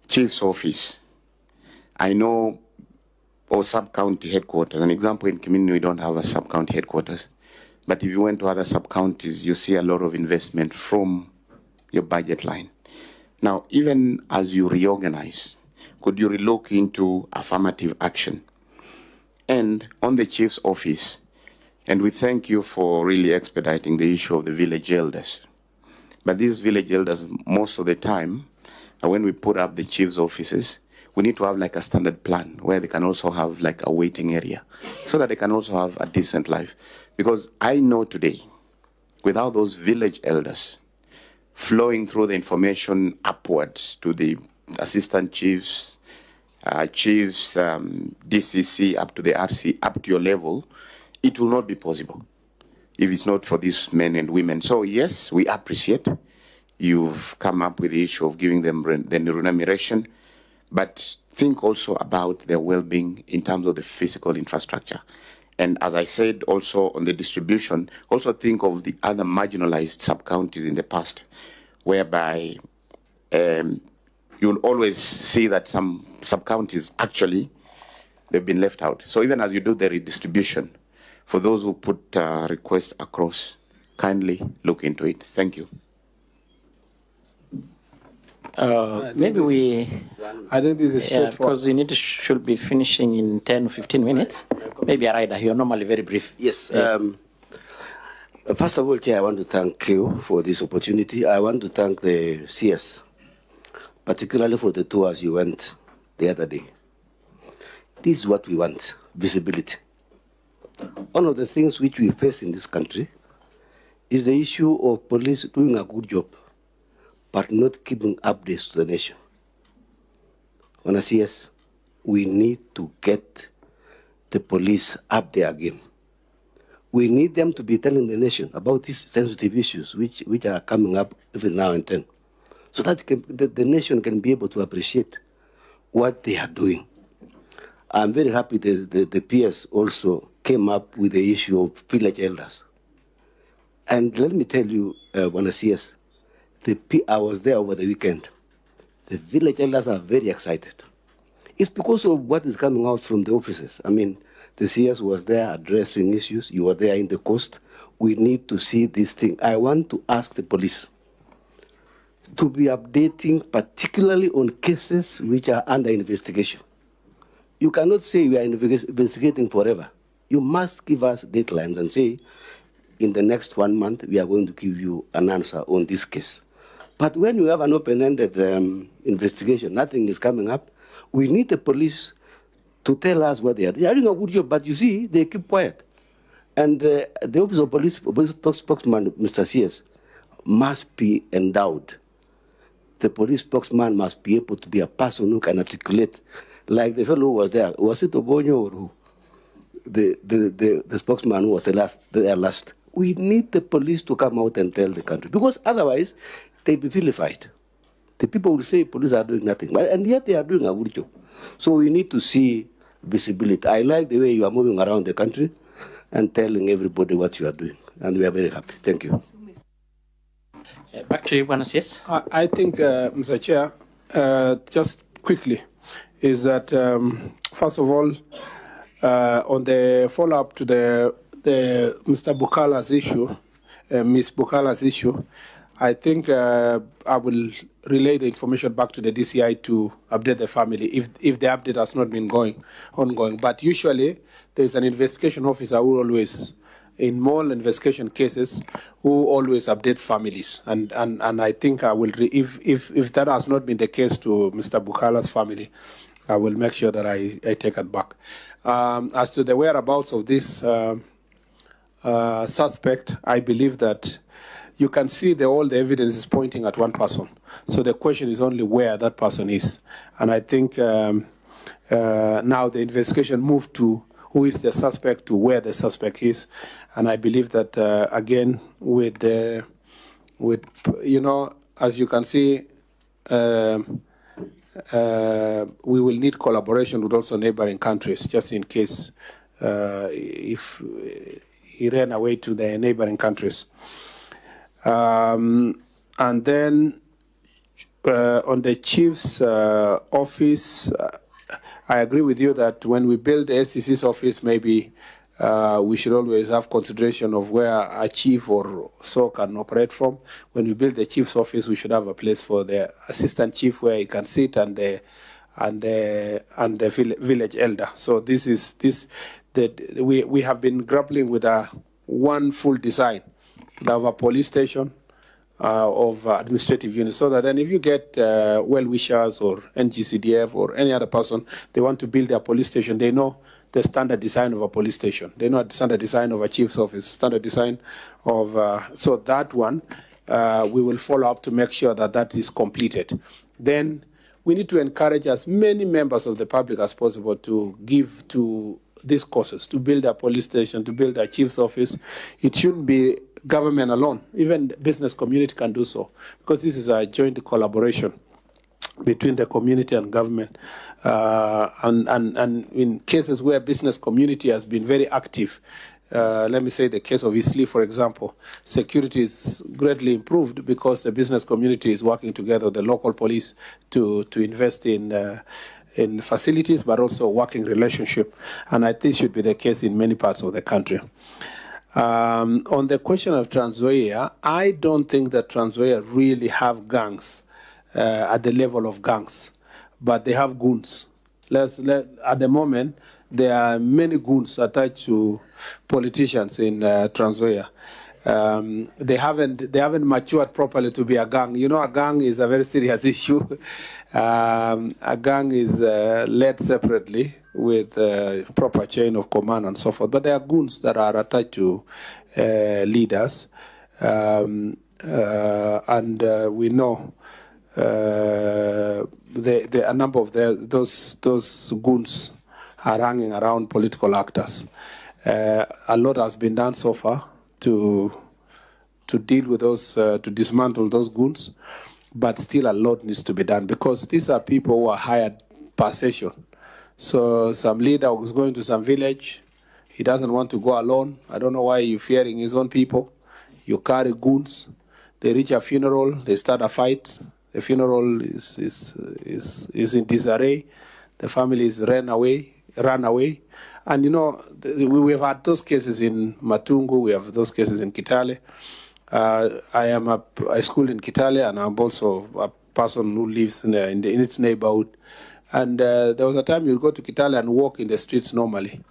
O: Chief's office. I know, or sub-county headquarters. An example, in Kimini, we don't have a sub-county headquarters. But if you went to other sub-counties, you see a lot of investment from your budget line. Now, even as you reorganize, could you relook into affirmative action? And on the chief's office, and we thank you for really expediting the issue of the village elders. But these village elders, most of the time, when we put up the chief's offices, we need to have like a standard plan where they can also have like a waiting area so that they can also have a decent life. Because I know today, without those village elders flowing through the information upwards to the assistant chiefs, DCC, up to the RC, up to your level, it will not be possible if it's not for these men and women. So yes, we appreciate you've come up with the issue of giving them the remuneration, but think also about their well-being in terms of the physical infrastructure. And as I said also on the distribution, also think of the other marginalized sub-counties in the past, whereby you'll always see that some sub-counties actually, they've been left out. So even as you do the redistribution, for those who put requests across, kindly look into it. Thank you.
E: Maybe we...
A: I think this is straightforward.
E: Because we should be finishing in 10 or 15 minutes. Maybe a rider, you're normally very brief.
G: Yes. First of all, Chair, I want to thank you for this opportunity. I want to thank the CS, particularly for the tours you went the other day. This is what we want, visibility. One of the things which we face in this country is the issue of police doing a good job, but not giving updates to the nation. On a CS, we need to get the police up there again. We need them to be telling the nation about these sensitive issues which are coming up every now and then, so that the nation can be able to appreciate what they are doing. I'm very happy the PS also came up with the issue of village elders. And let me tell you, CS, I was there over the weekend. The village elders are very excited. It's because of what is coming out from the offices. I mean, the CS was there addressing issues. You were there in the coast. We need to see this thing. I want to ask the police to be updating, particularly on cases which are under investigation. You cannot say we are investigating forever. You must give us deadlines and say, in the next 1 month, we are going to give you an answer on this case. But when you have an open-ended investigation, nothing is coming up, we need the police to tell us what they are. They are doing a good job, but you see, they keep quiet. And the Office of Police spokesman, Mr. CS, must be endowed. The police spokesman must be able to be a person who can articulate, like the fellow who was there. Was it Obonyo or who? the spokesman who was there last. We need the police to come out and tell the country, because otherwise they'll be vilified. The people will say police are doing nothing, and yet they are doing a good job. So we need to see visibility. I like the way you are moving around the country and telling everybody what you are doing, and we are very happy. Thank you.
E: Back to you, Buenos. Yes.
A: I think, Mr. Chair, just quickly, is that first of all, on the follow-up to the Mr. Bukala's issue, Ms. Bukala's issue, I think I will relay the information back to the DCI to update the family if the update has not been ongoing. But usually there is an investigation officer who always, in more investigation cases, who always updates families. And I think I will, if that has not been the case to Mr. Bukala's family, I will make sure that I take it back. As to the whereabouts of this suspect, I believe that you can see all the evidence is pointing at one person. So the question is only where that person is. And I think now the investigation moved to who is the suspect to where the suspect is. And I believe that, again, with you know, as you can see, we will need collaboration with also neighboring countries, just in case if he ran away to the neighboring countries. And then on the chief's office, I agree with you that when we build the SCC's office, maybe we should always have consideration of where a chief or so can operate from. When we build the chief's office, we should have a place for the assistant chief where he can sit and the village elder. So we have been grappling with one full design to have a police station of administrative units, so that then if you get well-wishers or NGCDF or any other person, they want to build a police station, they know the standard design of a police station. They know the standard design of a chief's office, standard design of, so that one, we will follow up to make sure that that is completed. Then we need to encourage as many members of the public as possible to give to these causes, to build a police station, to build a chief's office. It shouldn't be government alone. Even the business community can do so, because this is a joint collaboration between the community and government. And in cases where business community has been very active, let me say the case of Eastleigh, for example, security is greatly improved because the business community is working together with the local police to invest in facilities, but also working relationship. And I think should be the case in many parts of the country. On the question of Trans Nzoia, I don't think that Trans Nzoia really have gangs at the level of gangs, but they have goons. At the moment, there are many goons attached to politicians in Trans Nzoia. They haven't matured properly to be a gang. You know, a gang is a very serious issue. A gang is led separately with proper chain of command and so forth. But there are goons that are attached to leaders, and we know a number of those goons are hanging around political actors. A lot has been done so far to deal with those, to dismantle those goons, but still a lot needs to be done, because these are people who are hired per session. So some leader who's going to some village, he doesn't want to go alone. I don't know why you're fearing his own people. You carry goons. They reach a funeral, they start a fight. The funeral is in disarray. The family is run away. And you know, we have had those cases in Matungu, we have those cases in Kitale. I school in Kitale, and I'm also a person who lives in its neighborhood. And there was a time you go to Kitale and walk in the streets normally.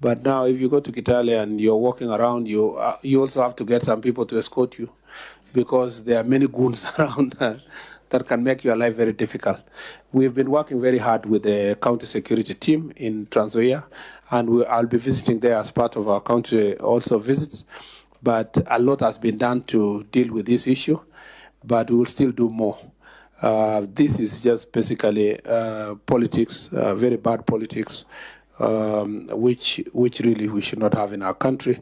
A: But now if you go to Kitale and you're walking around, you also have to get some people to escort you, because there are many goons around that can make your life very difficult. We've been working very hard with the county security team in Trans Nzoia, and I'll be visiting there as part of our county also visits. But a lot has been done to deal with this issue, but we will still do more. This is just basically politics, very bad politics which really we should not have in our country.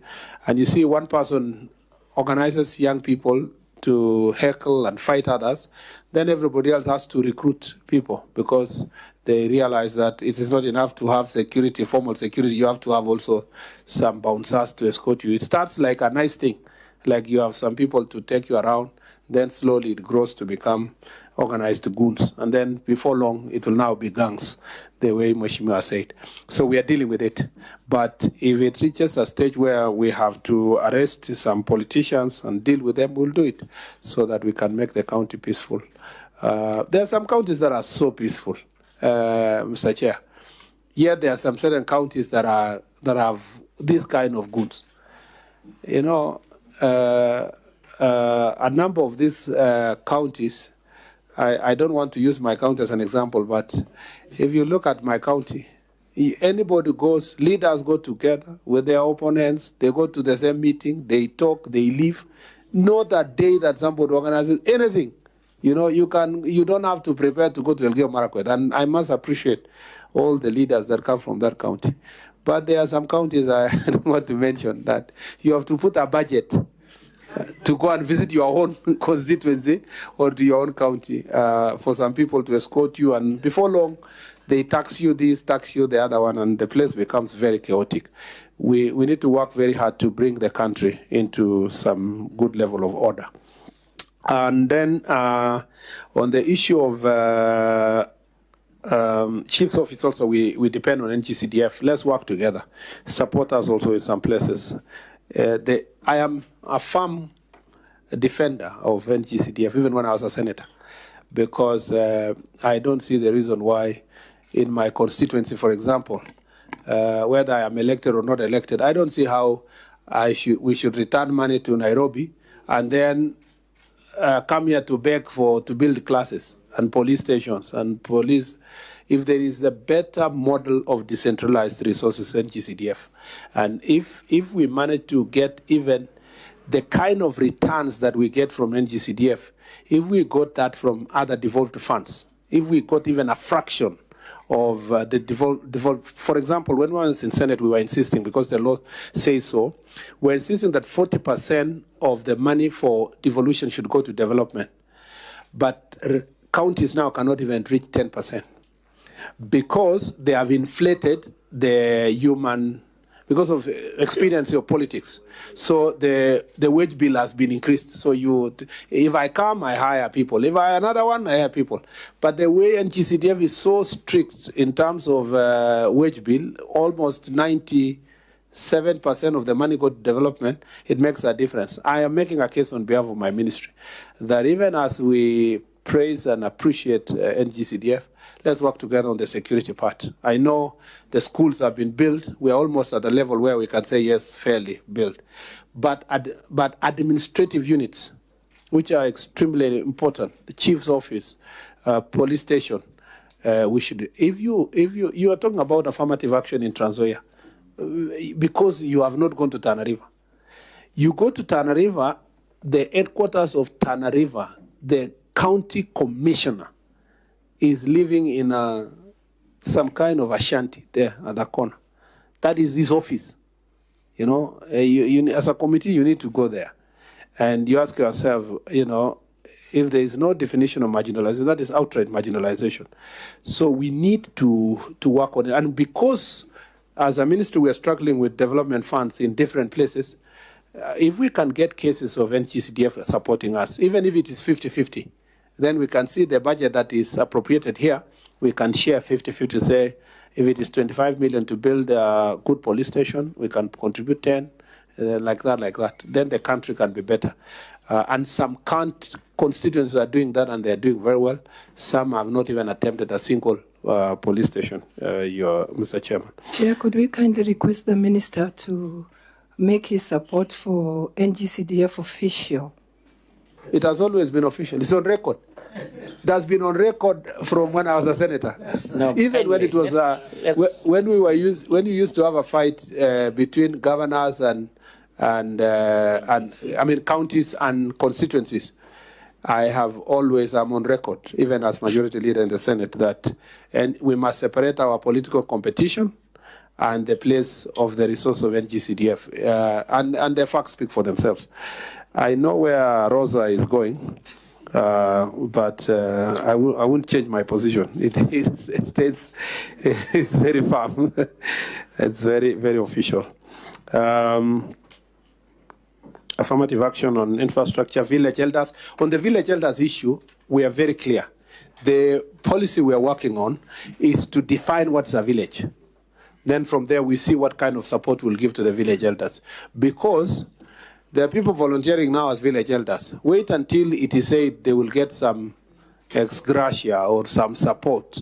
A: And you see, one person organizes young people to heckle and fight others, then everybody else has to recruit people because they realize that it is not enough to have security, formal security. You have to have also some bouncers to escort you. It starts like a nice thing, like you have some people to take you around, then slowly it grows to become organized goons. And then before long, it will now be gangs, the way Mheshimiwa said. So we are dealing with it. But if it reaches a stage where we have to arrest some politicians and deal with them, we'll do it so that we can make the county peaceful. There are some counties that are so peaceful, Mr. Chair. Yet there are some certain counties that have this kind of goods. You know, a number of these counties, I don't want to use my county as an example, but if you look at my county, anybody goes, leaders go together with their opponents, they go to the same meeting, they talk, they leave. Not a day that somebody organizes anything. You know, you don't have to prepare to go to Elgeyo Marakwet. And I must appreciate all the leaders that come from that county. But there are some counties I don't want to mention that you have to put a budget to go and visit your own constituency or to your own county for some people to escort you. And before long, they tax you this, tax you the other one, and the place becomes very chaotic. We need to work very hard to bring the country into some good level of order. And then on the issue of chief's office also, we depend on NGCDF. Let's work together. Support us also in some places. I am a firm defender of NGCDF, even when I was a senator, because I don't see the reason why in my constituency, for example, whether I am elected or not elected, I don't see how we should return money to Nairobi and then come here to beg to build classes and police stations and police. If there is a better model of decentralized resources than GCDF, and if we manage to get even the kind of returns that we get from NGCDF, if we got that from other devolved funds, if we got even a fraction of the devolved, for example, when we were in Senate, we were insisting, because the law says so, we're insisting that 40% of the money for devolution should go to development. But counties now cannot even reach 10%. Because they have inflated the human, because of experience of politics. So the wage bill has been increased. So if I come, I hire people. If I another one, I hire people. But the way NGCDF is so strict in terms of wage bill, almost 97% of the money go to development, it makes a difference. I am making a case on behalf of my ministry that even as we praise and appreciate NGCDF, let's work together on the security part. I know the schools have been built. We are almost at a level where we can say, yes, fairly built. But administrative units, which are extremely important, the chief's office, police station, we should. If you are talking about affirmative action in Trans Nzoia, because you have not gone to Tana River. You go to Tana River, the headquarters of Tana River, the county commissioner is living in some kind of a shanty there at the corner. That is his office. You know, as a committee, you need to go there. And you ask yourself, you know, if there is no definition of marginalization, that is outright marginalization. So we need to work on it. And because as a ministry, we are struggling with development funds in different places, if we can get cases of NGCDF supporting us, even if it is 50-50, then we can see the budget that is appropriated here. We can share 50-50, say, if it is 25 million to build a good police station, we can contribute 10, like that. Then the country can be better. And some constituencies are doing that, and they're doing very well. Some have not even attempted a single police station, Mr. Chairman.
F: Chair, could we kindly request the minister to make his support for NGCDF official?
A: It has always been official. It's on record. It has been on record from when I was a senator. No, even when it was when you used to have a fight between governors and I mean counties and constituencies. I'm on record, even as majority leader in the Senate, that we must separate our political competition and the place of the resource of NGCDF. And the facts speak for themselves. I know where Rosa is going, but I won't change my position. It's very firm. It's very, very official. Affirmative action on infrastructure, village elders. On the village elders issue, we are very clear. The policy we are working on is to define what's a village. Then from there, we see what kind of support we'll give to the village elders. Because there are people volunteering now as village elders. Wait until it is said they will get some ex gratia or some support.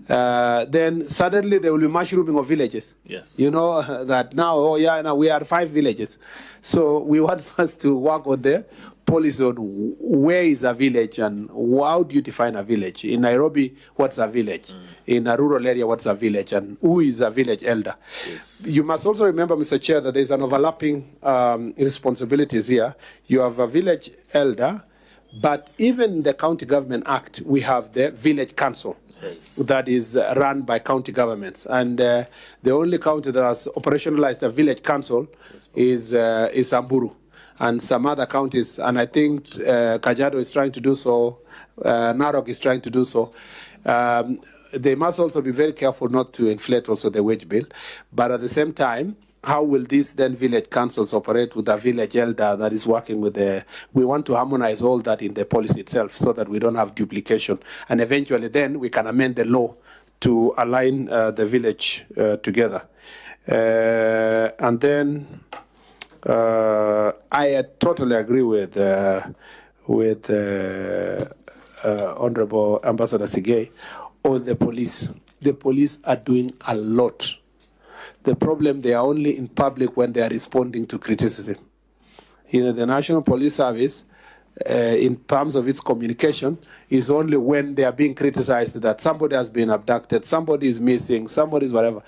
A: Then suddenly there will be mushrooming of villages.
N: Yes.
A: You know, that now, oh yeah, now we are 5 villages. So we want first to work on the policy on where is a village and how do you define a village. In Nairobi, what's a village? In a rural area, what's a village? And who is a village elder?
N: Yes.
A: You must also remember, Mr. Chair, that there's an overlapping responsibilities here. You have a village elder, but even in the County Government Act, we have the village council.
N: Yes.
A: That is run by county governments. And the only county that has operationalized a village council is Samburu. And some other counties, and I think Kajiado is trying to do so, Narok is trying to do so. They must also be very careful not to inflate also the wage bill. But at the same time, how will these then village councils operate with a village elder that is working with the... We want to harmonize all that in the policy itself so that we don't have duplication. And eventually then we can amend the law to align the village together. And then I totally agree with Honorable Ambassador Sigay on the police. The police are doing a lot. The problem, they are only in public when they are responding to criticism. You know, the National Police Service, in terms of its communication, is only when they are being criticized that somebody has been abducted, somebody is missing, somebody is whatever.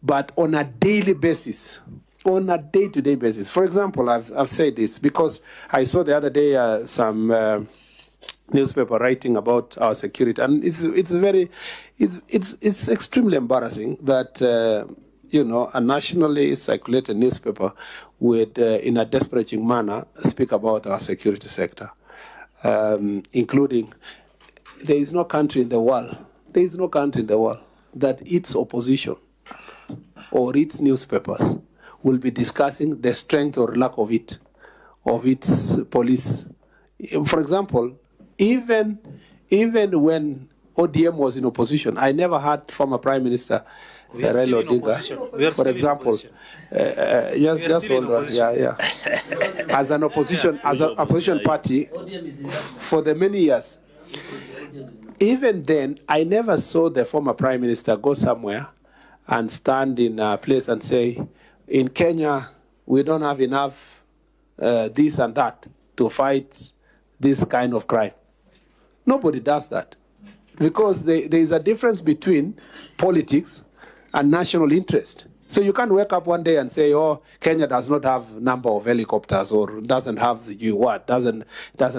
A: But on a daily basis, on a day-to-day basis. For example, I've said this because I saw the other day some newspaper writing about our security, and it's extremely embarrassing that you know, a nationally circulated newspaper would, in a disparaging manner, speak about our security sector, including there is no country in the world, that its opposition or its newspapers will be discussing the strength or lack of its police. For example, even when ODM was in opposition, I never heard former Prime Minister Raila Odinga, for example, just hold on, as an opposition party for the many years. Even then, I never saw the former Prime Minister go somewhere and stand in a place and say, in Kenya, we don't have enough this and that to fight this kind of crime. Nobody does that. Because there is a difference between politics and national interest. So you can't wake up one day and say, oh, Kenya does not have number of helicopters or doesn't have doesn't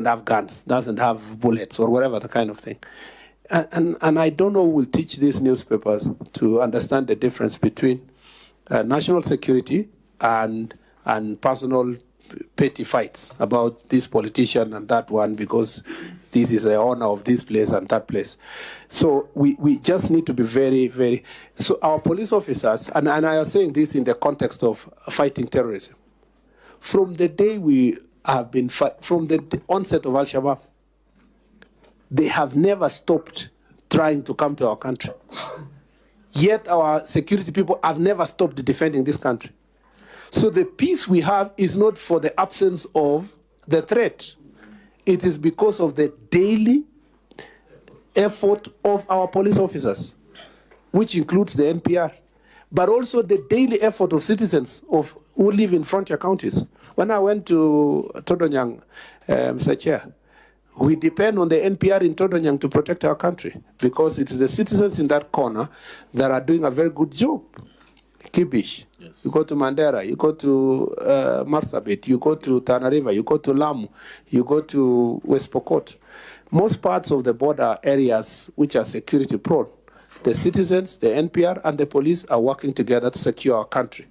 A: have guns, doesn't have bullets or whatever the kind of thing. And I don't know who will teach these newspapers to understand the difference between national security and personal petty fights about this politician and that one because this is the owner of this place and that place. So we just need to be very, very... So our police officers, and I am saying this in the context of fighting terrorism, from the day we have been from the onset of Al-Shabaab, they have never stopped trying to come to our country. Yet our security people have never stopped defending this country. So the peace we have is not for the absence of the threat. It is because of the daily effort of our police officers, which includes the NPR, but also the daily effort of citizens who live in frontier counties. When I went to Todonyang, Mr. Chair, we depend on the NPR in Todonyang to protect our country because it is the citizens in that corner that are doing a very good job. Kibish, yes. You go to Mandera, you go to Marsabit, you go to Tana River, you go to Lamu, you go to West Pokot. Most parts of the border areas which are security prone, the citizens, the NPR, and the police are working together to secure our country.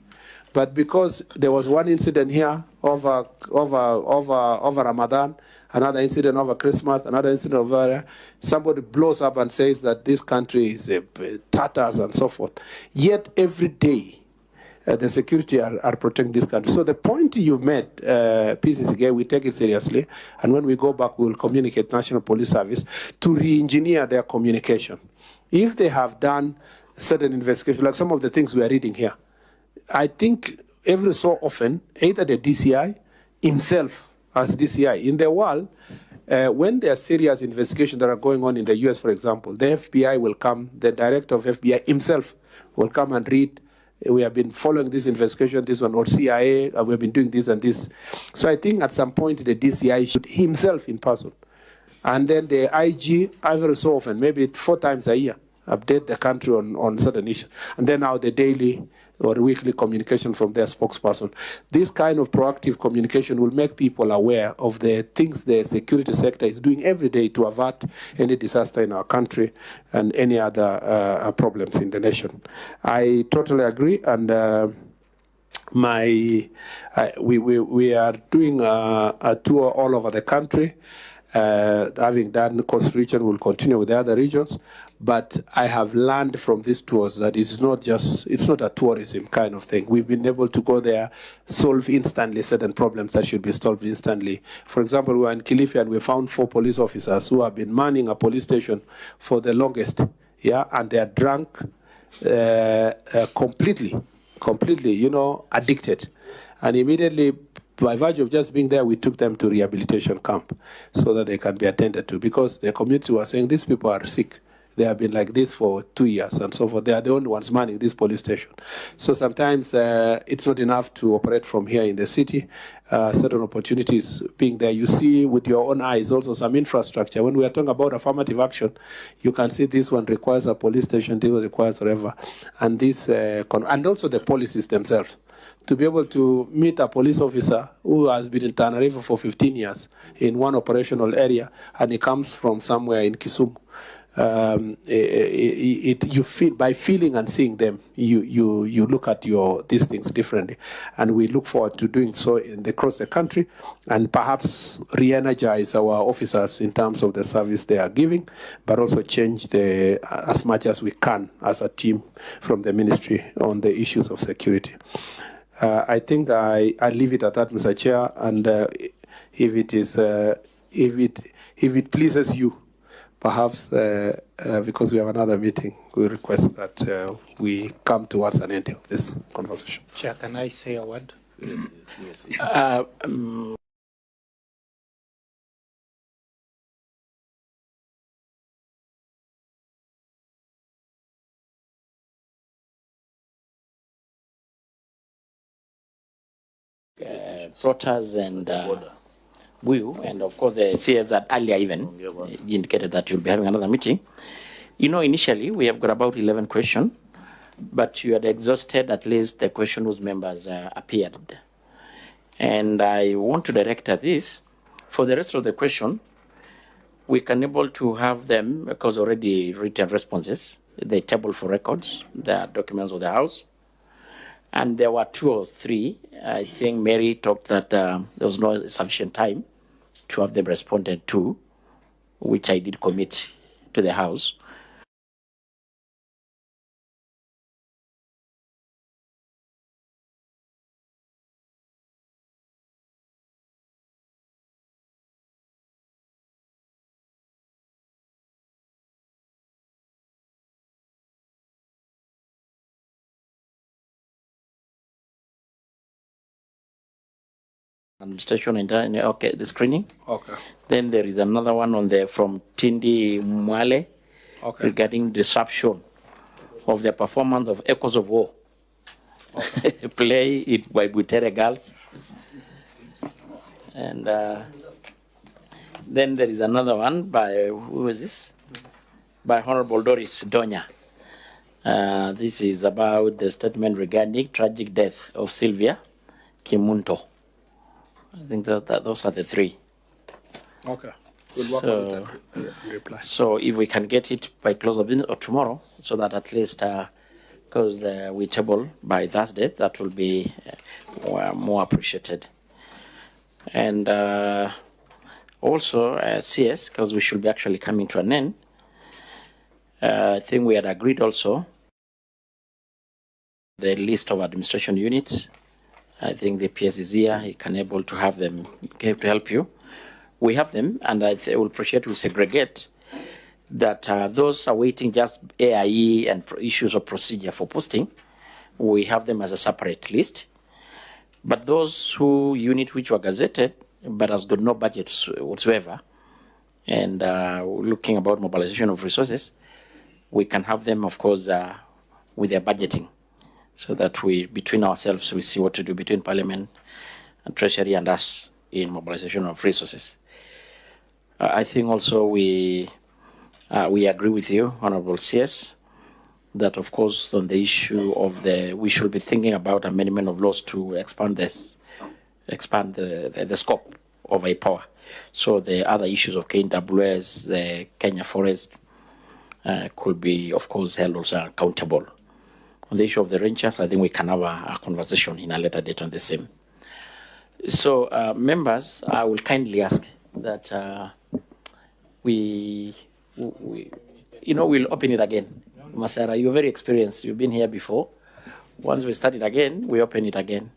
A: But because there was one incident here over Ramadan, another incident over Christmas, another incident over there, somebody blows up and says that this country is Tatars and so forth. Yet every day, the security are protecting this country. So the point you made, PCCK, we take it seriously, and when we go back, we will communicate National Police Service to re-engineer their communication. If they have done certain investigation, like some of the things we are reading here, I think every so often, either the DCI himself as DCI in the world, when there are serious investigations that are going on in the US, for example, the FBI will come, the director of FBI himself will come and read, we have been following this investigation, this one, or CIA, we have been doing this and this. So I think at some point the DCI should himself in person. And then the IG, every so often, maybe 4 times a year, update the country on certain issues. And then now the daily or weekly communication from their spokesperson. This kind of proactive communication will make people aware of the things the security sector is doing every day to avert any disaster in our country and any other problems in the nation. I totally agree, and we are doing a tour all over the country. Having done Coast Region, we'll continue with the other regions. But I have learned from these tours that it's not a tourism kind of thing. We've been able to go there, solve instantly certain problems that should be solved instantly. For example, we were in Kilifi and we found 4 police officers who have been manning a police station for the longest, and they are drunk completely, addicted. And immediately, by virtue of just being there, we took them to rehabilitation camp so that they can be attended to, because the community was saying these people are sick. They have been like this for 2 years and so forth. They are the only ones manning this police station. So sometimes it's not enough to operate from here in the city. Certain opportunities being there. You see with your own eyes also some infrastructure. When we are talking about affirmative action, you can see this one requires a police station, this one requires whatever. And this, and also the policies themselves. To be able to meet a police officer who has been in Tana River for 15 years in one operational area, and he comes from somewhere in Kisumu. You feel, by feeling and seeing them, you look at these things differently, and we look forward to doing so across the country, and perhaps re-energize our officers in terms of the service they are giving, but also change as much as we can as a team from the ministry on the issues of security. I think I leave it at that, Mr. Chair, and if it pleases you, perhaps because we have another meeting, we request that we come towards an end of this conversation.
D: Chair, can I say a word?
E: Yes. Protas and Buyu, and of course the CS that earlier even indicated that you'll be having another meeting. Initially we have got about 11 questions, but you had exhausted at least the question whose members appeared. And I want to direct at this. For the rest of the question, we can able to have them, because already written responses, the table for records, the documents of the House. And there were 2 or 3. I think Mary talked that there was no sufficient time to have them responded to, which I did commit to the House. Administration and okay, the screening.
A: Okay.
E: Then there is another one from Tindi Mwale, regarding disruption of the performance of Echoes of War. Okay. Play it by Butere Girls. And then there is another one by, who is this? By Honorable Doris Donya. This is about the statement regarding tragic death of Sylvia Kimunto. I think that those are the 3.
A: Okay.
E: So if we can get it by close of business or tomorrow, so that at least, because we table by Thursday, that will be more appreciated. And also CS, because we should be actually coming to an end. I think we had agreed also the list of administration units. I think the PS is here. He can able to have them, to help you. We have them, and I will appreciate we segregate that those awaiting just AIE and issues of procedure for posting, we have them as a separate list. But those unit which were gazetted but has got no budget whatsoever, and looking about mobilization of resources, we can have them, of course, with their budgeting, so that we, between ourselves, we see what to do between Parliament and Treasury and us in mobilization of resources. I think also we agree with you, Honorable CS, that of course on the issue of we should be thinking about amendment of laws to expand the scope of a power. So the other issues of KWS, the Kenya Forest, could be of course held also accountable. On the issue of the rangers, I think we can have a conversation in a later date on the same. So members, I will kindly ask that we'll open it again. Masara, you're very experienced. You've been here before. Once we start it again, we open it again.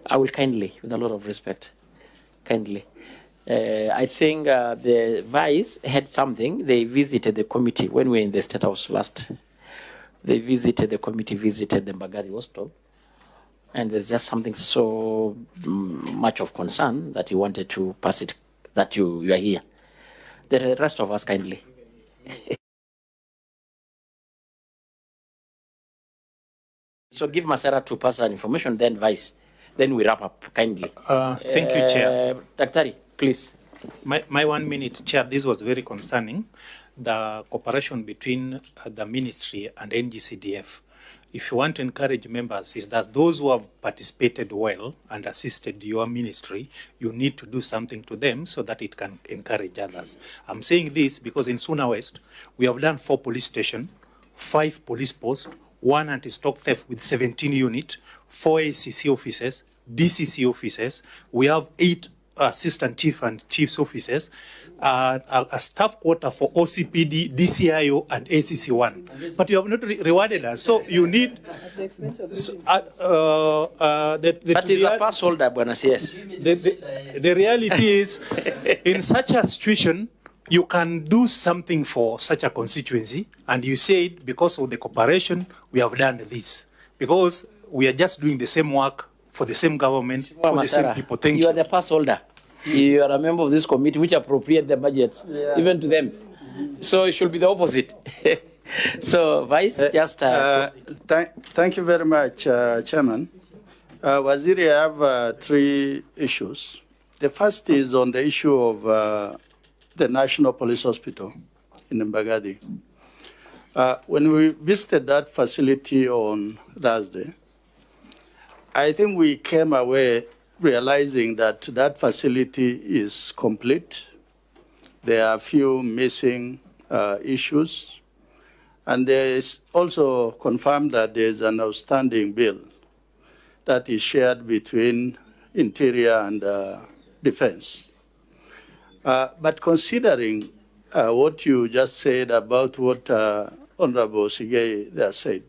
E: I will kindly, with a lot of respect, kindly. I think the Vice had something. They visited the committee when we were in the State House last. They visited the committee, visited the Mbagathi Hospital. And there's just something so much of concern that he wanted to pass it, that you are here. The rest of us kindly. So give Masara to pass our information, then Vice. Then we wrap up kindly.
D: Thank you, Chair.
E: Daktari, please.
D: My 1 minute, Chair, this was very concerning. The cooperation between the ministry and NGCDF. If you want to encourage members, is that those who have participated well and assisted your ministry, you need to do something to them so that it can encourage others. I'm saying this because in Suna West, we have done 4 police stations, 5 police posts, 1 anti-stock theft with 17 units, 4 ACC offices, DCC offices. We have 8 assistant chief and chief's offices, a staff quarter for OCPD, DCIO, and ACC1. But you have not rewarded us, so you need.
F: That
E: is a pass holder, Buenos Aires.
D: The reality is, in such a situation, you can do something for such a constituency, and you said because of the cooperation, we have done this. Because we are just doing the same work for the same government, for the same people. Thank you.
E: You are the pass holder. You are a member of this committee which appropriate the budget, even to them. So it should be the opposite. So, Vice, just...
C: Thank you very much, Chairman. Waziri, I have 3 issues. The first is on the issue of the National Police Hospital in Mbagathi. When we visited that facility on Thursday, I think we came away realizing that that facility is complete. There are a few missing issues. And there is also confirmed that there is an outstanding bill that is shared between Interior and Defense. But considering what you just said about what Honorable Sigei there said,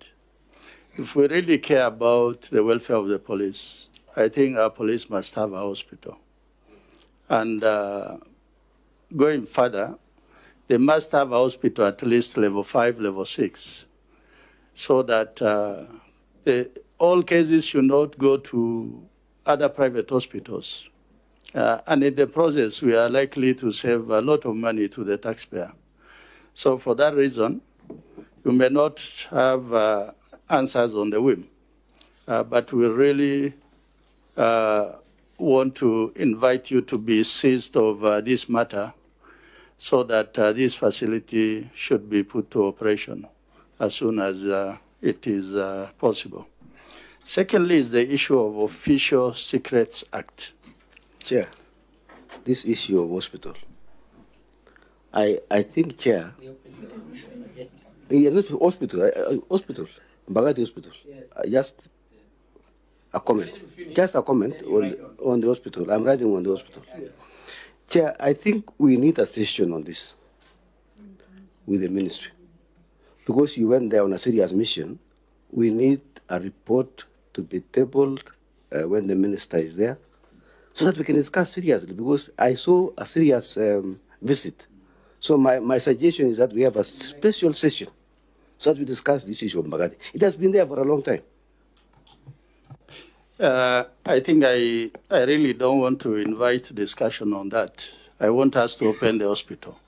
C: if we really care about the welfare of the police, I think our police must have a hospital. And going further, they must have a hospital at least level 5, level 6, so that all cases should not go to other private hospitals. And in the process, we are likely to save a lot of money to the taxpayer. So for that reason, you may not have answers on the whim, but we really want to invite you to be seized of this matter so that this facility should be put to operation as soon as it is possible. Secondly is the issue of Official Secrets Act.
G: Chair, this issue of hospital, I think, Chair, hospital, Mbagati Hospital. Just a comment. Just a comment on the hospital. I'm writing on the hospital. Chair, I think we need a session on this with the ministry. Because you went there on a serious mission, we need a report to be tabled when the minister is there, so that we can discuss seriously, because I saw a serious visit. So my suggestion is that we have a special session so that we discuss this issue of Mbagati. It has been there for a long time.
C: I think I really don't want to invite discussion on that. I want us to open the hospital.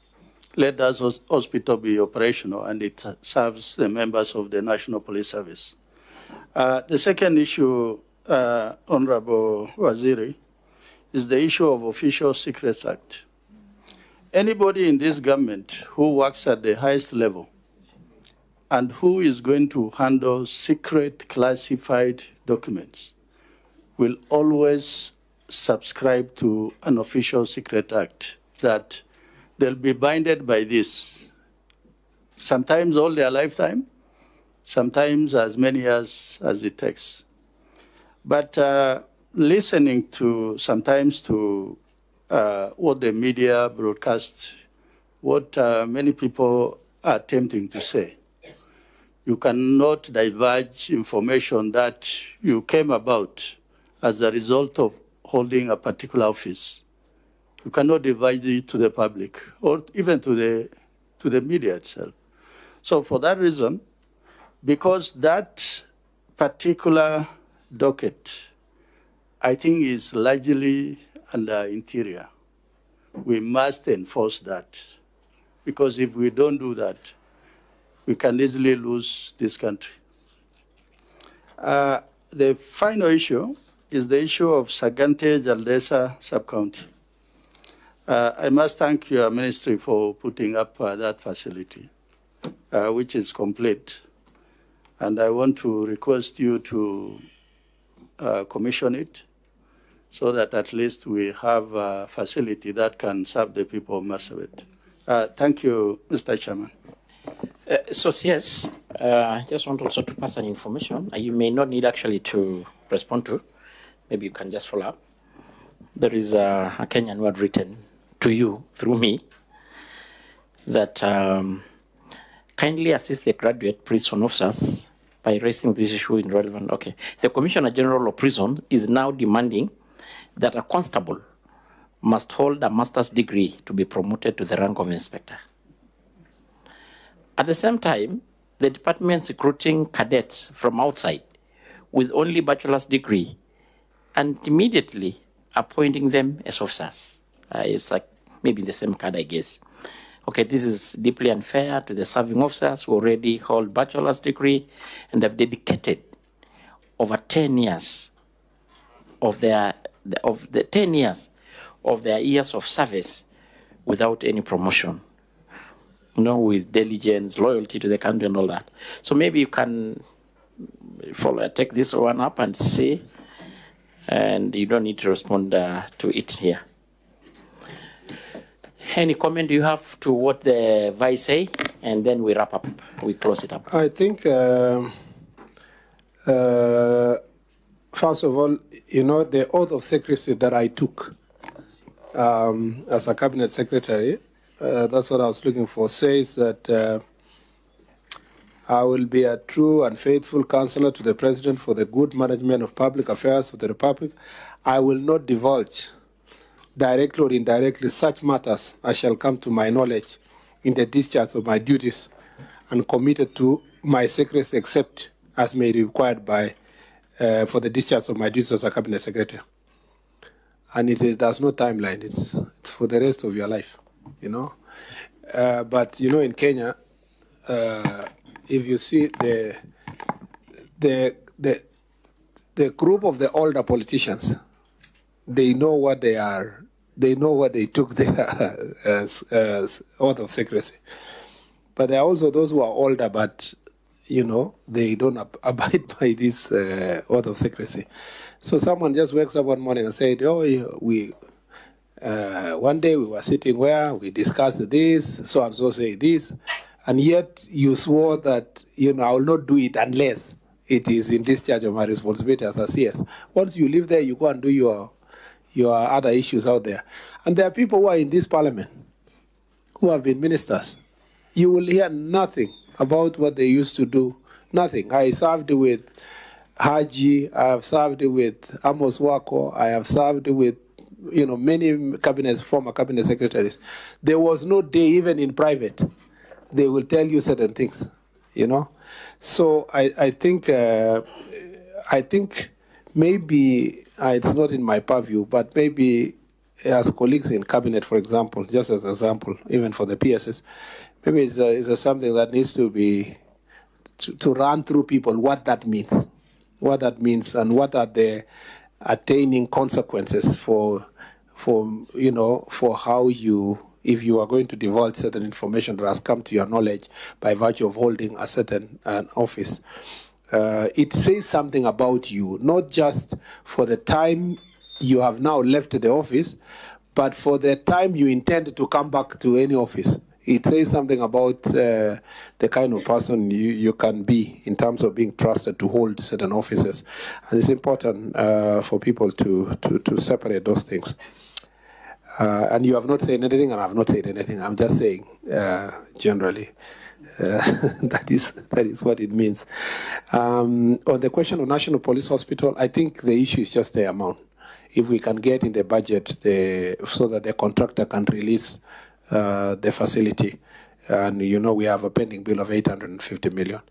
C: Let that hospital be operational, and it serves the members of the National Police Service. The second issue, Honorable Waziri, is the issue of Official Secrets Act. Anybody in this government who works at the highest level and who is going to handle secret classified documents will always subscribe to an Official Secret Act, that they'll be binded by this, sometimes all their lifetime, sometimes as many years as it takes. But listening to sometimes to what the media broadcast, what many people are attempting to say, you cannot diverge information that you came about as a result of holding a particular office. You cannot divide it to the public or even to the media itself. So for that reason, because that particular docket, I think, is largely under interior, we must enforce that. Because if we don't do that, we can easily lose this country. The final issue is the issue of Sagante Jaldesa sub-county. I must thank your ministry for putting up that facility, which is complete. And I want to request you to commission it so that at least we have a facility that can serve the people of Marsabit. Thank you, Mr. Chairman.
E: So yes, I just want also to pass an information. You may not need actually to respond to. Maybe you can just follow up. There is a Kenyan word written to you through me that kindly assist the graduate prison officers by raising this issue in relevant. Okay, the Commissioner General of Prison is now demanding that a constable must hold a master's degree to be promoted to the rank of inspector. At the same time, the department's recruiting cadets from outside with only bachelor's degree and immediately appointing them as officers. It's like maybe the same card, I guess. Okay, this is deeply unfair to the serving officers who already hold bachelor's degree and have dedicated over 10 years of their 10 years of their years of service without any promotion. You know, with diligence, loyalty to the country and all that. So maybe you can take this one up and see, and you don't need to respond to it here. Any comment you have to what the Vice say, and then we wrap up, we close it up.
A: I think, first of all, you know, the oath of secrecy that I took as a cabinet secretary, that's what I was looking for, says that I will be a true and faithful counselor to the President for the good management of public affairs of the Republic. I will not divulge, directly or indirectly, such matters as shall come to my knowledge in the discharge of my duties, and committed to my secrecy except as may be required by for the discharge of my duties as a cabinet secretary. And there's no timeline. It's for the rest of your life, you know. But you know, in Kenya, if you see the group of the older politicians, they know what they are. They know what they took their oath of secrecy. But there are also those who are older, but you know, they don't abide by this oath of secrecy. So someone just wakes up one morning and said, "Oh, we one day we were sitting where we discussed this, so and so say this, and yet you swore that, I will not do it unless it is in discharge of my responsibility as a CS. Once you live there, you go and do your other issues out there. And there are people who are in this parliament who have been ministers. You will hear nothing about what they used to do, nothing. I served with Haji, I have served with Amos Wako, I have served with many cabinets, former cabinet secretaries. There was no day, even in private, they will tell you certain things, So I think maybe it's not in my purview, but maybe as colleagues in cabinet, for example, just as an example, even for the PSS, maybe it's something that needs to be to run through people what that means, and what are the attaining consequences for how you, if you are going to divulge certain information that has come to your knowledge by virtue of holding a certain office. It says something about you, not just for the time you have now left the office, but for the time you intend to come back to any office. It says something about the kind of person you can be in terms of being trusted to hold certain offices. And it's important for people to separate those things. And you have not said anything, and I have not said anything. I'm just saying generally. That is what it means. On the question of National Police Hospital, I think the issue is just the amount. If we can get in the budget so that the contractor can release the facility, and we have a pending bill of 850 million.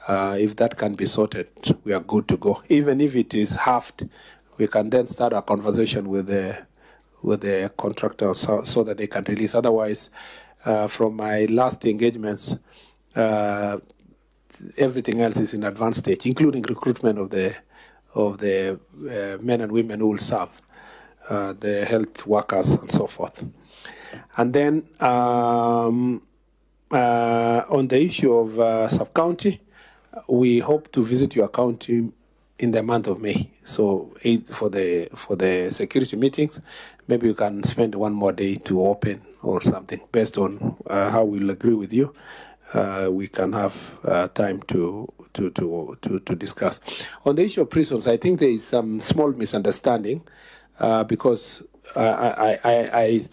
A: If that can be sorted, we are good to go. Even if it is halved, we can then start a conversation with the contractor so that they can release. Otherwise, from my last engagements, everything else is in advanced stage, including recruitment of the men and women who will serve, the health workers and so forth. And then on the issue of sub-county, we hope to visit your county in the month of May. So for the security meetings, maybe you can spend one more day to open or something. Based on how we'll agree with you, we can have time to discuss. On the issue of prisons, I think there is some small misunderstanding because I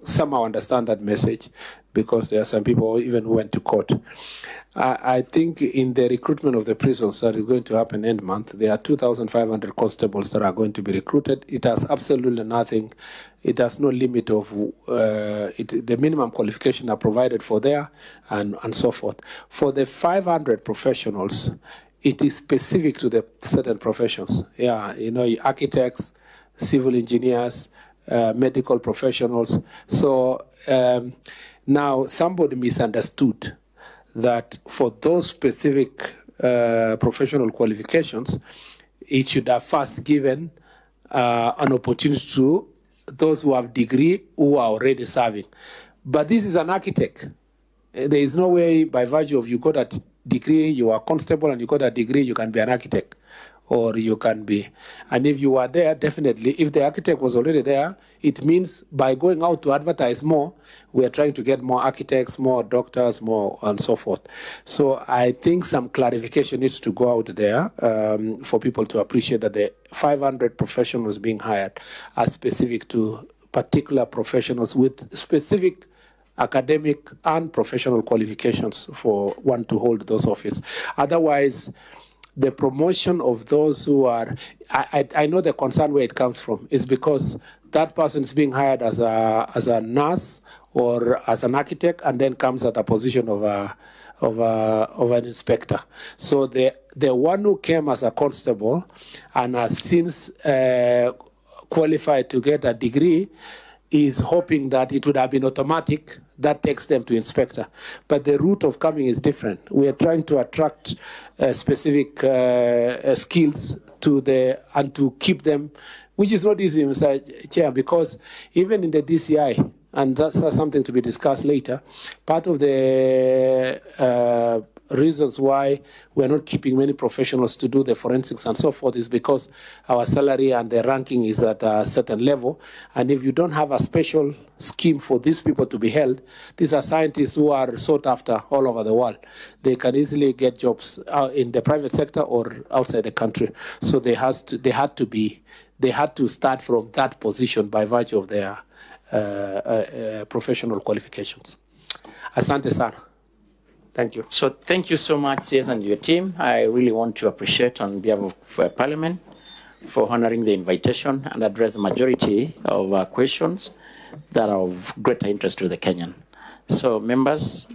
A: somehow understand that message, because there are some people who even went to court. I think in the recruitment of the prisons that is going to happen end month, there are 2,500 constables that are going to be recruited. It has absolutely nothing. It has no limit of the minimum qualification are provided for there and so forth. For the 500 professionals, it is specific to the certain professions. Yeah, architects, civil engineers, medical professionals. So now somebody misunderstood that for those specific professional qualifications, it should have first given an opportunity to those who have degree who are already serving. But this is an architect. There is no way by virtue of you got a degree, you are constable, and you got a degree, you can be an architect. Or you can be. And if you are there, definitely, if the architect was already there, it means by going out to advertise more, we are trying to get more architects, more doctors, more, and so forth. So I think some clarification needs to go out there for people to appreciate that the 500 professionals being hired are specific to particular professionals with specific academic and professional qualifications for one to hold those offices. Otherwise, the promotion of those who are, I know the concern where it comes from is because that person is being hired as a nurse or as an architect, and then comes at a position of an inspector. So the one who came as a constable and has since qualified to get a degree is hoping that it would have been automatic. That takes them to inspector. But the route of coming is different. We are trying to attract specific skills and to keep them, which is not easy, Mr. Chair, because even in the DCI, and that's something to be discussed later, part of the reasons why we're not keeping many professionals to do the forensics and so forth is because our salary and the ranking is at a certain level. And if you don't have a special scheme for these people to be held, these are scientists who are sought after all over the world. They can easily get jobs in the private sector or outside the country. So they had to start from that position by virtue of their professional qualifications. Asante sana. Thank you.
E: So thank you so much, CS, and your team. I really want to appreciate on behalf of Parliament for honoring the invitation and address the majority of questions that are of greater interest to the Kenyan. So members,